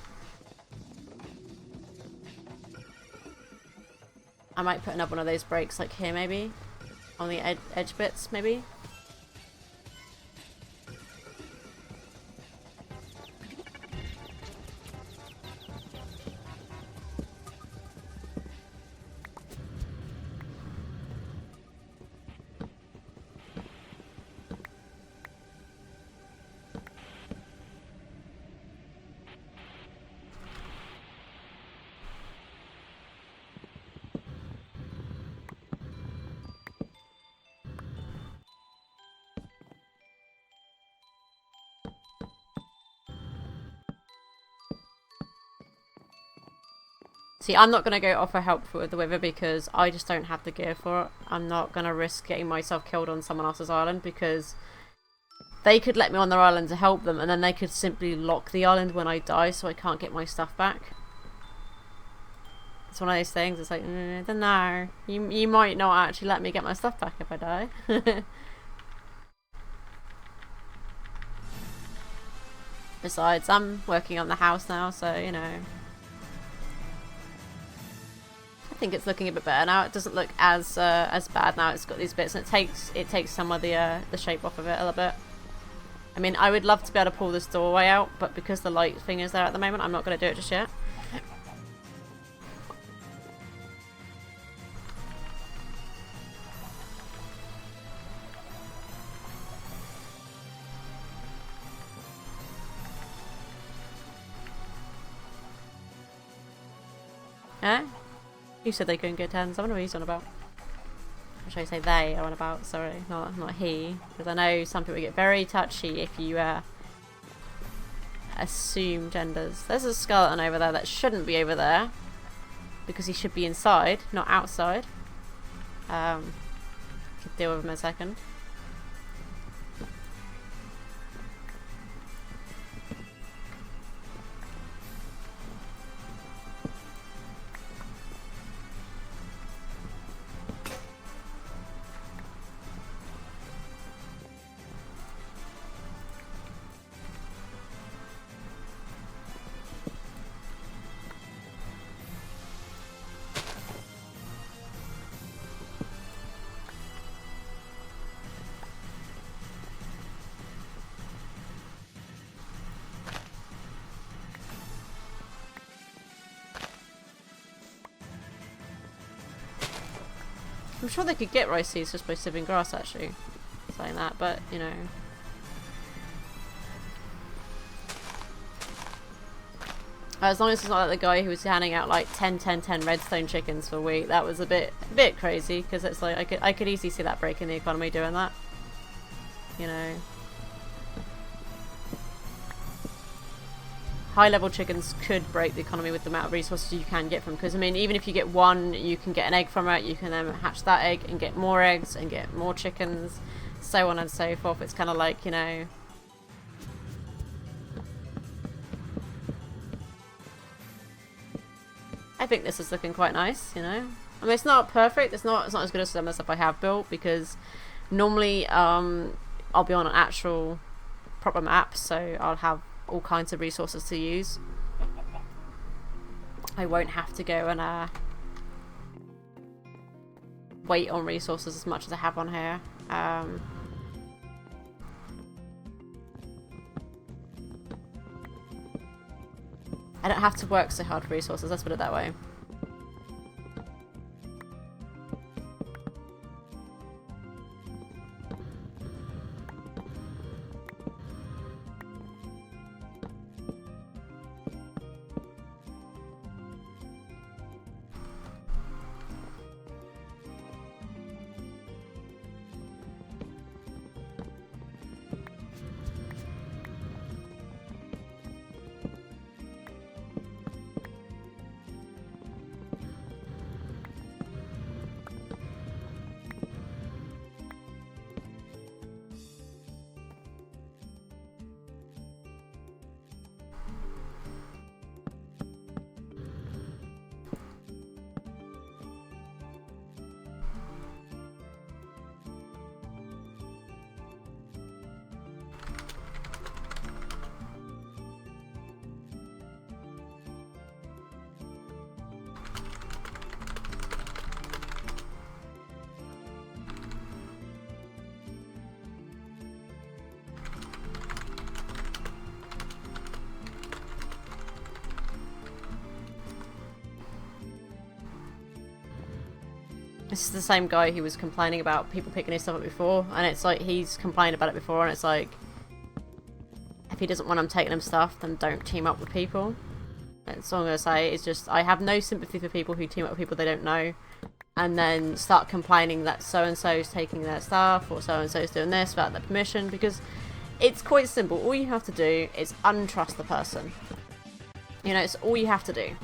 [SPEAKER 1] I might put another one of those breaks like here, maybe on the edge bits, maybe. See, I'm not going to go offer help with the Wither because I just don't have the gear for it. I'm not going to risk getting myself killed on someone else's island, because they could let me on their island to help them and then they could simply lock the island when I die so I can't get my stuff back. It's one of those things, it's like, I don't know. You might not actually let me get my stuff back if I die. Besides, I'm working on the house now, so, you know. I think it's looking a bit better now. It doesn't look as bad now. It's got these bits, and it takes some of the shape off of it a little bit. I mean, I would love to be able to pull this doorway out, but because the light thing is there at the moment, I'm not going to do it just yet. Eh? You said they couldn't get tens. I wonder what he's on about. Or should I say they are on about? Sorry, not he. Because I know some people get very touchy if you assume genders. There's a skeleton over there that shouldn't be over there. because he should be inside, not outside. Could deal with him in a second. I'm sure they could get rice seeds just by sieving grass, actually. Saying that, but, you know. As long as it's not like the guy who was handing out like 10 redstone chickens for a week, that was a bit crazy, because it's like, I could easily see that breaking the economy doing that. You know. High-level chickens could break the economy with the amount of resources you can get from, because I mean, even if you get one, you can get an egg from it, you can then hatch that egg and get more eggs and get more chickens, so on and so forth. It's kind of like, you know, I think this is looking quite nice, you know. I mean, it's not perfect, it's not as good as some of the stuff I have built, because normally I'll be on an actual proper map, so I'll have all kinds of resources to use. I won't have to go and wait on resources as much as I have on here. I don't have to work so hard for resources, let's put it that way. This is the same guy who was complaining about people picking his stuff up before, and it's like, he's complained about it before, and it's like, if he doesn't want them taking him stuff, then don't team up with people. That's all I'm going to say. It's just, I have no sympathy for people who team up with people they don't know, and then start complaining that so-and-so's taking their stuff, or so-and-so's doing this without their permission, because it's quite simple. All you have to do is untrust the person. You know, it's all you have to do.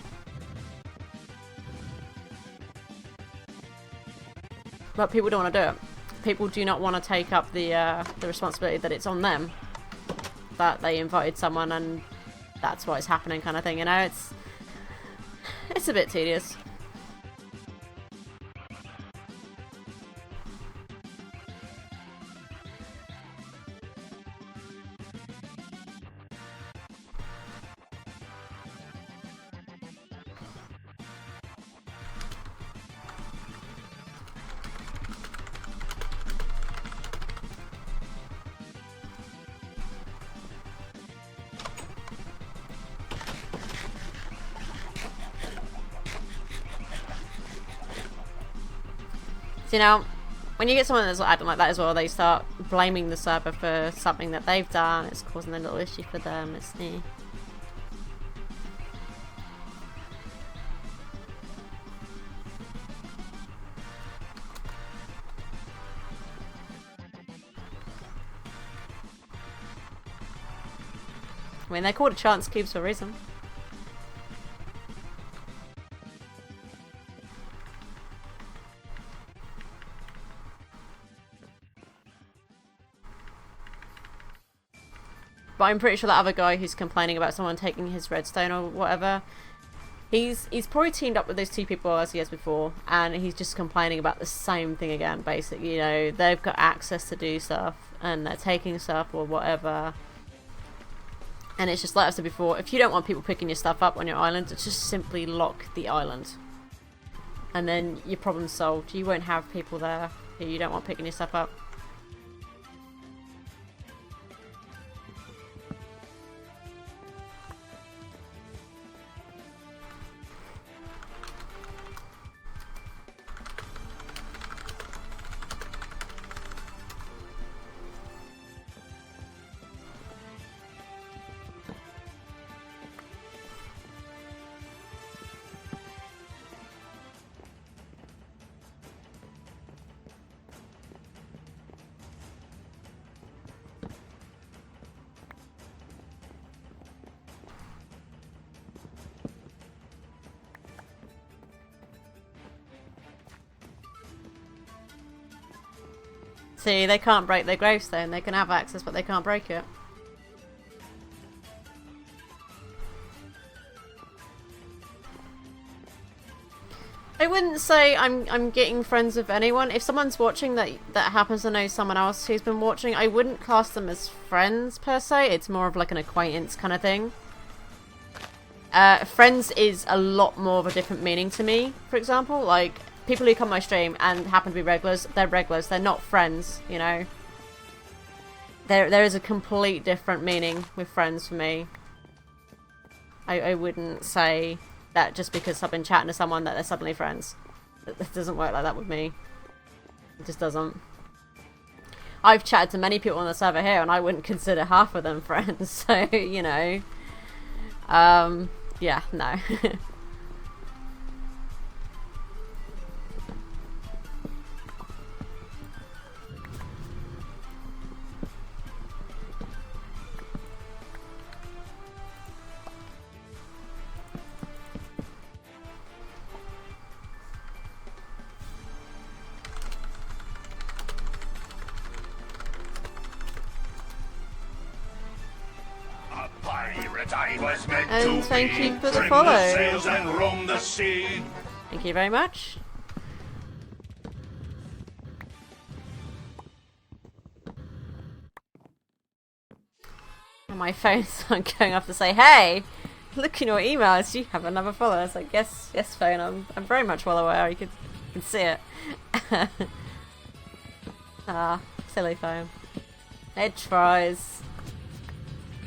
[SPEAKER 1] But people don't want to do it. People do not want to take up the responsibility that it's on them. That they invited someone and that's why it's happening, kind of thing, you know? It's a bit tedious. So, you know, when you get someone that's acting like that as well, they start blaming the server for something that they've done. It's causing a little issue for them. It's new. I mean, they're called chance cubes for a reason. But I'm pretty sure that other guy who's complaining about someone taking his redstone or whatever, he's probably teamed up with those two people as he has before, and he's just complaining about the same thing again, basically. You know, they've got access to do stuff, and they're taking stuff or whatever. And it's just like I said before, if you don't want people picking your stuff up on your island, just simply lock the island. And then your problem's solved. You won't have people there who you don't want picking your stuff up. See, they can't break their gravestone. They can have access, but they can't break it. I wouldn't say I'm getting friends with anyone. If someone's watching that happens to know someone else who's been watching, I wouldn't class them as friends per se. It's more of like an acquaintance kind of thing. Friends is a lot more of a different meaning to me. For example, like people who come to my stream and happen to be regulars, they're regulars. They're not friends, you know. There is a complete different meaning with friends for me. I wouldn't say that just because I've been chatting to someone that they're suddenly friends. It doesn't work like that with me. It just doesn't. I've chatted to many people on the server here and I wouldn't consider half of them friends, so, you know. Yeah, no. And thank you for the follow. Thank you very much. And my phone's going off to say, "Hey, look in your emails. You have another follower." It's like, yes, phone. I'm very much well aware. You can see it. Ah, silly phone. It tries.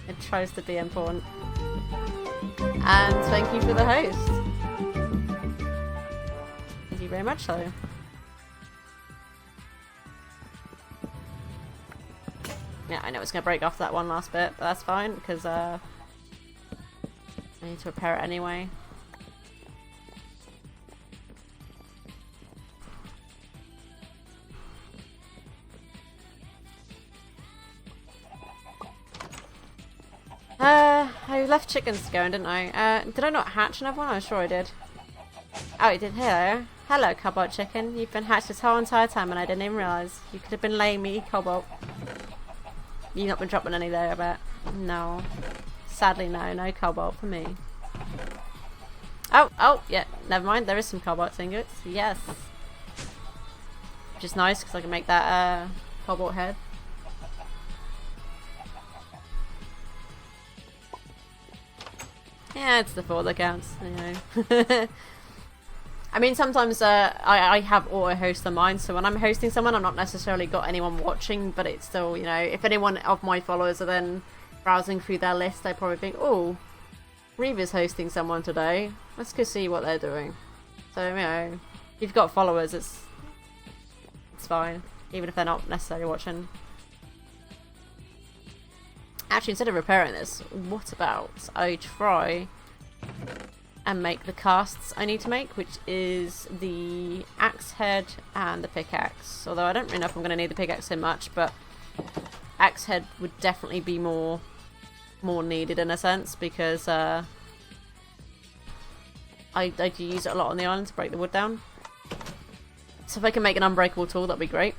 [SPEAKER 1] It tries to be important. And thank you for the host. Thank you very much, though. Yeah, I know it's going to break off that one last bit, but that's fine, because I need to repair it anyway. I left chickens going, didn't I? Did I not hatch another one? I'm sure I did. Oh, you did. Hello. Hello, Cobalt Chicken. You've been hatched this whole entire time and I didn't even realise. You could have been laying me, Cobalt. You've not been dropping any there, I bet. No. Sadly, no. No Cobalt for me. Oh, yeah. Never mind. There is some Cobalt ingots. Yes. Which is nice because I can make that Cobalt head. Yeah, it's the thought that counts, you know. I mean, sometimes I have auto-host on mine, so when I'm hosting someone, I'm not necessarily got anyone watching, but it's still, you know, if anyone of my followers are then browsing through their list, they probably think, oh, Reva's hosting someone today. Let's go see what they're doing. So, you know, if you've got followers, it's fine, even if they're not necessarily watching. Actually, instead of repairing this, what about I try and make the casts I need to make, which is the axe head and the pickaxe. Although I don't really know if I'm going to need the pickaxe so much, but axe head would definitely be more needed in a sense, because I do use it a lot on the island to break the wood down. So if I can make an unbreakable tool, that'd be great.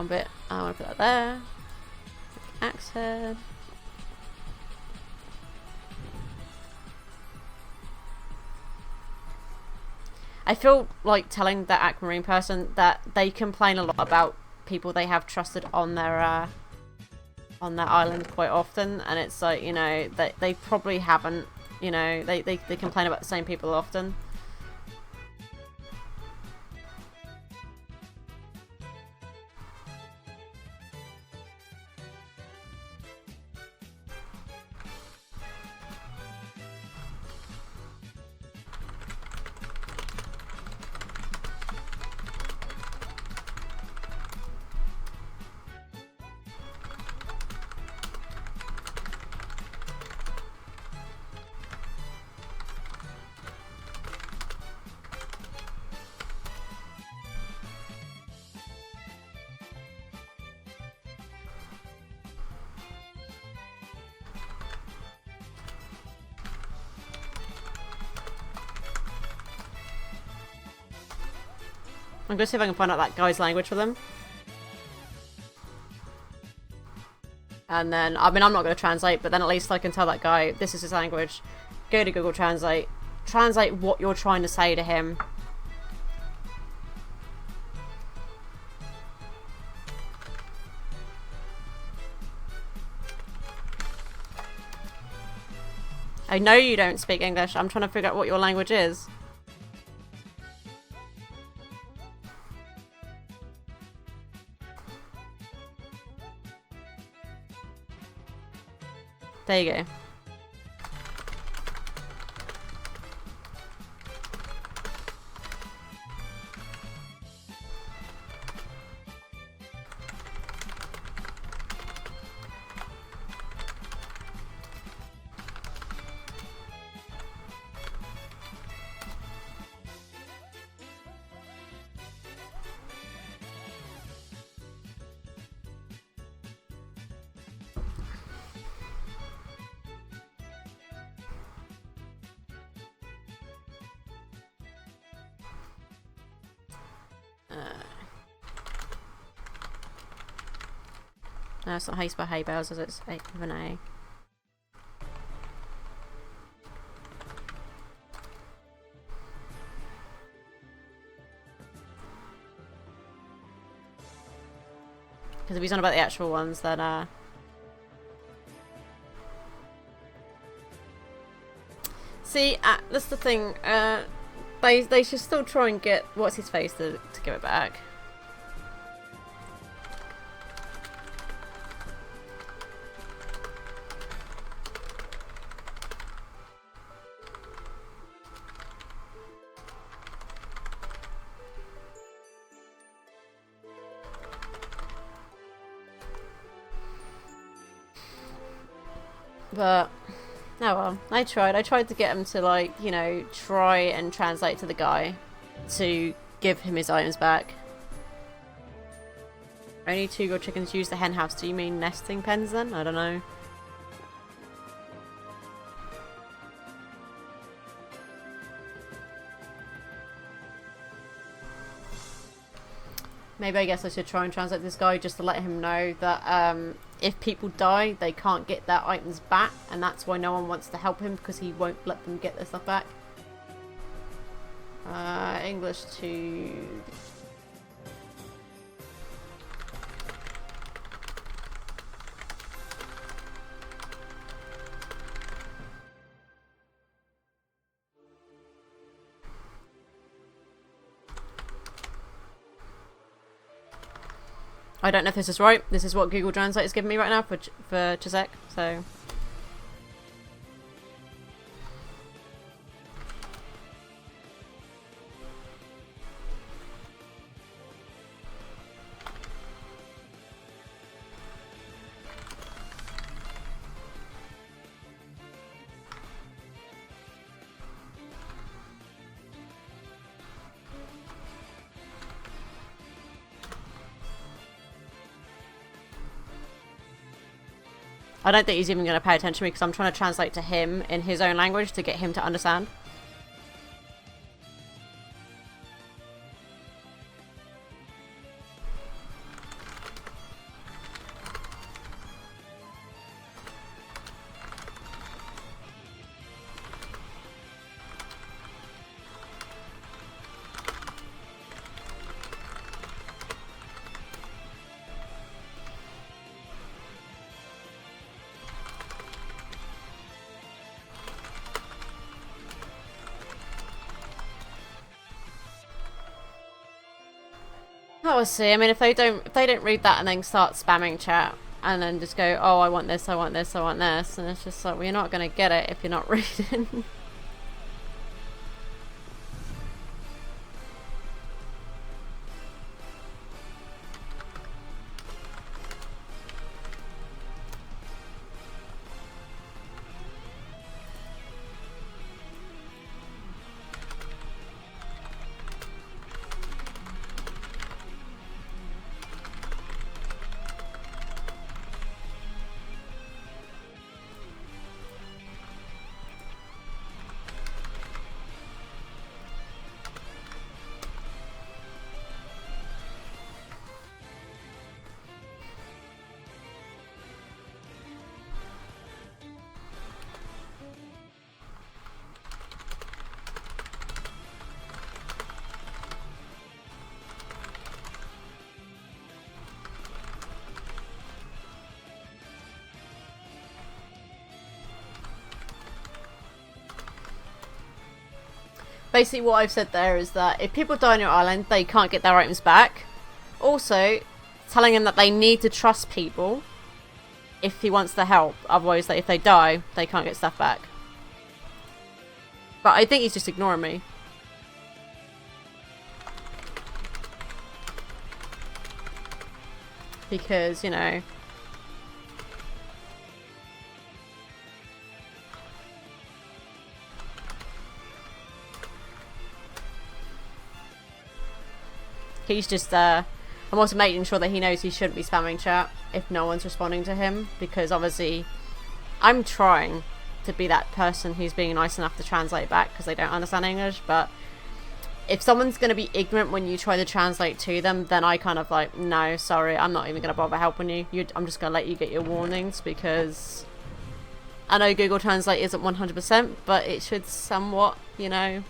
[SPEAKER 1] background bit. I want to put that there. Axe head. I feel like telling the Aquamarine person that they complain a lot about people they have trusted on their island quite often, and it's like, you know, they probably haven't, you know, they complain about the same people often. I'm gonna see if I can find out that guy's language for them. And then, I mean, I'm not gonna translate, but then at least I can tell that guy this is his language. Go to Google Translate. Translate what you're trying to say to him. I know you don't speak English. I'm trying to figure out what your language is. There you go. No, it's not how you spell hay bales, as it's with an A. Because if he's on about the actual ones, then see, that's the thing. They should still try and get what's his face to give it back. But, oh well, I tried. I tried to get him to, like, you know, try and translate to the guy to give him his items back. Only 2 grilled chickens use the hen house. Do you mean nesting pens then? I don't know. Maybe I guess I should try and translate this guy just to let him know that if people die, they can't get their items back, and that's why no one wants to help him, because he won't let them get their stuff back. English to... I don't know if this is right. This is what Google Translate is giving me right now for Chizek, so... I don't think he's even going to pay attention to me because I'm trying to translate to him in his own language to get him to understand. We'll see. I mean, if they don't read that and then start spamming chat and then just go, oh, I want this, I want this, I want this, and it's just like, well, you're not gonna get it if you're not reading. Basically what I've said there is that if people die on your island, they can't get their items back. Also, telling them that they need to trust people if he wants the help. Otherwise, if they die, they can't get stuff back. But I think he's just ignoring me. Because, you know... He's just, I'm also making sure that he knows he shouldn't be spamming chat if no one's responding to him, because obviously I'm trying to be that person who's being nice enough to translate back because they don't understand English, but if someone's going to be ignorant when you try to translate to them, then I kind of like, no, sorry, I'm not even going to bother helping you. I'm just going to let you get your warnings, because I know Google Translate isn't 100%, but it should somewhat, you know...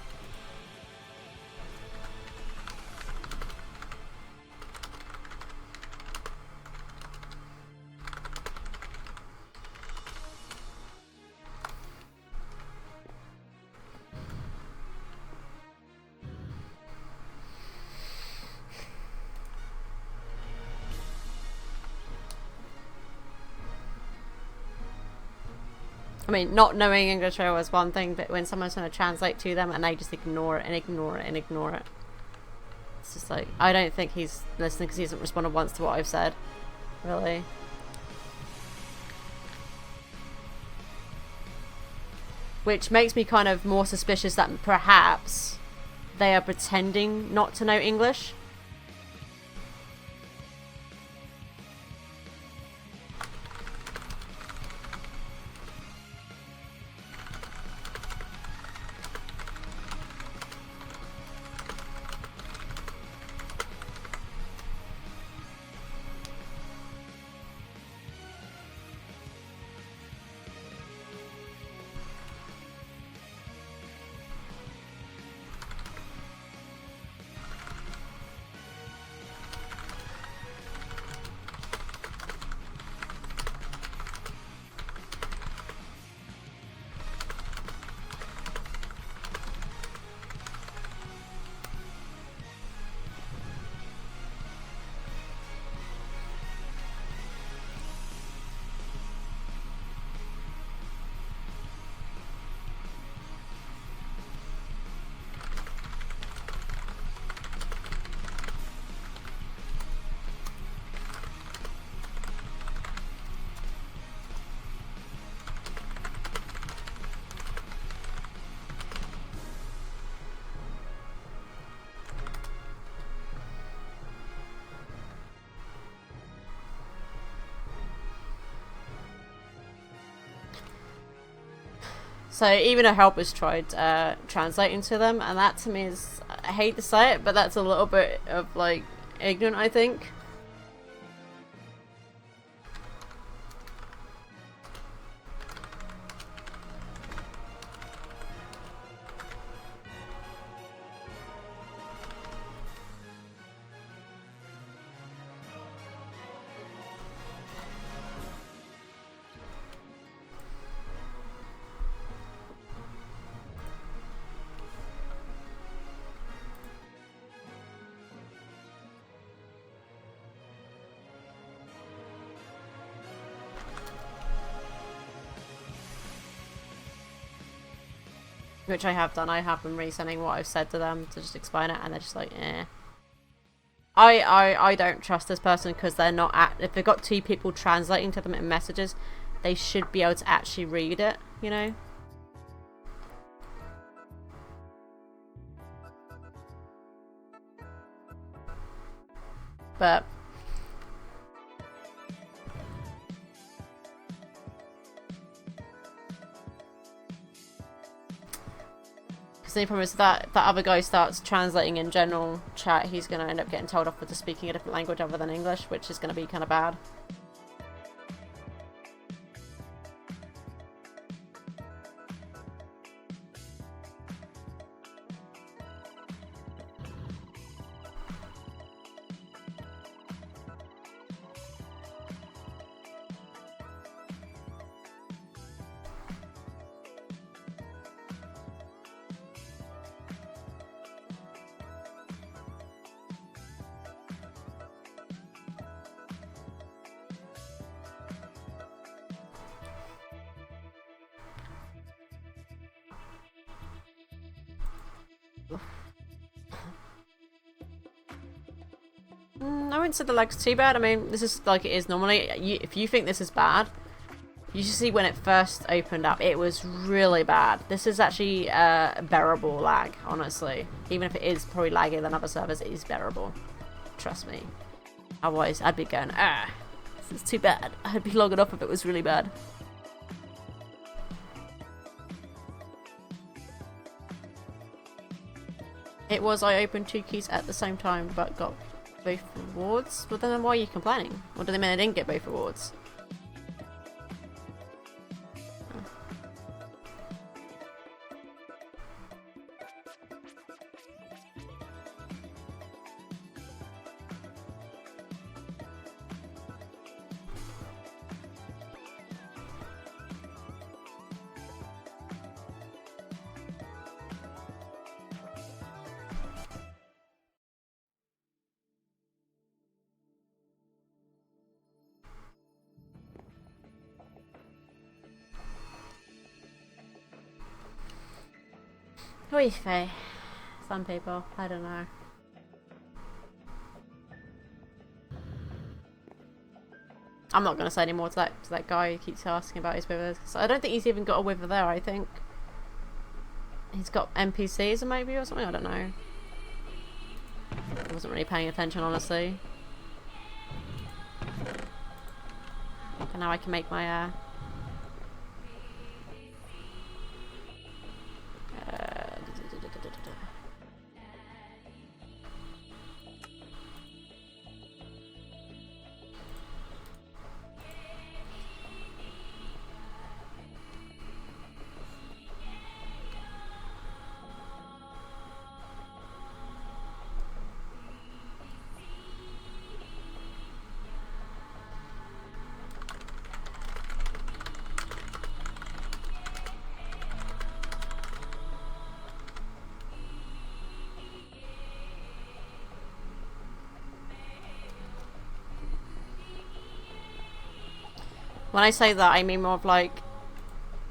[SPEAKER 1] I mean, not knowing English is one thing, but when someone's trying to translate to them and they just ignore it and ignore it and ignore it. It's just like, I don't think he's listening because he hasn't responded once to what I've said. Really. Which makes me kind of more suspicious that perhaps they are pretending not to know English. So even a helper's tried translating to them, and that to me is, I hate to say it, but that's a little bit of like ignorant, I think. Which I have done. I have been resending what I've said to them to just explain it, and they're just like, eh. I don't trust this person because they're not if they've got two people translating to them in messages, they should be able to actually read it, you know? But because the problem is that other guy starts translating in general chat, he's going to end up getting told off for just speaking a different language other than English, which is going to be kind of bad. I wouldn't say the lag's too bad. I mean, this is like it is normally. If you think this is bad, you should see when it first opened up. It was really bad. This is actually bearable lag, honestly. Even if it is probably laggier than other servers, it is bearable. Trust me. Otherwise, I'd be going, this is too bad. I'd be logging off if it was really bad. It was, I opened 2 keys at the same time, but got both rewards. Well, then why are you complaining? Or do they mean I didn't get both rewards? Wi-Fi. Some people, I don't know. I'm not going to say any more to that guy who keeps asking about his withers. So I don't think he's even got a wither there, I think. He's got NPCs maybe or something, I don't know. I wasn't really paying attention, honestly. And now I can make my when I say that, I mean more of like,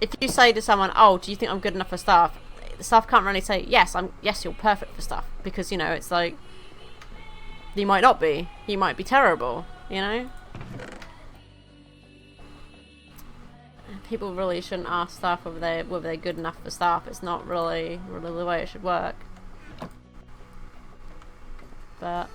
[SPEAKER 1] if you say to someone, oh, do you think I'm good enough for staff? The staff can't really say, yes, you're perfect for staff. Because, you know, it's like, you might not be. You might be terrible, you know? People really shouldn't ask staff whether they're good enough for staff. It's not really the way it should work. But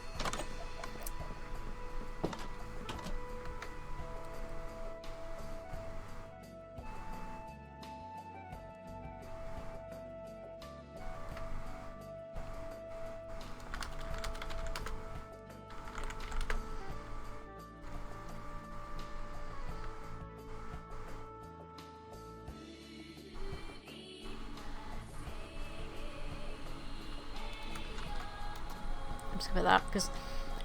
[SPEAKER 1] with that, because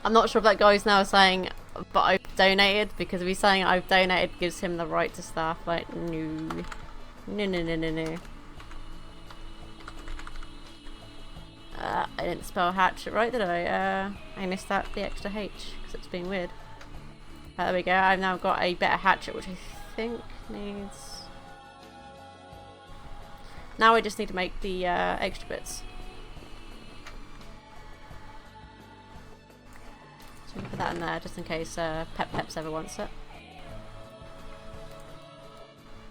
[SPEAKER 1] I'm not sure if that guy's now saying but I've donated, because if he's saying I've donated gives him the right to staff, like no. I didn't spell hatchet right, did I? I missed out the extra H because it's being weird. There we go, I've now got a better hatchet, which I think needs... Now I just need to make the extra bits. So we can put that in there just in case Peps ever wants it.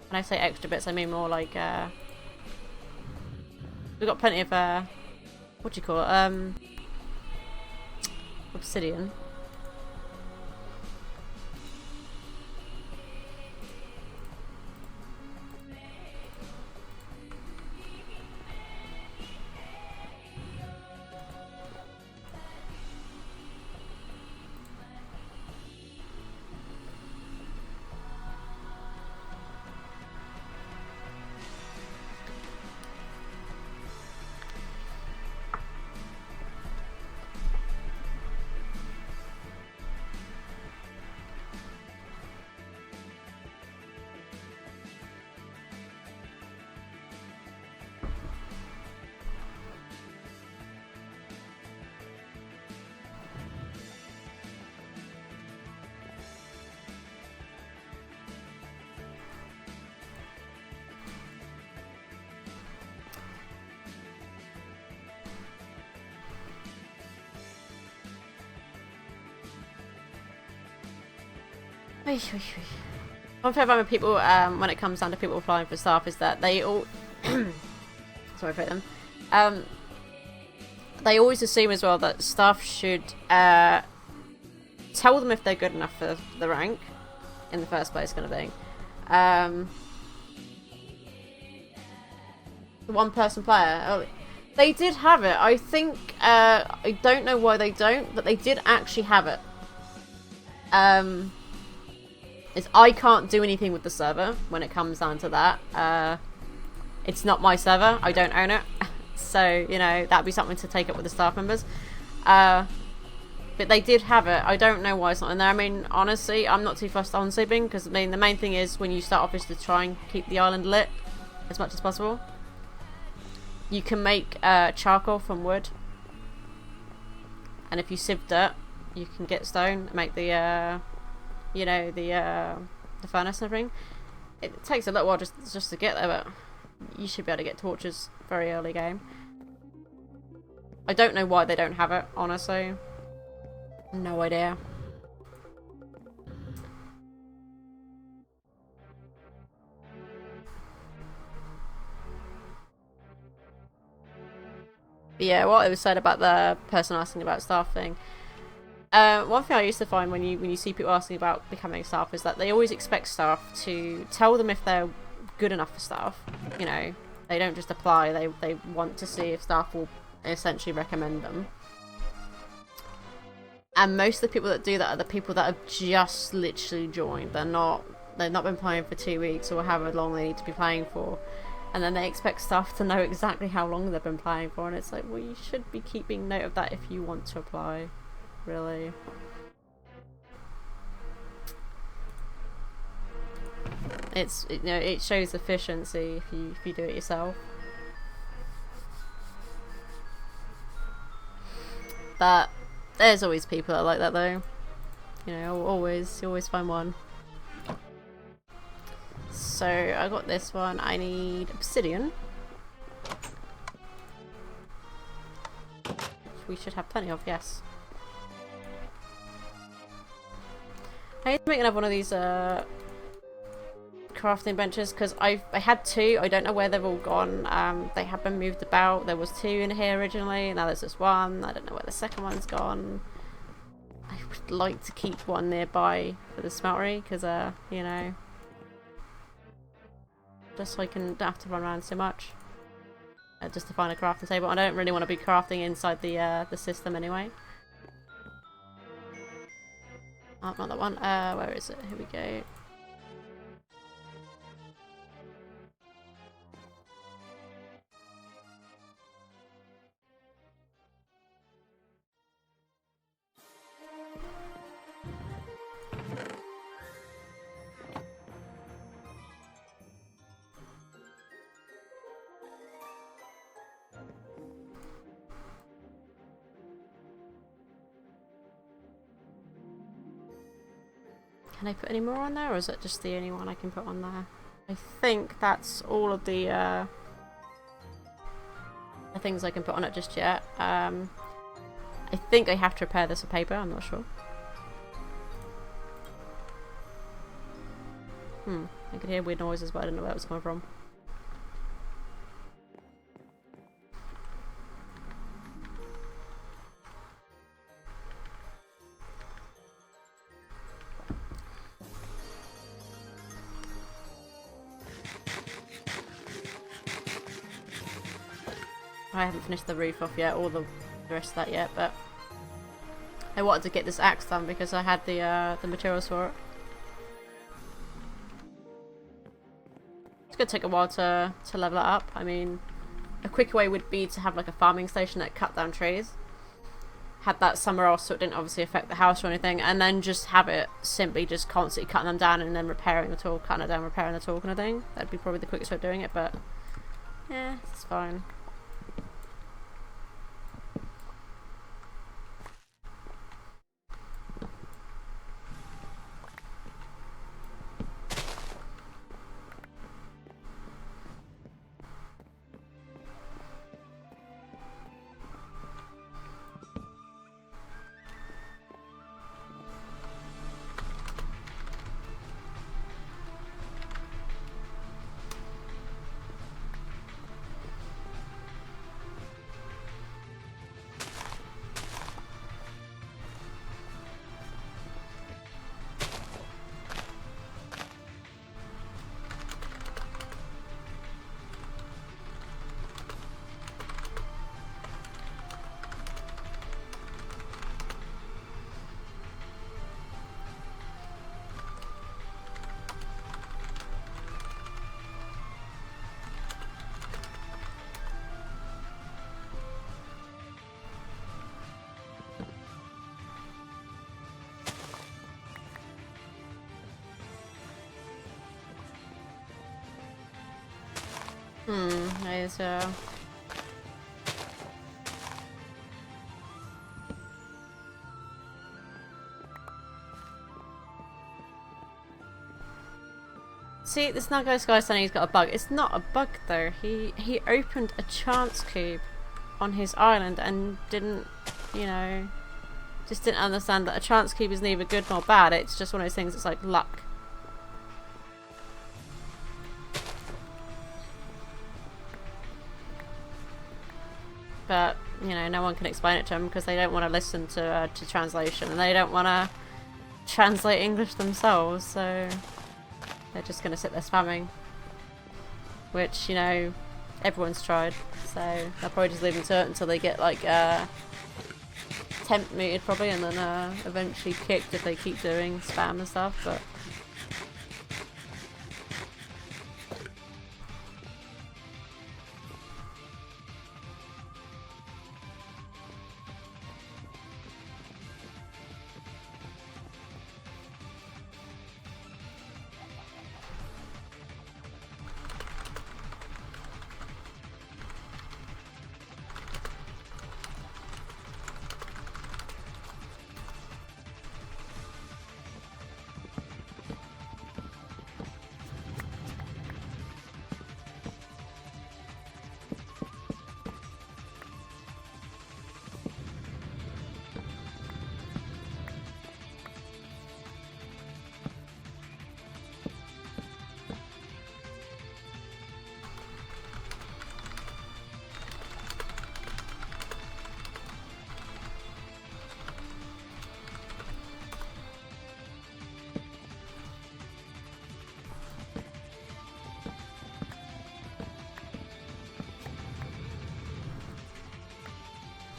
[SPEAKER 1] When I say extra bits, I mean more like we've got plenty of what do you call it? Obsidian. One thing about people, when it comes down to people applying for staff, is that they all sorry for them. They always assume as well that staff should tell them if they're good enough for the rank in the first place, kind of thing. The one-person player. Oh, they did have it. I think I don't know why they don't, but they did actually have it. Is I can't do anything with the server when it comes down to that. It's not my server. I don't own it. So, you know, that'd be something to take up with the staff members. But they did have it. I don't know why it's not in there. I mean, honestly, I'm not too fussed on sleeping because, I mean, the main thing is when you start off is to try and keep the island lit as much as possible. You can make charcoal from wood. And if you sieve dirt, you can get stone and make the... you know, the furnace and everything. It takes a little while just to get there, but you should be able to get torches very early game. I don't know why they don't have it, honestly. No idea. But yeah, what it was said about the person asking about staffing. One thing I used to find when you see people asking about becoming staff is that they always expect staff to tell them if they're good enough for staff. You know, they don't just apply, they want to see if staff will essentially recommend them. And most of the people that do that are the people that have just literally joined. They've not been playing for 2 weeks or however long they need to be playing for. And then they expect staff to know exactly how long they've been playing for, and it's like, well, you should be keeping note of that if you want to apply. Really. You know, it shows efficiency if you do it yourself. But there's always people that are like that though. You know, you always find one. So I got this one. I need obsidian. Which we should have plenty of, yes. I need to make another one of these crafting benches because I had two. I don't know where they've all gone. They have been moved about. There was two in here originally. Now there's just one. I don't know where the second one's gone. I would like to keep one nearby for the smeltery because, you know, just so I don't have to run around so much. Just to find a crafting table. I don't really want to be crafting inside the system anyway. Oh, not that one. Where is it? Here we go. Can I put any more on there, or is it just the only one I can put on there? I think that's all of the things I can put on it just yet. I think I have to repair this with paper, I'm not sure. I could hear weird noises, but I don't know where it was coming from. I haven't finished the roof off yet, or the rest of that yet, but I wanted to get this axe done because I had the materials for it. It's gonna take a while to level it up. I mean, a quicker way would be to have like a farming station that cut down trees. Had that somewhere else so it didn't obviously affect the house or anything, and then just have it simply just constantly cutting them down and then repairing the tool, cutting it down, repairing the tool kind of thing. That'd be probably the quickest way of doing it, but yeah, it's fine. There's See, this Nugget's guy saying he's got a bug. It's not a bug though. He opened a chance cube on his island and didn't, you know, just didn't understand that a chance cube is neither good nor bad. It's just one of those things that's like luck. But, you know, no one can explain it to them because they don't want to listen to translation, and they don't want to translate English themselves, so they're just going to sit there spamming. Which, you know, everyone's tried, so they'll probably just leave them to it until they get, like, temp muted probably, and then eventually kicked if they keep doing spam and stuff, but...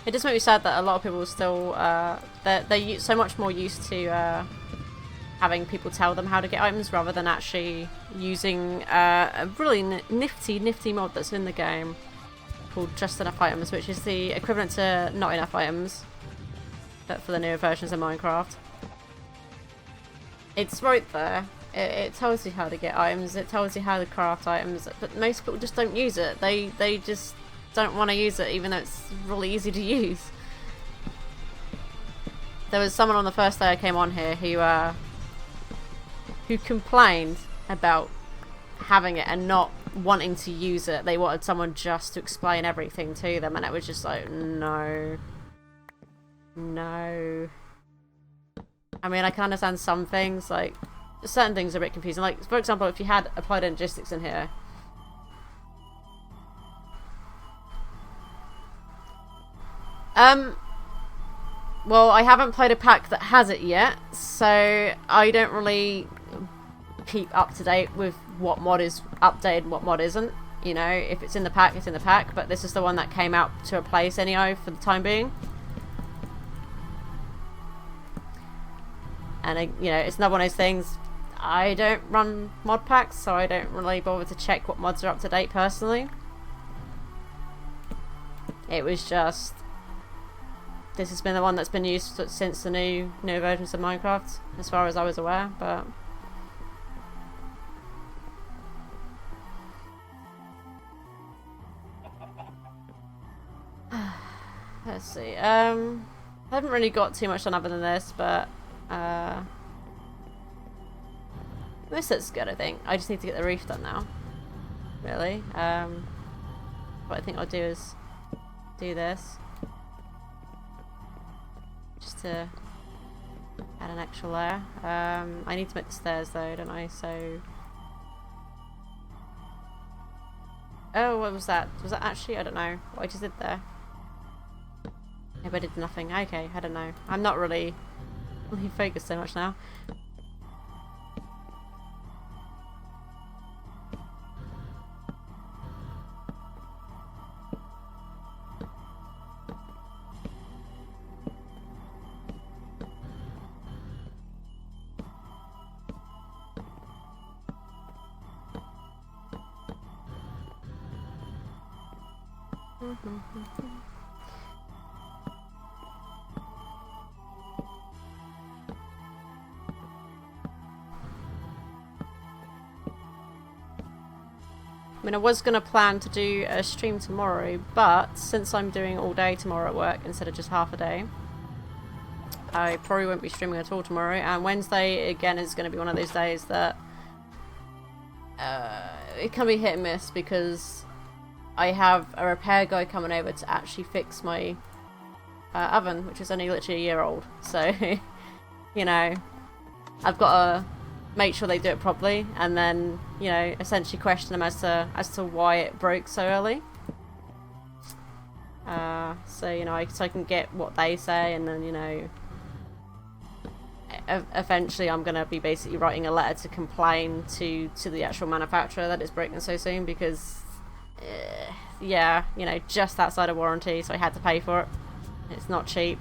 [SPEAKER 1] It does make me sad that a lot of people still, they're so much more used to having people tell them how to get items rather than actually using a really nifty mod that's in the game called Just Enough Items, which is the equivalent to Not Enough Items, but for the newer versions of Minecraft. It's right there. It tells you how to get items, it tells you how to craft items, but most people just don't use it. They just don't want to use it, even though it's really easy to use. There was someone on the first day I came on here who complained about having it and not wanting to use it. They wanted someone just to explain everything to them, and it was just like, no. No. I mean, I can understand some things, like, certain things are a bit confusing. Like, for example, if you had applied logistics in here. Well, I haven't played a pack that has it yet, so I don't really keep up to date with what mod is updated and what mod isn't. You know, if it's in the pack, it's in the pack, but this is the one that came out to replace NEO for the time being. And, you know, it's another one of those things, I don't run mod packs, so I don't really bother to check what mods are up to date personally. It was just, this has been the one that's been used since the new versions of Minecraft, as far as I was aware, but... Let's see, I haven't really got too much done other than this, but this looks good, I think. I just need to get the roof done now, really. What I think I'll do is do this, just to add an extra layer. I need to make the stairs though, don't I? So, oh, what was that? Was that actually? I don't know what I just did there. Maybe I did nothing. Okay, I don't know. I'm not really focused so much now. I mean, I was going to plan to do a stream tomorrow, but since I'm doing all day tomorrow at work instead of just half a day, I probably won't be streaming at all tomorrow. And Wednesday, again, is going to be one of those days that it can be hit and miss, because I have a repair guy coming over to actually fix my oven, which is only literally a year old. So, you know, I've got to make sure they do it properly, and then, you know, essentially question them as to why it broke so early. So, you know, so I can get what they say, and then, you know, eventually I'm gonna be basically writing a letter to complain to the actual manufacturer that it's broken so soon, because yeah, you know, just outside of warranty, so I had to pay for it. It's not cheap.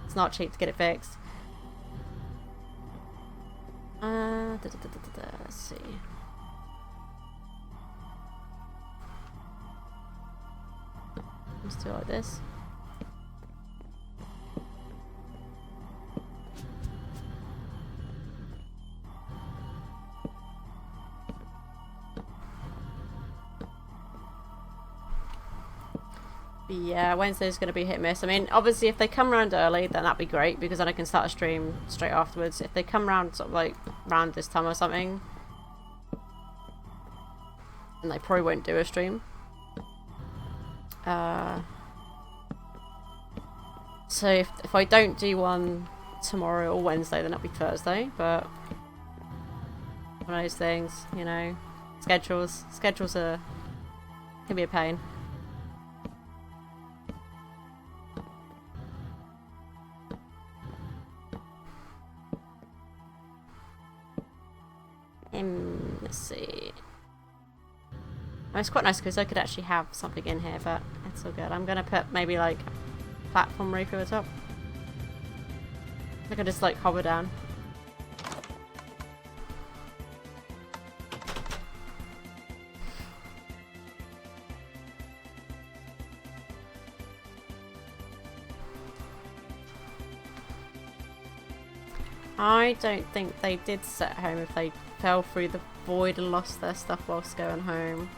[SPEAKER 1] It's not cheap to get it fixed. Let's see. Let's do it like this. Yeah, Wednesday's going to be hit and miss. I mean, obviously, if they come around early, then that'd be great, because then I can start a stream straight afterwards. If they come around sort of like around this time or something, then they probably won't do a stream. So if I don't do one tomorrow or Wednesday, then it'll be Thursday. But one of those things, you know, schedules are can be a pain. Let's see. Oh, it's quite nice because I could actually have something in here, but it's all good. I'm gonna put maybe like a platform roof over the top. I could just like hover down. I don't think they did set home if they fell through the void and lost their stuff whilst going home.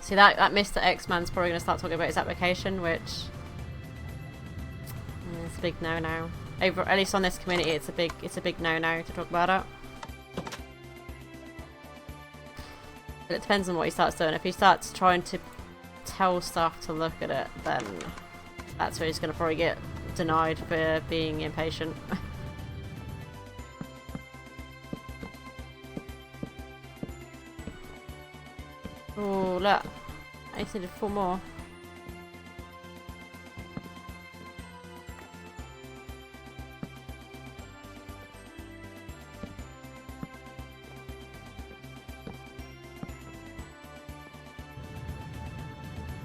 [SPEAKER 1] See that Mr. X-Man's probably going to start talking about his application, which is a big no-no. At least on this community, it's a big no-no to talk about it. But it depends on what he starts doing. If he starts trying to tell staff to look at it, then that's where he's going to probably get denied for being impatient. Oh, look. I just needed 4 more.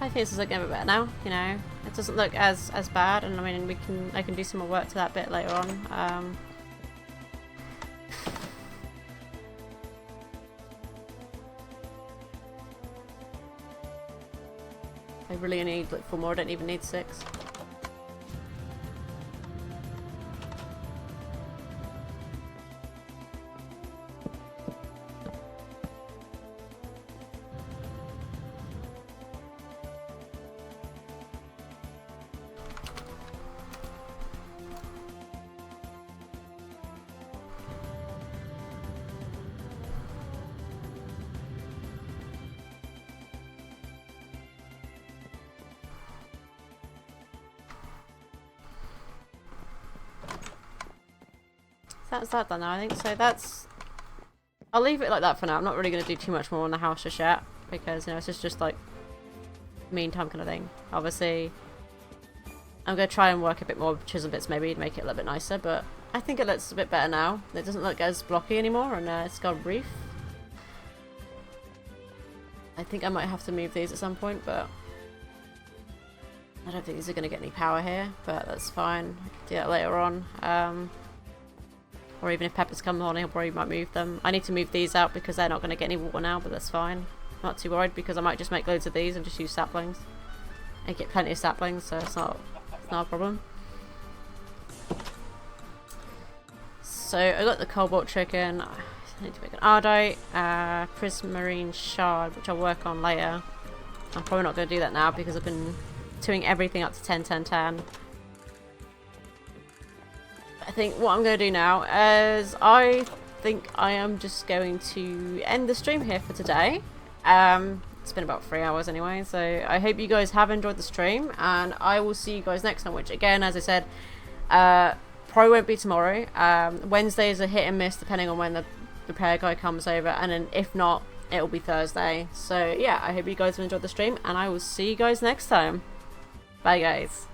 [SPEAKER 1] I think this is looking a bit better now, you know. It doesn't look as bad, and I mean I can do some more work to that bit later on. I really only need like 4 more, I don't even need 6. That's that done now, I think. So that's... I'll leave it like that for now. I'm not really going to do too much more on the house just yet, because, you know, it's just like meantime kind of thing. Obviously, I'm going to try and work a bit more chisel bits maybe to make it a little bit nicer, but I think it looks a bit better now. It doesn't look as blocky anymore, and it's got a reef. I think I might have to move these at some point, but I don't think these are going to get any power here, but that's fine. I can do that later on. Or even if Peppers comes on, he'll probably might move them. I need to move these out because they're not going to get any water now, but that's fine. Not too worried because I might just make loads of these and just use saplings. I get plenty of saplings, so it's not a problem. So I got the cobalt chicken. I need to make an ardite, prismarine shard, which I'll work on later. I'm probably not going to do that now because I've been doing everything up to 10, 10, 10. I think what I'm going to do now is I think I am just going to end the stream here for today. It's been about 3 hours anyway, so I hope you guys have enjoyed the stream, and I will see you guys next time, which again, as I said, probably won't be tomorrow. Wednesday is a hit and miss depending on when the repair guy comes over, and then if not, it will be Thursday. So yeah, I hope you guys have enjoyed the stream, and I will see you guys next time. Bye guys.